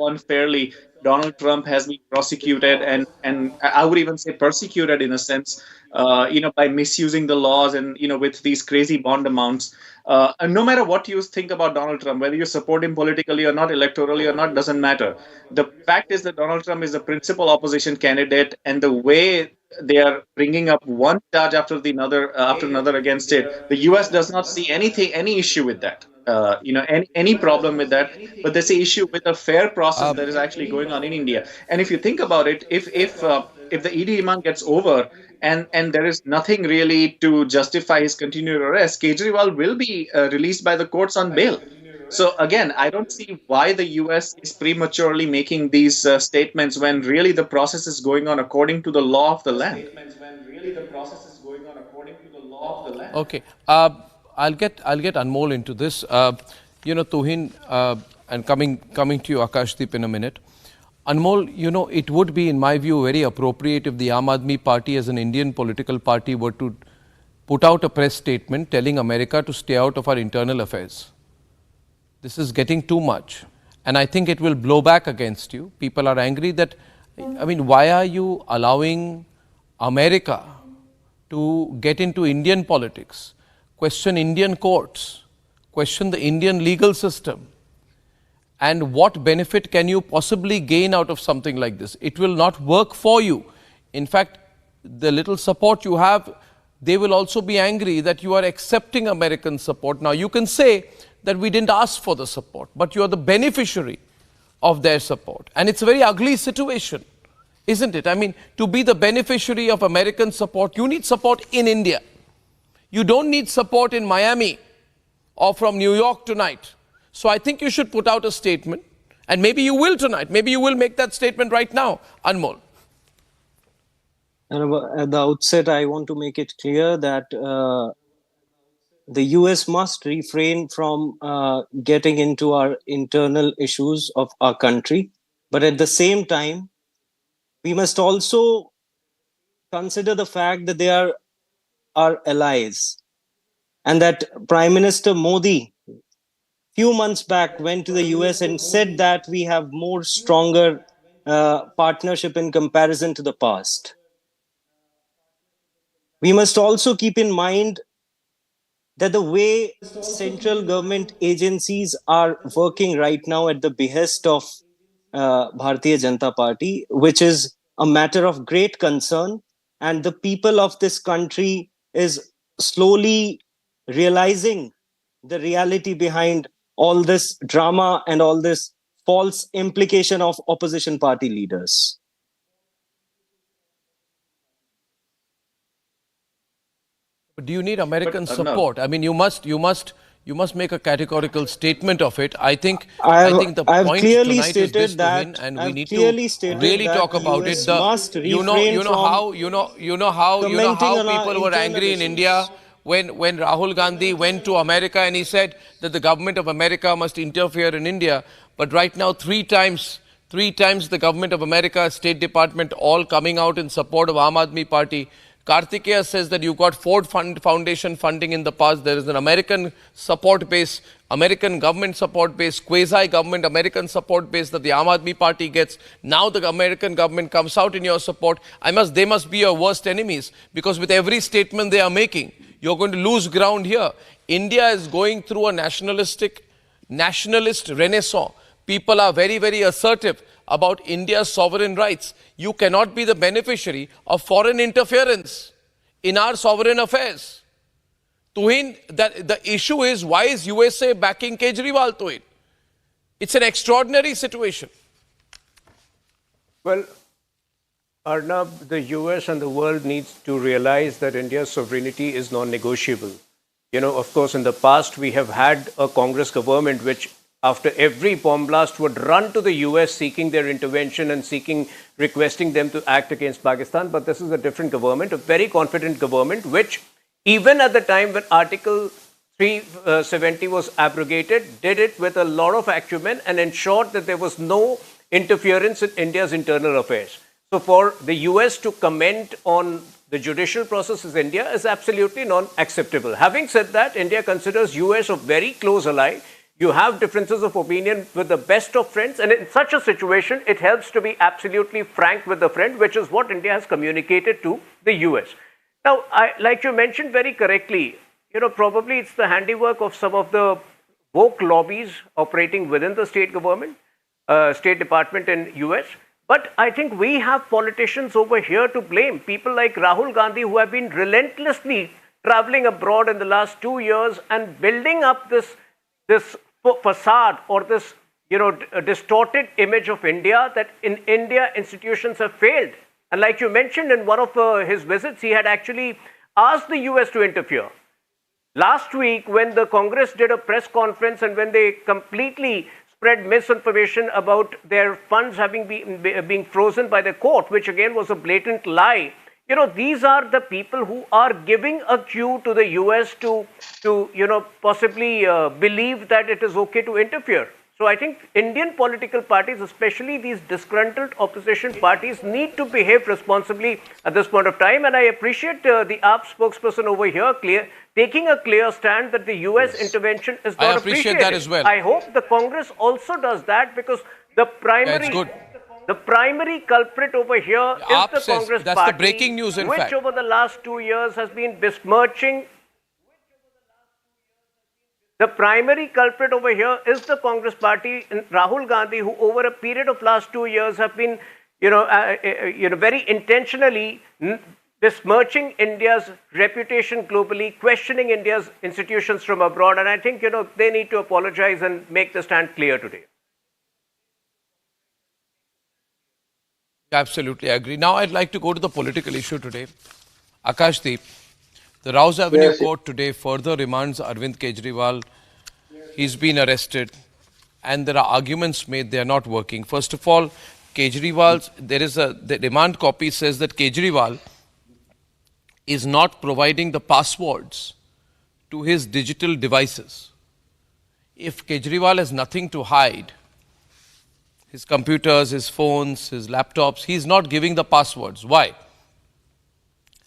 unfairly Donald Trump has been prosecuted, and I would even say persecuted in a sense, by misusing the laws, and with these crazy bond amounts. And no matter what you think about Donald Trump, whether you support him politically or not, electorally or not, doesn't matter. The fact is that Donald Trump is the principal opposition candidate, and the way they are bringing up one charge after another against it, the US does not see any issue with that, any problem with that, but there's an issue with a fair process that is actually going on in India. And if you think about it, if the ED demand gets over, and there is nothing really to justify his continued arrest, Kejriwal will be released by the courts on bail. So again, I don't see why the US is prematurely making these statements when really the process is going on according to the law of the land. Okay, I'll get Anmol into this. Tuhin, and coming to you, Akashdeep, in a minute. Anmol, it would be, in my view, very appropriate if the Aam Aadmi Party as an Indian political party were to put out a press statement telling America to stay out of our internal affairs. This is getting too much, and I think it will blow back against you. People are angry that, why are you allowing America to get into Indian politics, question Indian courts, question the Indian legal system? And what benefit can you possibly gain out of something like this? It will not work for you. In fact, the little support you have, they will also be angry that you are accepting American support. Now, you can say that we didn't ask for the support, but you are the beneficiary of their support. And it's a very ugly situation, isn't it? To be the beneficiary of American support, you need support in India. You don't need support in Miami or from New York tonight. So I think you should put out a statement, and maybe you will tonight. Maybe you will make that statement right now, Anmol. At the outset, I want to make it clear that the US must refrain from getting into our internal issues of our country. But at the same time, we must also consider the fact that they are our allies, and that Prime Minister Modi few months back went to the US and said that we have more stronger partnership in comparison to the past. We must also keep in mind that the way central government agencies are working right now at the behest of Bharatiya Janata Party, which is a matter of great concern, and the people of this country is slowly realizing the reality behind all this drama and all this false implication of opposition party leaders. Do you need American support? No. You must make a categorical statement of it. I think the point tonight is this, Tuhin, and we need to really talk about it. You know how people were angry in India when Rahul Gandhi went to America and he said that the government of America must interfere in India. But right now, three times the government of America, State Department, all coming out in support of Aam Aadmi Party. Kartikeya says that you've got Ford Foundation funding in the past. There is an American support base, American government support base, quasi-government American support base that the Aam Aadmi Party gets. Now the American government comes out in your support. They must be your worst enemies, because with every statement they are making, you're going to lose ground here. India is going through a nationalist renaissance. People are very, very assertive about India's sovereign rights. You cannot be the beneficiary of foreign interference in our sovereign affairs. Tuhin, the issue is, why is USA backing Kejriwal, Tuhin? It's an extraordinary situation. Well, Arnab, the US and the world needs to realize that India's sovereignty is non-negotiable. Of course, in the past, we have had a Congress government which, after every bomb blast, would run to the US seeking their intervention and requesting them to act against Pakistan. But this is a different government, a very confident government, which even at the time when Article 370 was abrogated, did it with a lot of acumen and ensured that there was no interference in India's internal affairs. So for the US to comment on the judicial process in India is absolutely non-acceptable. Having said that, India considers US a very close ally. You have differences of opinion with the best of friends, and in such a situation, it helps to be absolutely frank with the friend, which is what India has communicated to the US. Now, like you mentioned very correctly, probably it's the handiwork of some of the woke lobbies operating within the state government, State Department in US. But I think we have politicians over here to blame. People like Rahul Gandhi, who have been relentlessly traveling abroad in the last 2 years and building up this facade or this distorted image of India, that in India institutions have failed. And like you mentioned, in one of his visits, he had actually asked the US to interfere. Last week, when the Congress did a press conference and when they completely spread misinformation about their funds having being frozen by the court, which again was a blatant lie. These are the people who are giving a cue to the US to possibly believe that it is okay to interfere. So I think Indian political parties, especially these disgruntled opposition parties, need to behave responsibly at this point of time. And I appreciate the AAP spokesperson over here taking a clear stand that the US intervention is not appreciated. I appreciate that as well. I hope the Congress also does that, because the primary culprit over here is the Congress that's party, the breaking news, in which fact, over the last 2 years has been besmirching. The primary culprit over here is the Congress party and Rahul Gandhi, who over a period of last 2 years have been, very intentionally besmirching India's reputation globally, questioning India's institutions from abroad. And I think, they need to apologize and make the stand clear today. Absolutely, I agree. Now I'd like to go to the political issue today. Akashdeep, the Rouse Avenue court today further remands Arvind Kejriwal. He's been arrested and there are arguments made they are not working. First of all, Kejriwal's, the remand copy says that Kejriwal is not providing the passwords to his digital devices. If Kejriwal has nothing to hide, his computers, his phones, his laptops, he's not giving the passwords. Why?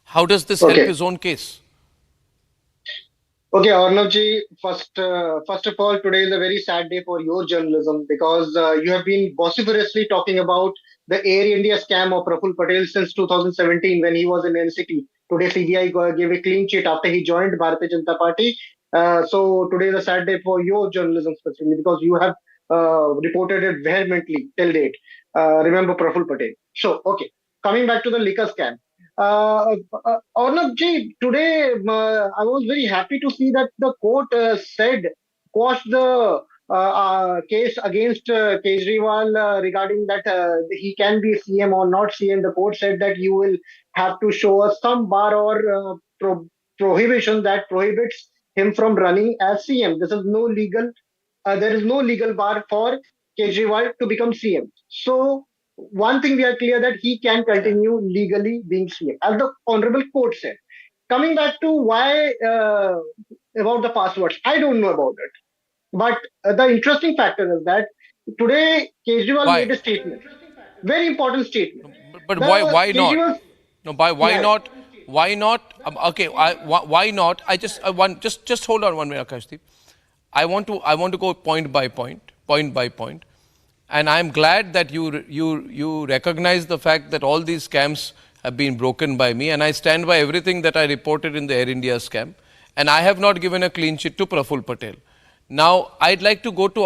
How does this help his own case? Okay, Arnavji, first of all, today is a very sad day for your journalism, because you have been vociferously talking about the Air India scam of Praful Patel since 2017 when he was in NCT. Today CBI gave a clean sheet after he joined Bharatiya Janata Party. So today is a sad day for your journalism specifically, because you have reported it vehemently till date. Remember Praful Patel. So, okay, coming back to the liquor scam. Arnavji, today I was very happy to see that the court quashed the case against Kejriwal regarding that he can be CM or not CM. The court said that you will have to show us some bar or prohibition that prohibits him from running as CM. This is no legal. There is no legal bar for Kejriwal to become CM. So one thing we are clear that he can continue legally being CM, as the Honorable Court said. Coming back to why about the passwords, I don't know about it. But the interesting factor is that today Kejriwal made a statement, very important statement. But why not? No, why not? Why not? Okay, why not? Just hold on 1 minute, Akashdeep. I want to go point by point. And I'm glad that you recognize the fact that all these scams have been broken by me, and I stand by everything that I reported in the Air India scam. And I have not given a clean sheet to Praful Patel. Now, I'd like to go to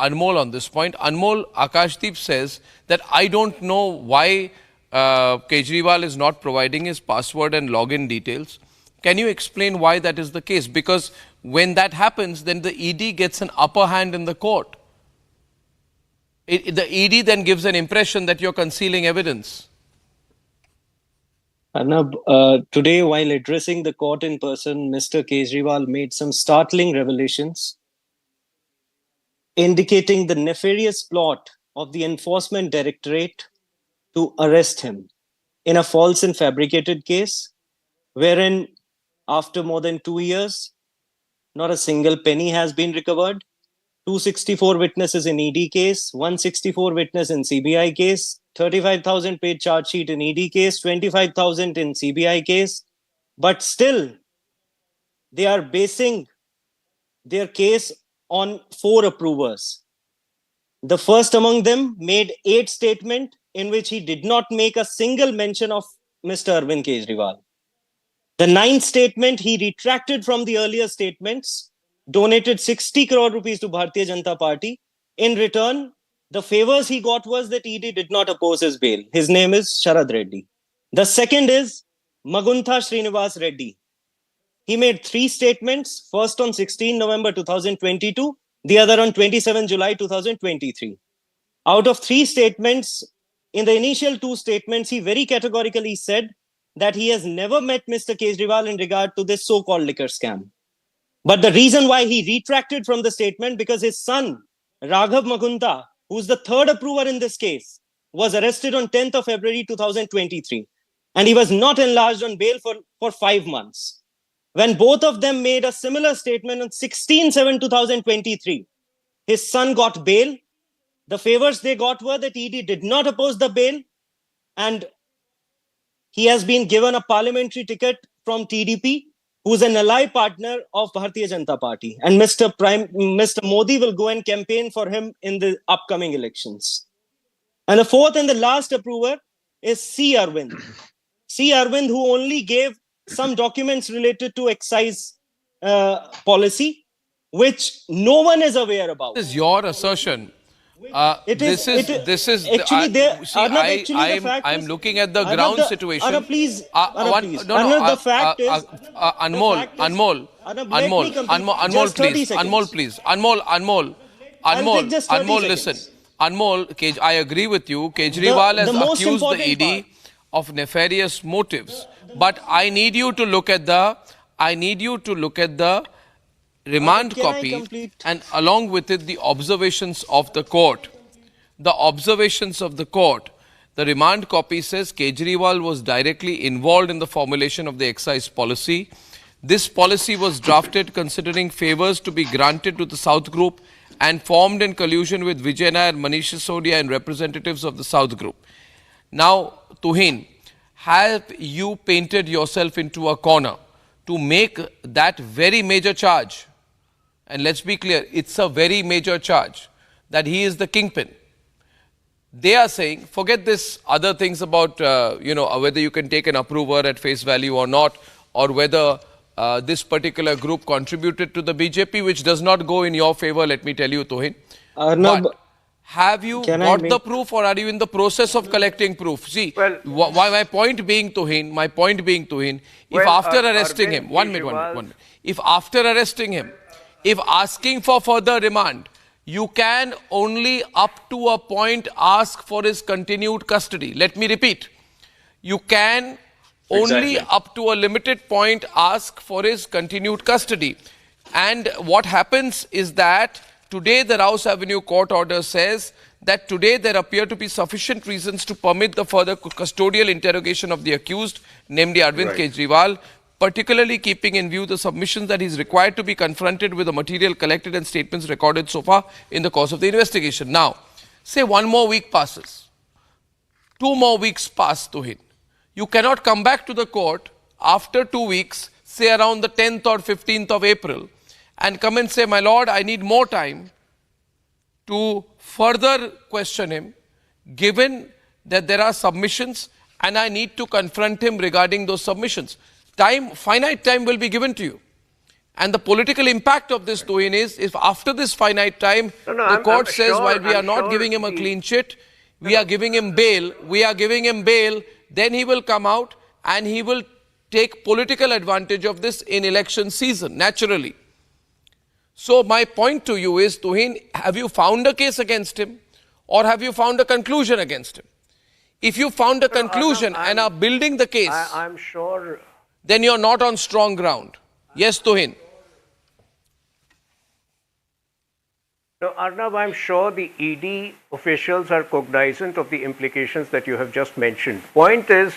Anmol on this point. Anmol, Akashdeep says that I don't know why Kejriwal is not providing his password and login details. Can you explain why that is the case? Because when that happens, then the ED gets an upper hand in the court. The ED then gives an impression that you're concealing evidence. Arnab, today while addressing the court in person, Mr. Kejriwal made some startling revelations indicating the nefarious plot of the Enforcement Directorate to arrest him in a false and fabricated case, wherein after more than 2 years, not a single penny has been recovered. 264 witnesses in ED case, 164 witness in CBI case, 35,000 paid charge sheet in ED case, 25,000 in CBI case. But still, they are basing their case on 4 approvers. The first among them made 8 statements in which he did not make a single mention of Mr. Arvind Kejriwal. The 9th statement, he retracted from the earlier statements, donated 60 crore rupees to Bharatiya Janata Party. In return, the favors he got was that ED did not oppose his bail. His name is Sharad Reddy. The second is Maguntha Srinivas Reddy. He made 3 statements, first on 16 November 2022, the other on 27 July 2023. Out of 3 statements, in the initial 2 statements, he very categorically said that he has never met Mr. Kejriwal in regard to this so-called liquor scam. But the reason why he retracted from the statement, because his son, Raghav Maguntha, who's the 3rd approver in this case, was arrested on 10th of February 2023. And he was not enlarged on bail for 5 months. When both of them made a similar statement on 16/7/2023, his son got bail. The favors they got were that ED did not oppose the bail, and he has been given a parliamentary ticket from TDP, who's an ally partner of Bharatiya Janata Party. And Mr. Modi will go and campaign for him in the upcoming elections. And the 4th and the last approver is C. Arvind. C. Arvind, who only gave some documents related to excise policy, which no one is aware about. This is your assertion. This is actually there. I'm looking at the ground situation. Anna, please. The fact is, Anmol, listen. Anmol, I agree with you. Kejriwal has accused the ED of nefarious motives. But I need you to look at the remand copy and along with it the observations of the court. The observations of the court. The remand copy says Kejriwal was directly involved in the formulation of the excise policy. This policy was drafted considering favors to be granted to the South Group and formed in collusion with Vijay Nair, Manish Sisodia and representatives of the South Group. Now, Tuhin, have you painted yourself into a corner to make that very major charge? And let's be clear, it's a very major charge that he is the kingpin. They are saying, forget this other things about, whether you can take an approver at face value or not, or whether this particular group contributed to the BJP, which does not go in your favor, let me tell you, Tuhin. But have you got the proof, or are you in the process of collecting proof? See, my point being, Tuhin, if after arresting him, one minute, if after arresting him, if asking for further remand, you can only up to a point ask for his continued custody. Let me repeat. You can only up to a limited point ask for his continued custody. And what happens is that today the Rouse Avenue court order says that today there appear to be sufficient reasons to permit the further custodial interrogation of the accused, namely Arvind Kejriwal, particularly keeping in view the submissions that he is required to be confronted with the material collected and statements recorded so far in the course of the investigation. Now, say 1 more week passes, 2 more weeks pass to him. You cannot come back to the court after 2 weeks, say around the 10th or 15th of April, and come and say, my lord, I need more time to further question him, given that there are submissions and I need to confront him regarding those submissions. Finite time will be given to you. And the political impact of this, Tuhin, is if after this finite time, the court says, while we are not giving him a clean chit, we are giving him bail, then he will come out and he will take political advantage of this in election season, naturally. So my point to you is, Tuhin, have you found a case against him or have you found a conclusion against him? If you found a conclusion and are building the case, I'm sure, then you're not on strong ground. Yes, Tuhin. No, Arnab, I'm sure the ED officials are cognizant of the implications that you have just mentioned. Point is,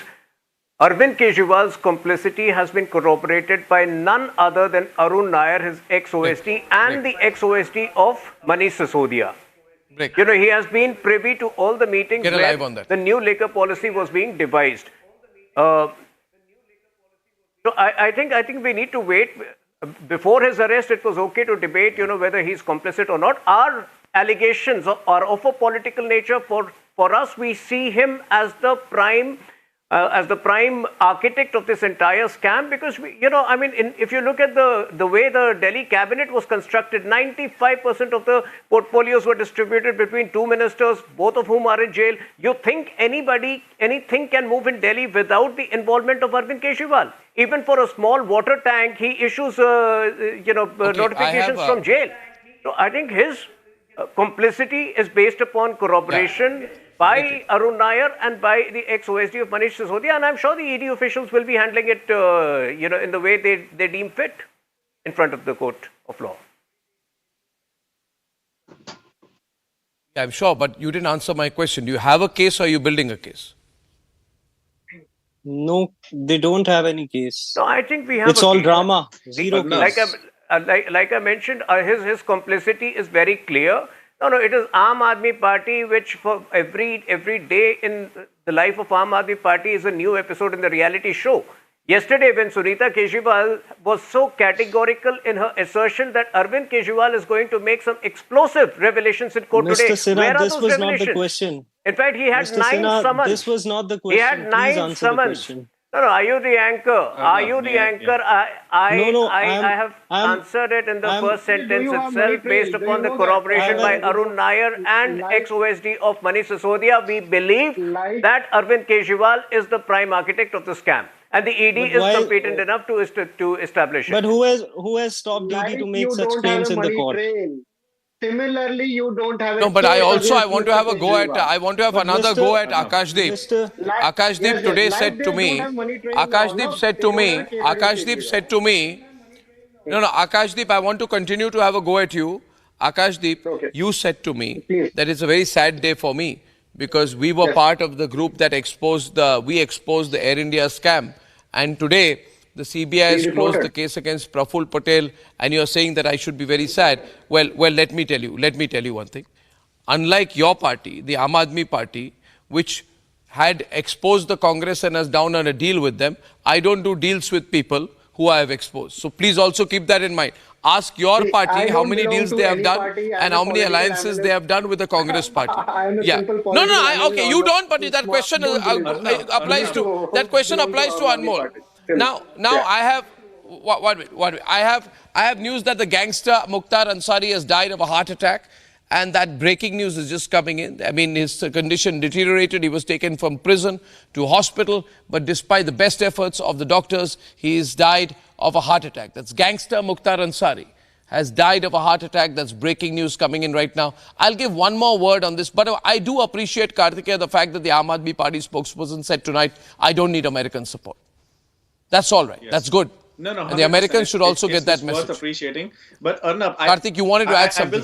Arvind Kejriwal's complicity has been corroborated by none other than Arun Nair, his ex-OSD, and the ex-OSD of Manish Sisodia. You know, he has been privy to all the meetings where the new liquor policy was being devised. So I think we need to wait. Before his arrest, it was okay to debate, you know, whether he's complicit or not. Our allegations are of a political nature. For us, we see him as the prime architect of this entire scam, because if you look at the way the Delhi cabinet was constructed, 95% of the portfolios were distributed between two ministers, both of whom are in jail. You think anything can move in Delhi without the involvement of Arvind Kejriwal? Even for a small water tank, he issues notifications from jail. So I think his complicity is based upon corroboration by Arun Nair and by the ex-OSD of Manish Sisodia, and I'm sure the ED officials will be handling it, in the way they deem fit in front of the court of law. I'm sure, but you didn't answer my question. Do you have a case or are you building a case? No, they don't have any case. No, I think we have. It's all drama. Zero case. Like I mentioned, his complicity is very clear. No, it is Aam Aadmi Party, which for every day in the life of Aam Aadmi Party is a new episode in the reality show. Yesterday, when Sunita Kejriwal was so categorical in her assertion that Arvind Kejriwal is going to make some explosive revelations in court Mr. today, Sinha, where are this those was revelations? not the question. In fact, he had Mr. 9 Sinha, summons. this was not the question. He had 9 summons. No, are you the anchor? Are you the anchor? I have answered it in the first sentence itself, based upon the corroboration by Arun Nair and ex-OSD of Manish Sisodia. We believe that Arvind Kejriwal is the prime architect of the scam, and the ED is competent enough to establish it. But who has stopped ED to make such claims in the court? Similarly, you don't have. No, but I want to have a go at. I want to have another go at Akashdeep. Akashdeep today said to me. Akashdeep said to me. Akashdeep said to me. No, Akashdeep, I want to continue to have a go at you. Akashdeep, you said to me that it's a very sad day for me because we were part of the group that exposed the Air India scam, and today the CBI has closed the case against Praful Patel, and you're saying that I should be very sad. Well, let me tell you one thing. Unlike your party, the Aam Aadmi Party, which had exposed the Congress and has done on a deal with them, I don't do deals with people who I have exposed. So please also keep that in mind. Ask your party how many deals they have done and how many alliances they have done with the Congress party. Yeah. Okay, you don't, but that question applies to Anmol. Now I have I have news that the gangster Mukhtar Ansari has died of a heart attack, and that breaking news is just coming in. I mean, his condition deteriorated. He was taken from prison to hospital, but despite the best efforts of the doctors, he has died of a heart attack. That's gangster Mukhtar Ansari has died of a heart attack. That's breaking news coming in right now. I'll give one more word on this, but I do appreciate, Kartikeya, the fact that the Aam Aadmi Party spokesperson said tonight, I don't need American support. That's all right. Yes. That's good. No, and the Americans should also get that message. Worth appreciating. But Arnab, Karthik, you wanted to add something. I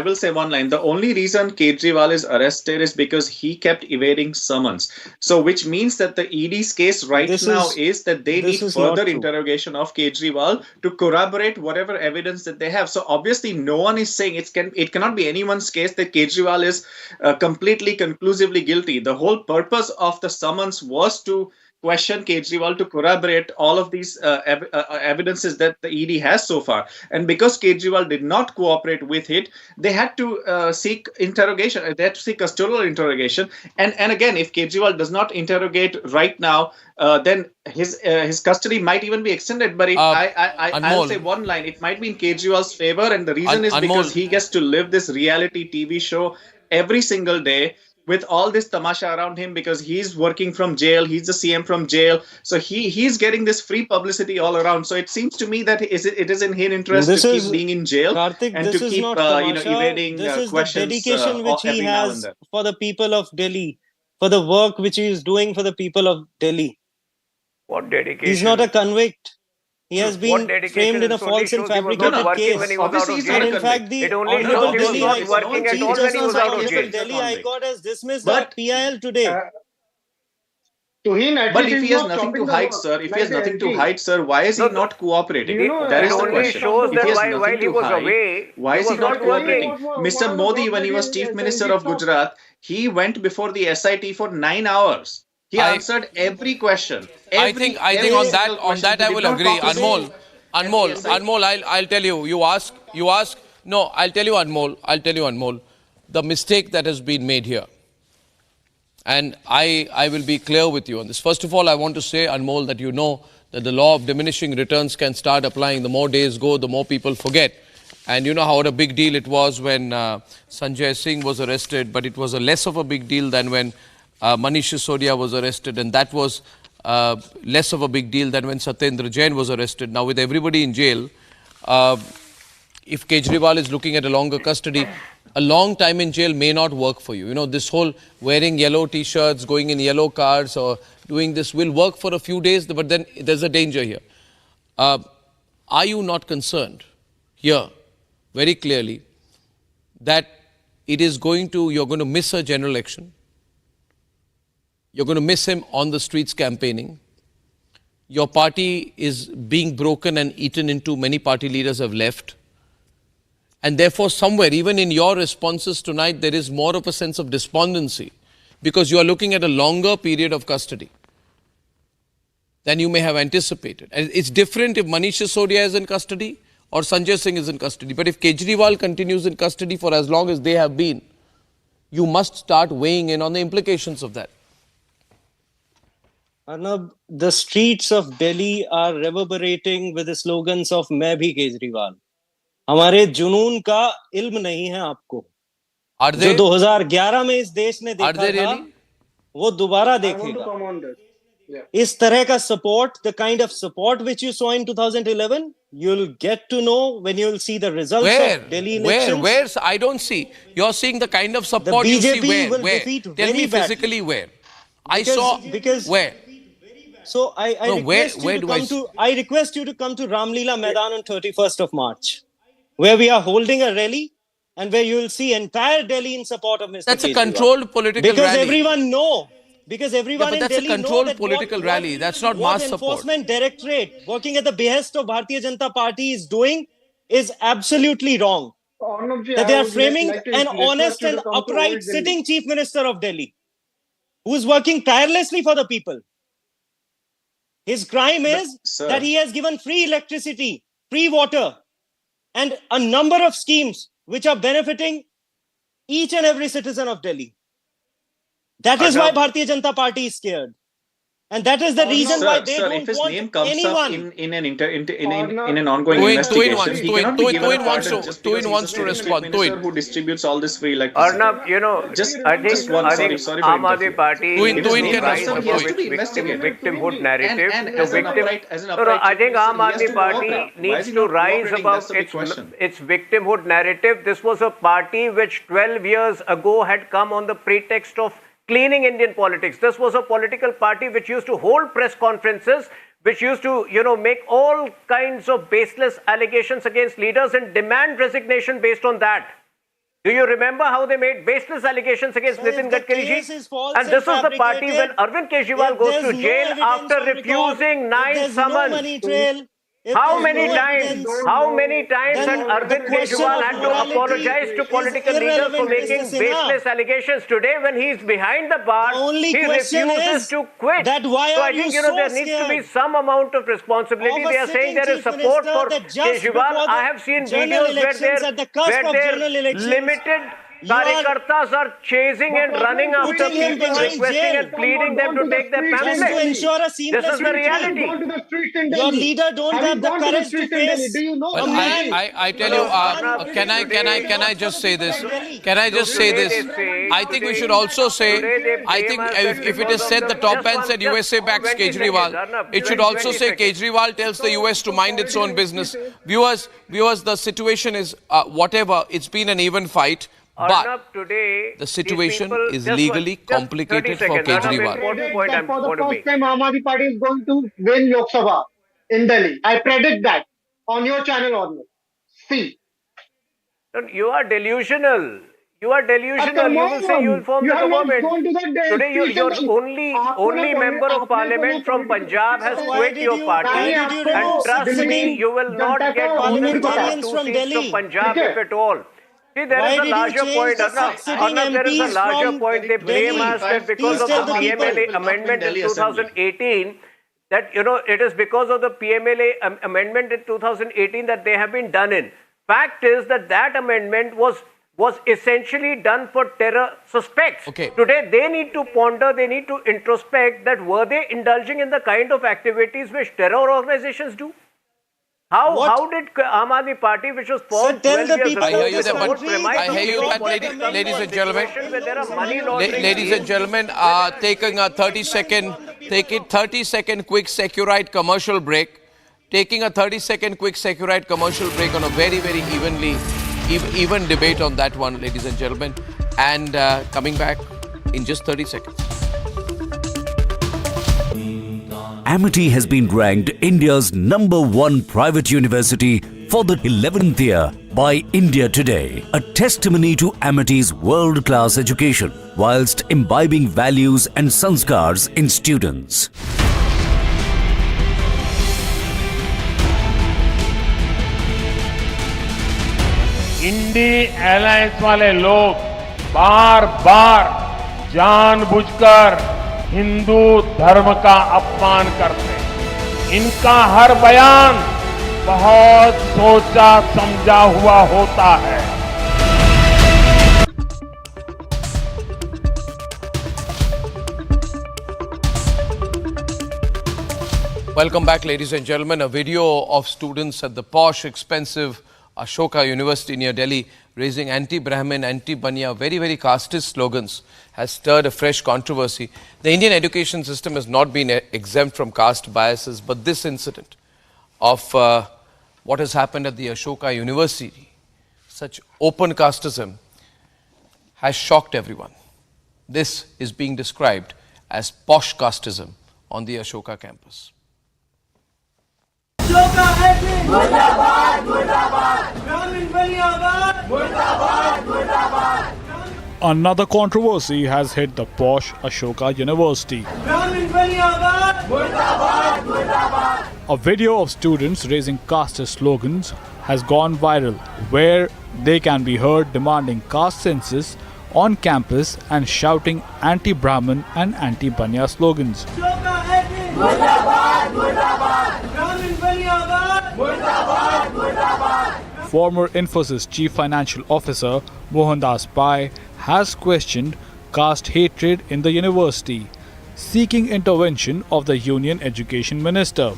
will say one line. The only reason Kejriwal is arrested is because he kept evading summons. So, which means that the ED's case now is that they need further interrogation of Kejriwal to corroborate whatever evidence that they have. So, obviously, no one is saying it cannot be anyone's case that Kejriwal is completely conclusively guilty. The whole purpose of the summons was to question Kejriwal to corroborate all of these evidences that the ED has so far. And because Kejriwal did not cooperate with it, they had to seek interrogation. They had to seek custodial interrogation. And again, if Kejriwal does not interrogate right now, then his custody might even be extended. But I'll say one line. It might be in Kejriwal's favor. And the reason is because he gets to live this reality TV show every single day with all this tamasha around him, because he's working from jail, he's the CM from jail, so he's getting this free publicity all around. So it seems to me that it is in his interest to keep being in jail, Karthik, and to keep evading questions. This is the dedication which he has for the people of Delhi, for the work which he is doing for the people of Delhi. What dedication? He's not a convict. He has been framed in a false and fabricated case. And in fact, the Honorable Delhi High Court has dismissed that PIL today. Tuhin at But least if is he has not nothing stopping to the hide, work, sir, if he like has the nothing to LG. hide, sir, why is he not cooperating? That is the question. If he has nothing to hide, why is he not cooperating? Mr. Modi, when he was Chief Minister of Gujarat, he went before the SIT for 9 hours. He answered every question. I think on that I will agree. Anmol, I'll tell you. You ask. No, I'll tell you, Anmol. The mistake that has been made here, and I will be clear with you on this. First of all, I want to say, Anmol, that you know that the law of diminishing returns can start applying. The more days go, the more people forget. And you know how a big deal it was when Sanjay Singh was arrested, but it was a less of a big deal than when Manish Sisodia was arrested, and that was less of a big deal than when Satyendra Jain was arrested. Now, with everybody in jail, if Kejriwal is looking at a longer custody, a long time in jail may not work for you. You know, this whole wearing yellow t-shirts, going in yellow cars or doing this will work for a few days, but then there's a danger here. Are you not concerned here very clearly that you're going to miss a general election? You're going to miss him on the streets campaigning. Your party is being broken and eaten into. Many party leaders have left. And therefore, somewhere, even in your responses tonight, there is more of a sense of despondency because you are looking at a longer period of custody than you may have anticipated. And it's different if Manish Sisodia is in custody or Sanjay Singh is in custody. But if Kejriwal continues in custody for as long as they have been, you must start weighing in on the implications of that. Arnab, the streets of Delhi are reverberating with the slogans of "मैं भी केजरीवाल." हमारे जुनून का इल्म नहीं है आपको। जो 2011 में इस देश ने देखा था, वो दोबारा देखेगा। इस तरह का support, the kind of support which you saw in 2011, you'll get to know when you'll see the results of Delhi elections. Where? I don't see. You're seeing the kind of support you see where? Tell me physically where. I saw where. So I request you to come to Ramlila Maidan on 31st of March, where we are holding a rally and where you will see entire Delhi in support of Mr. That's Kejriwal. A controlled political because rally. Because everyone in that's Delhi a controlled know that political rally. That's not mass support. Enforcement Directorate working at the behest of Bharatiya Janata Party is doing is absolutely wrong. That they are framing an honest and upright sitting Chief Minister of Delhi who is working tirelessly for the people. His crime is that he has given free electricity, free water, and a number of schemes which are benefiting each and every citizen of Delhi. That is why Bharatiya Janata Party is scared. And that is the reason why they don't if his want name comes anyone. up in an ongoing investigation, he cannot be given a pardon just because wants to respond. Minister who distributes all this free electricity. Arnab, I think Aam Aadmi Party needs to rise above its victimhood narrative. I think Aam Aadmi Party needs to rise above its victimhood narrative. This was a party which 12 years ago had come on the pretext of cleaning Indian politics. This was a political party which used to hold press conferences, which used to, make all kinds of baseless allegations against leaders and demand resignation based on that. Do you remember how they made baseless allegations against Nitin Gadkari ji? And this was the party when Arvind Kejriwal goes to jail after refusing 9 summons. How many times had Arvind Kejriwal had to apologize to political leaders for making baseless allegations? Today, when he is behind the bar, he refuses to quit. So I think there needs to be some amount of responsibility. They are saying there is support for Kejriwal. I have seen videos where their limited Karyakartas are chasing and running after people, requesting and pleading them to take their pamphlets. This is the reality. Your leader don't have the courage to face a man. I tell you, can I just say this? I think we should also say, I think if it is said the top man said USA backs Kejriwal, it should also say Kejriwal tells the US to mind its own business. Viewers, the situation is whatever. It's been an even fight. But the situation is legally complicated for Kejriwal. For the first time, Aam Aadmi Party is going to win Lok Sabha in Delhi. I predict that on your channel, Arnab. See. You are delusional. You are delusional. You will say you will form the government. Today, your only member of parliament from Punjab has quit your party, and trust me, you will not get more than 1 or 2 seats from Punjab, if at all. See, there is a larger point, Arnab, there is a larger point. They blame us that because of the PMLA amendment in 2018, that, it is because of the PMLA amendment in 2018 that they have been done in. Fact is that amendment was essentially done for terror suspects. Today, they need to ponder, they need to introspect that were they indulging in the kind of activities which terror organizations do? How did Aam Aadmi Party, which was formed 12 years ago, I hear you there, but I hear you that, ladies and gentlemen, taking a 30-second quick Securite commercial break. Taking a 30-second quick Securite commercial break on a very, very even debate on that one, ladies and gentlemen. And coming back in just 30 seconds. Amity has been ranked India's #1 private university for the 11th year by India Today, a testimony to Amity's world-class education, whilst imbibing values and sanskars in students. INDI alliance वाले लोग बार बार जानबूझकर हिंदू धर्म का अपमान करते हैं। इनका हर बयान बहुत सोचा समझा हुआ होता है। Welcome back, ladies and gentlemen. A video of students at the posh, expensive Ashoka University near Delhi raising anti-Brahmin, anti-Banya, very, very casteist slogans has stirred a fresh controversy. The Indian education system has not been exempt from caste biases, but this incident of what has happened at the Ashoka University, such open casteism, has shocked everyone. This is being described as posh casteism on the Ashoka campus. Another controversy has hit the posh Ashoka University. A video of students raising casteist slogans has gone viral, where they can be heard demanding caste census on campus and shouting anti-Brahmin and anti-Banya slogans. Former Infosys Chief Financial Officer Mohandas Pai has questioned caste hatred in the university, seeking intervention of the Union Education Minister.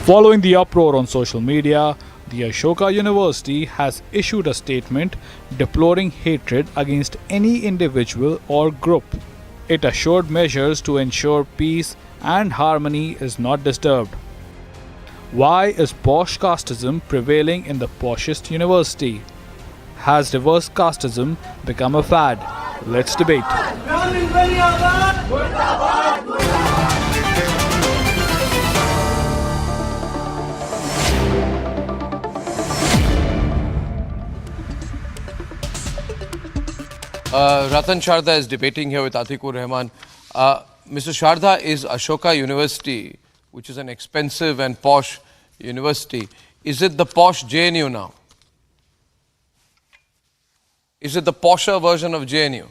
Following the uproar on social media, the Ashoka University has issued a statement deploring hatred against any individual or group. It assured measures to ensure peace and harmony is not disturbed. Why is posh casteism prevailing in the poshest university? Has reverse casteism become a fad? Let's debate. Ratan Sharda is debating here with Atikur Rahman. Mr. Sharda, is Ashoka University, which is an expensive and posh university, is it the posh JNU now? Is it the posher version of JNU?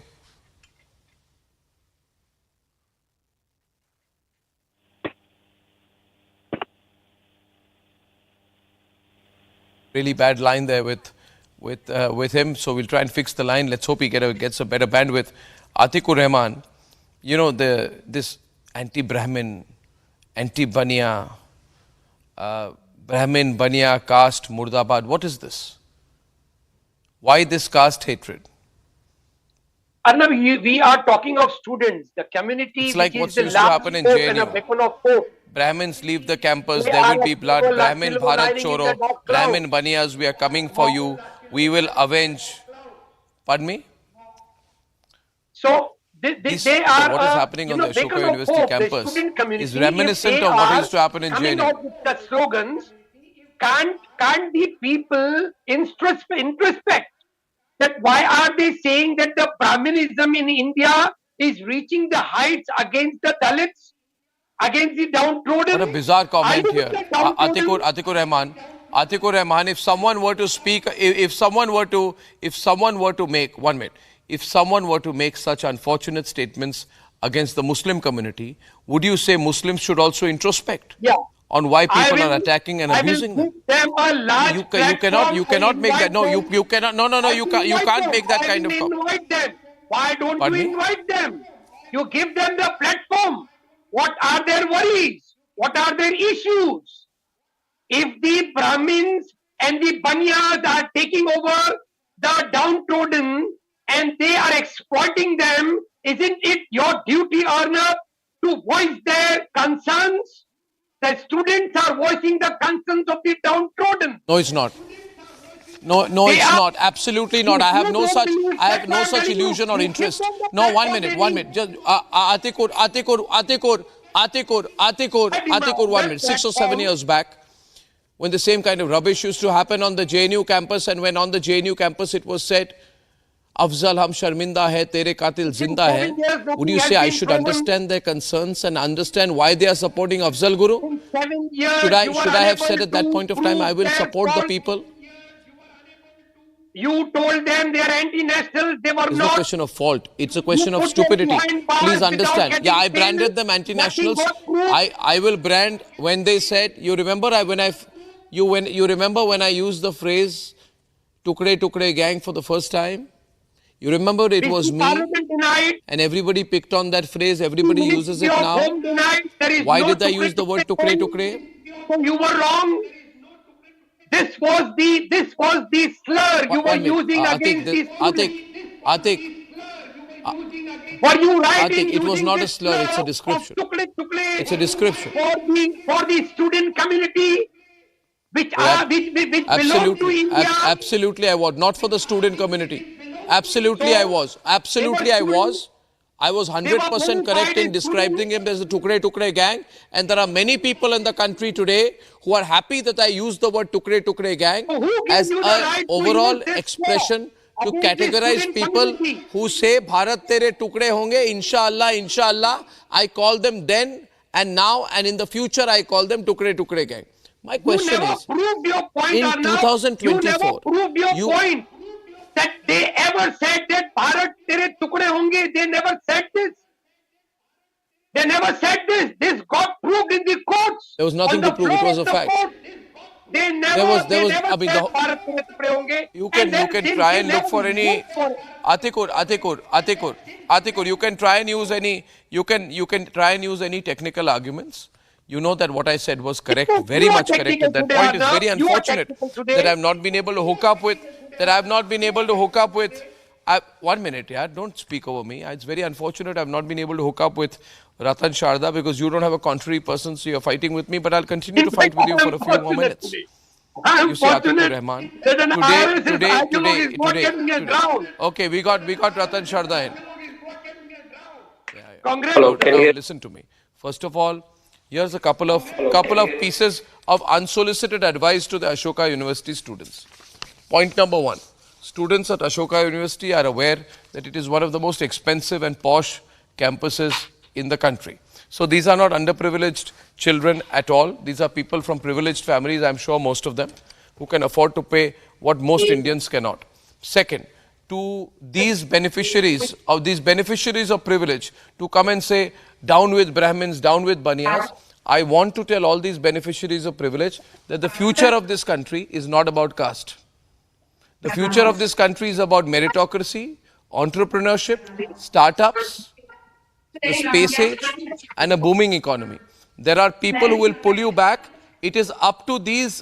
Really bad line there with him, so we'll try and fix the line. Let's hope he gets a better bandwidth. Atikur Rahman, you know, this anti-Brahmin, anti-Banya, Brahmin, Banya, caste, Murdabad, what is this? Why this caste hatred? Arnab, we are talking of students, the community. It's like what used to happen in JNU. Brahmins leave the campus, there will be blood. Brahmin, Bharat Choro, Brahmin, Banyas, we are coming for you. We will avenge. Pardon me? So, they are, what is happening on the Ashoka University campus is reminiscent of what used to happen in JNU. The slogans, can't the people introspect that why are they saying that the Brahminism in India is reaching the heights against the Dalits, against the downtrodden? What a bizarre comment here. Atikur Rahman, if someone were to speak, if someone were to make, 1 minute, if someone were to make such unfortunate statements against the Muslim community, would you say Muslims should also introspect? Yeah. On why people are attacking and abusing them? You cannot make that. No, you cannot. No. You can't make that kind of comment. Invite them. Why don't you invite them? You give them the platform. What are their worries? What are their issues? If the Brahmins and the Banyas are taking over the downtrodden and they are exploiting them, isn't it your duty, Arnab, to voice their concerns? The students are voicing the concerns of the downtrodden. No, it's not. No, it's not. Absolutely not. I have no such illusion or interest. No, 1 minute. Just Atikur, 1 minute. 6 or 7 years back, when the same kind of rubbish used to happen on the JNU campus, and when on the JNU campus it was said, Afzal hum sharminda hai, tere qatil zinda hai. Would you say I should understand their concerns and understand why they are supporting Afzal Guru? Should I have said at that point of time, I will support the people? You told them they are anti-national, they were not. It's not a question of fault. It's a question of stupidity. Please understand. Yeah, I branded them anti-nationals. I will brand when they said, you remember you remember when I used the phrase Tukde Tukde gang for the first time? You remember it was me and everybody picked on that phrase. Everybody uses it now. Why did I use the word Tukde Tukde? You were wrong. This was the slur you were using against these students. Were you right? It was not a slur, it's a description. It's a description. For the student community, which belong to India. Absolutely I was. Not for the student community. Absolutely I was. Absolutely I was. I was 100% correct in describing him as the Tukde Tukde gang, and there are many people in the country today who are happy that I used the word Tukde Tukde gang as an overall expression to categorize people who say Bharat tere tukde honge, inshallah. I call them then and now and in the future I call them Tukde Tukde gang. My question is, in 2024, you point that they ever said that Bharat tere tukde honge. They never said this. They never said this. This got proved in the courts. There was nothing to prove. It was a fact. They never said Bharat tere tukde honge. You can try and look for any Atikur. You can try and use any. You can try and use any technical arguments. You know that what I said was correct, very much correct. At that point, it's very unfortunate that I have not been able to hook up with. 1 minute, yeah. Don't speak over me. It's very unfortunate I have not been able to hook up with Ratan Sharda because you don't have a contrary person, so you're fighting with me. But I'll continue to fight with you for a few more minutes. You see, Atikur Rahman. Today. Okay, we got Ratan Sharda in. Hello, listen to me. First of all, here's a couple of pieces of unsolicited advice to the Ashoka University students. Point number 1. Students at Ashoka University are aware that it is one of the most expensive and posh campuses in the country. So these are not underprivileged children at all. These are people from privileged families, I'm sure most of them, who can afford to pay what most Indians cannot. Second, to these beneficiaries of privilege to come and say, down with Brahmins, down with Banyas, I want to tell all these beneficiaries of privilege that the future of this country is not about caste. The future of this country is about meritocracy, entrepreneurship, startups, the space age, and a booming economy. There are people who will pull you back. It is up to these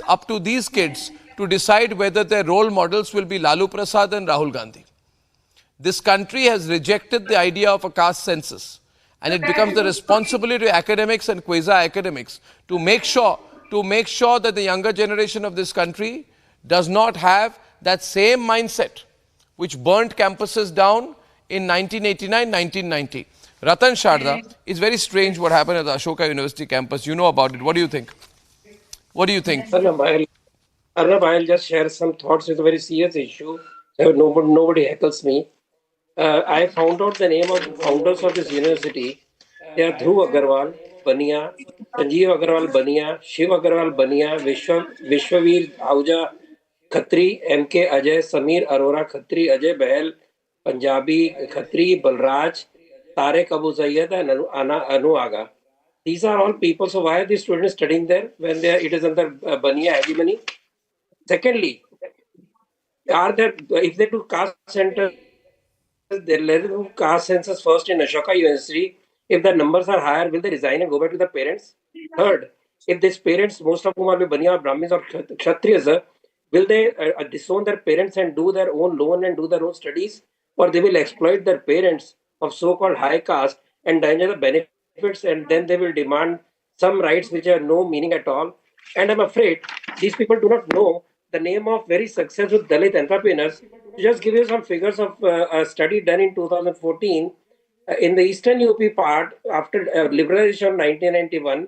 kids to decide whether their role models will be Lalu Prasad and Rahul Gandhi. This country has rejected the idea of a caste census, and it becomes the responsibility of academics and quasi-academics to make sure that the younger generation of this country does not have that same mindset which burnt campuses down in 1989, 1990. Ratan Sharda, it's very strange what happened at the Ashoka University campus. You know about it. What do you think? What do you think? Arnab, I'll just share some thoughts. It's a very serious issue. So nobody heckles me. I found out the name of the founders of this university. They are Dhruv Agarwal, Bania, Sanjeev Agarwal, Bania, Shiv Agarwal, Bania, Vishwavir Ahuja, Khatri, M.K. Ajay, Samir Arora, Khatri, Ajay Bahel, Punjabi, Khatri, Balraj, Tarek Abu Zayyad, and Anu Aga. These are all people. So why are these students studying there when it is under Bania hegemony? Secondly, are there, if they do caste centers, they let them do caste census first in Ashoka University. If the numbers are higher, will they resign and go back to their parents? Third, if these parents, most of whom are Baniya or Brahmins or Kshatriyas, will they disown their parents and do their own loan and do their own studies? Or they will exploit their parents of so-called high caste and enjoy the benefits, and then they will demand some rights which have no meaning at all. And I'm afraid these people do not know the name of very successful Dalit entrepreneurs. To just give you some figures of a study done in 2014, in the eastern UP part, after liberalization of 1991,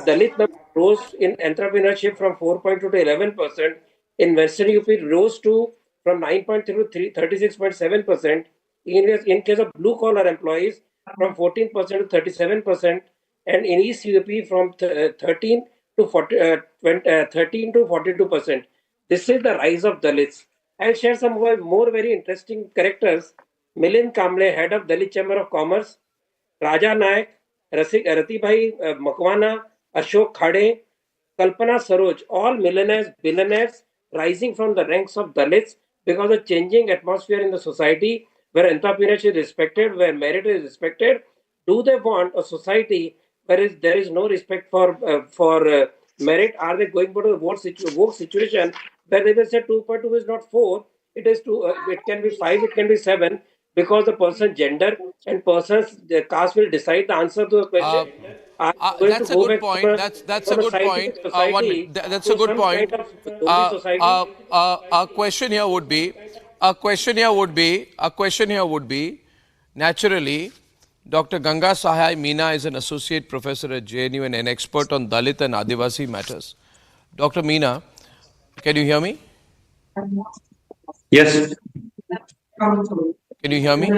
Dalit number rose in entrepreneurship from 4.2 to 11%. In western UP, rose to from 9.3 to 36.7%. In case of blue collar employees, from 14% to 37%, and in East UP from 13 to 13 to 42%. This is the rise of Dalits. I'll share some more very interesting characters. Milind Kamble, head of Dalit Chamber of Commerce, Raja Naik, Ratibhai Makwana, Ashok Khade, Kalpana Saroj, all millionaires, billionaires rising from the ranks of Dalits because of changing atmosphere in the society where entrepreneurship is respected, where merit is respected. Do they want a society where there is no respect for merit? Are they going to the vote situation where they will say 2.2 is not 4, it is 2, it can be 5, it can be 7, because the person's gender and person's caste will decide the answer to the question. That's a good point. That's a good point. That's a good point. A question here would be, naturally, Dr. Ganga Sahai Meena is an associate professor at JNU and an expert on Dalit and Adivasi matters. Dr. Meena, can you hear me? Yes. Can you hear me?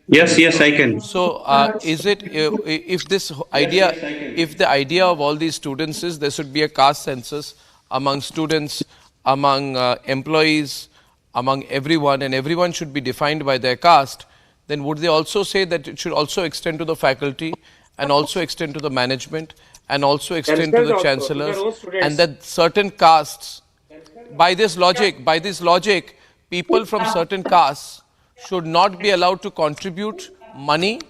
Yes, I can. So, is it, if the idea of all these students is there should be a caste census among students, among employees, among everyone, and everyone should be defined by their caste, then would they also say that it should also extend to the faculty and also extend to the management and also extend to the chancellors, and that certain castes, by this logic, people from certain castes should not be allowed to contribute money,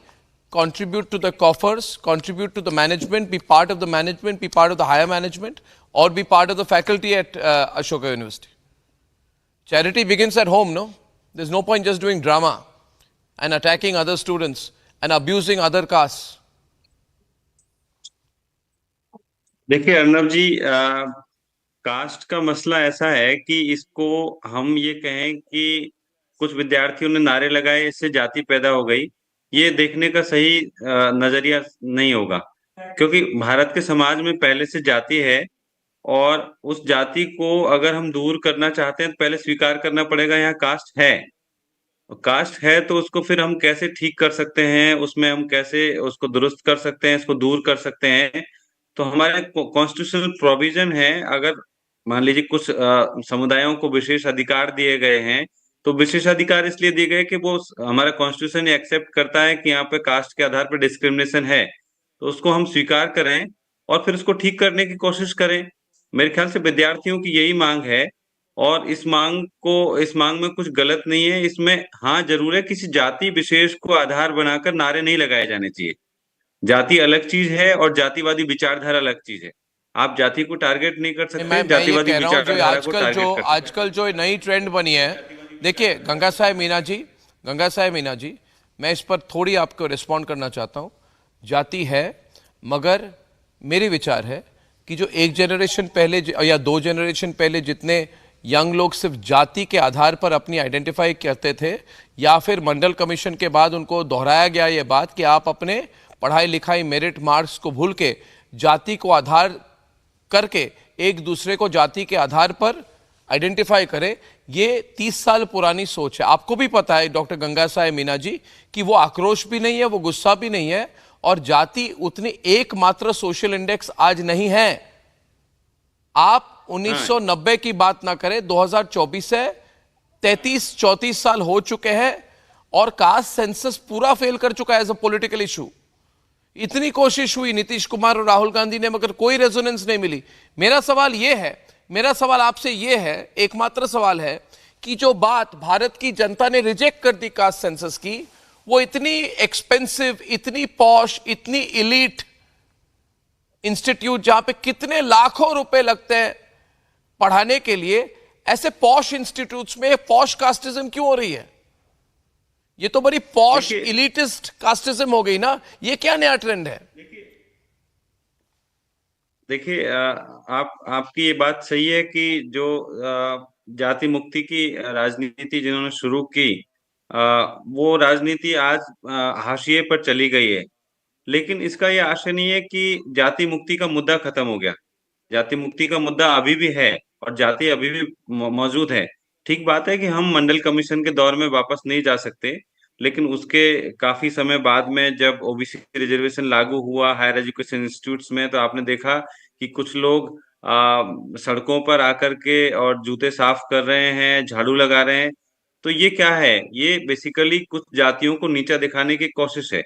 contribute to the coffers, contribute to the management, be part of the management, be part of the higher management, or be part of the faculty at Ashoka University? Charity begins at home, no? There's no point just doing drama and attacking other students and abusing other castes. देखिए अर्नब जी, cast का मसला ऐसा है कि इसको हम ये कहें कि कुछ विद्यार्थियों ने नारे लगाए इससे जाति पैदा हो गई, ये देखने का सही नजरिया नहीं होगा, क्योंकि भारत के समाज में पहले से जाति है और उस जाति को अगर हम दूर करना चाहते हैं तो पहले स्वीकार करना पड़ेगा यहाँ कास्ट है। कास्ट है तो उसको फिर हम कैसे ठीक कर सकते हैं, उसमें हम कैसे उसको दुरुस्त कर सकते हैं, इसको दूर कर सकते हैं। तो हमारे कॉन्स्टिट्यूशनल प्रोविजन है, अगर मान लीजिए कुछ समुदायों को विशेष अधिकार दिए गए हैं, तो विशेष अधिकार इसलिए दिए गए कि वो हमारा कॉन्स्टिट्यूशन एक्सेप्ट करता है कि यहाँ पे कास्ट के आधार पर डिस्क्रिमिनेशन है, तो उसको हम स्वीकार करें और फिर उसको ठीक करने की कोशिश करें। मेरे ख्याल से विद्यार्थियों की यही मांग है और इस मांग में कुछ गलत नहीं है। इसमें हाँ जरूर है, किसी जाति विशेष को आधार बनाकर नारे नहीं लगाए जाने चाहिए। जाति अलग चीज है और जातिवादी विचारधारा अलग चीज है। आप जाति को टारगेट नहीं कर सकते, जातिवादी विचारधारा को टारगेट कर सकते। आजकल जो नई ट्रेंड बनी है, देखिए गंगा साहेब मीना जी, मैं इस पर थोड़ी आपको रिस्पॉन्ड करना चाहता हूँ। जाति है, मगर मेरे विचार है कि जो एक जनरेशन पहले या 2 जनरेशन पहले जितने यंग लोग सिर्फ जाति के आधार पर अपनी आइडेंटिफाई करते थे, या फिर मंडल कमीशन के बाद उनको दोहराया गया ये बात कि आप अपने पढ़ाई लिखाई मेरिट मार्क्स को भूल के जाति को आधार करके एक दूसरे को जाति के आधार पर आइडेंटिफाई करें, ये 30 साल पुरानी सोच है। आपको भी पता है डॉक्टर गंगा साहेब मीना जी कि वो आक्रोश भी नहीं है, वो गुस्सा भी नहीं है, और जाति उतनी एकमात्र सोशल इंडेक्स आज नहीं है। आप 1990 की बात ना करें, 2024 है, 33-34 साल हो चुके हैं और कास्ट सेंसस पूरा फेल कर चुका है एज अ पॉलिटिकल इशू। इतनी कोशिश हुई नीतीश कुमार और राहुल गांधी ने, मगर कोई रेजोनेंस नहीं मिली। मेरा सवाल आपसे यह है, एकमात्र सवाल है कि जो बात भारत की जनता ने रिजेक्ट कर दी कास्ट सेंसस की, वो इतनी एक्सपेंसिव, इतनी पॉश, इतनी इलीट इंस्टीट्यूट जहां पे कितने लाखों रुपए लगते हैं पढ़ाने के लिए, ऐसे पॉश इंस्टीट्यूट्स में पॉश कास्टिज्म क्यों हो रही है? ये तो बड़ी पॉश इलीटिस्ट कास्टिज्म हो गई ना। ये क्या नया ट्रेंड है? देखिए, आपकी ये बात सही है कि जो जाति मुक्ति की राजनीति जिन्होंने शुरू की, वो राजनीति आज हाशिए पर चली गई है। लेकिन इसका ये आशय नहीं है कि जाति मुक्ति का मुद्दा खत्म हो गया। जाति मुक्ति का मुद्दा अभी भी है और जाति अभी भी मौजूद है। ठीक बात है कि हम मंडल कमीशन के दौर में वापस नहीं जा सकते, लेकिन उसके काफी समय बाद में जब ओबीसी रिजर्वेशन लागू हुआ हायर एजुकेशन इंस्टीट्यूट्स में, तो आपने देखा कि कुछ लोग सड़कों पर आकर के और जूते साफ कर रहे हैं, झाड़ू लगा रहे हैं। तो ये क्या है? ये बेसिकली कुछ जातियों को नीचा दिखाने की कोशिश है।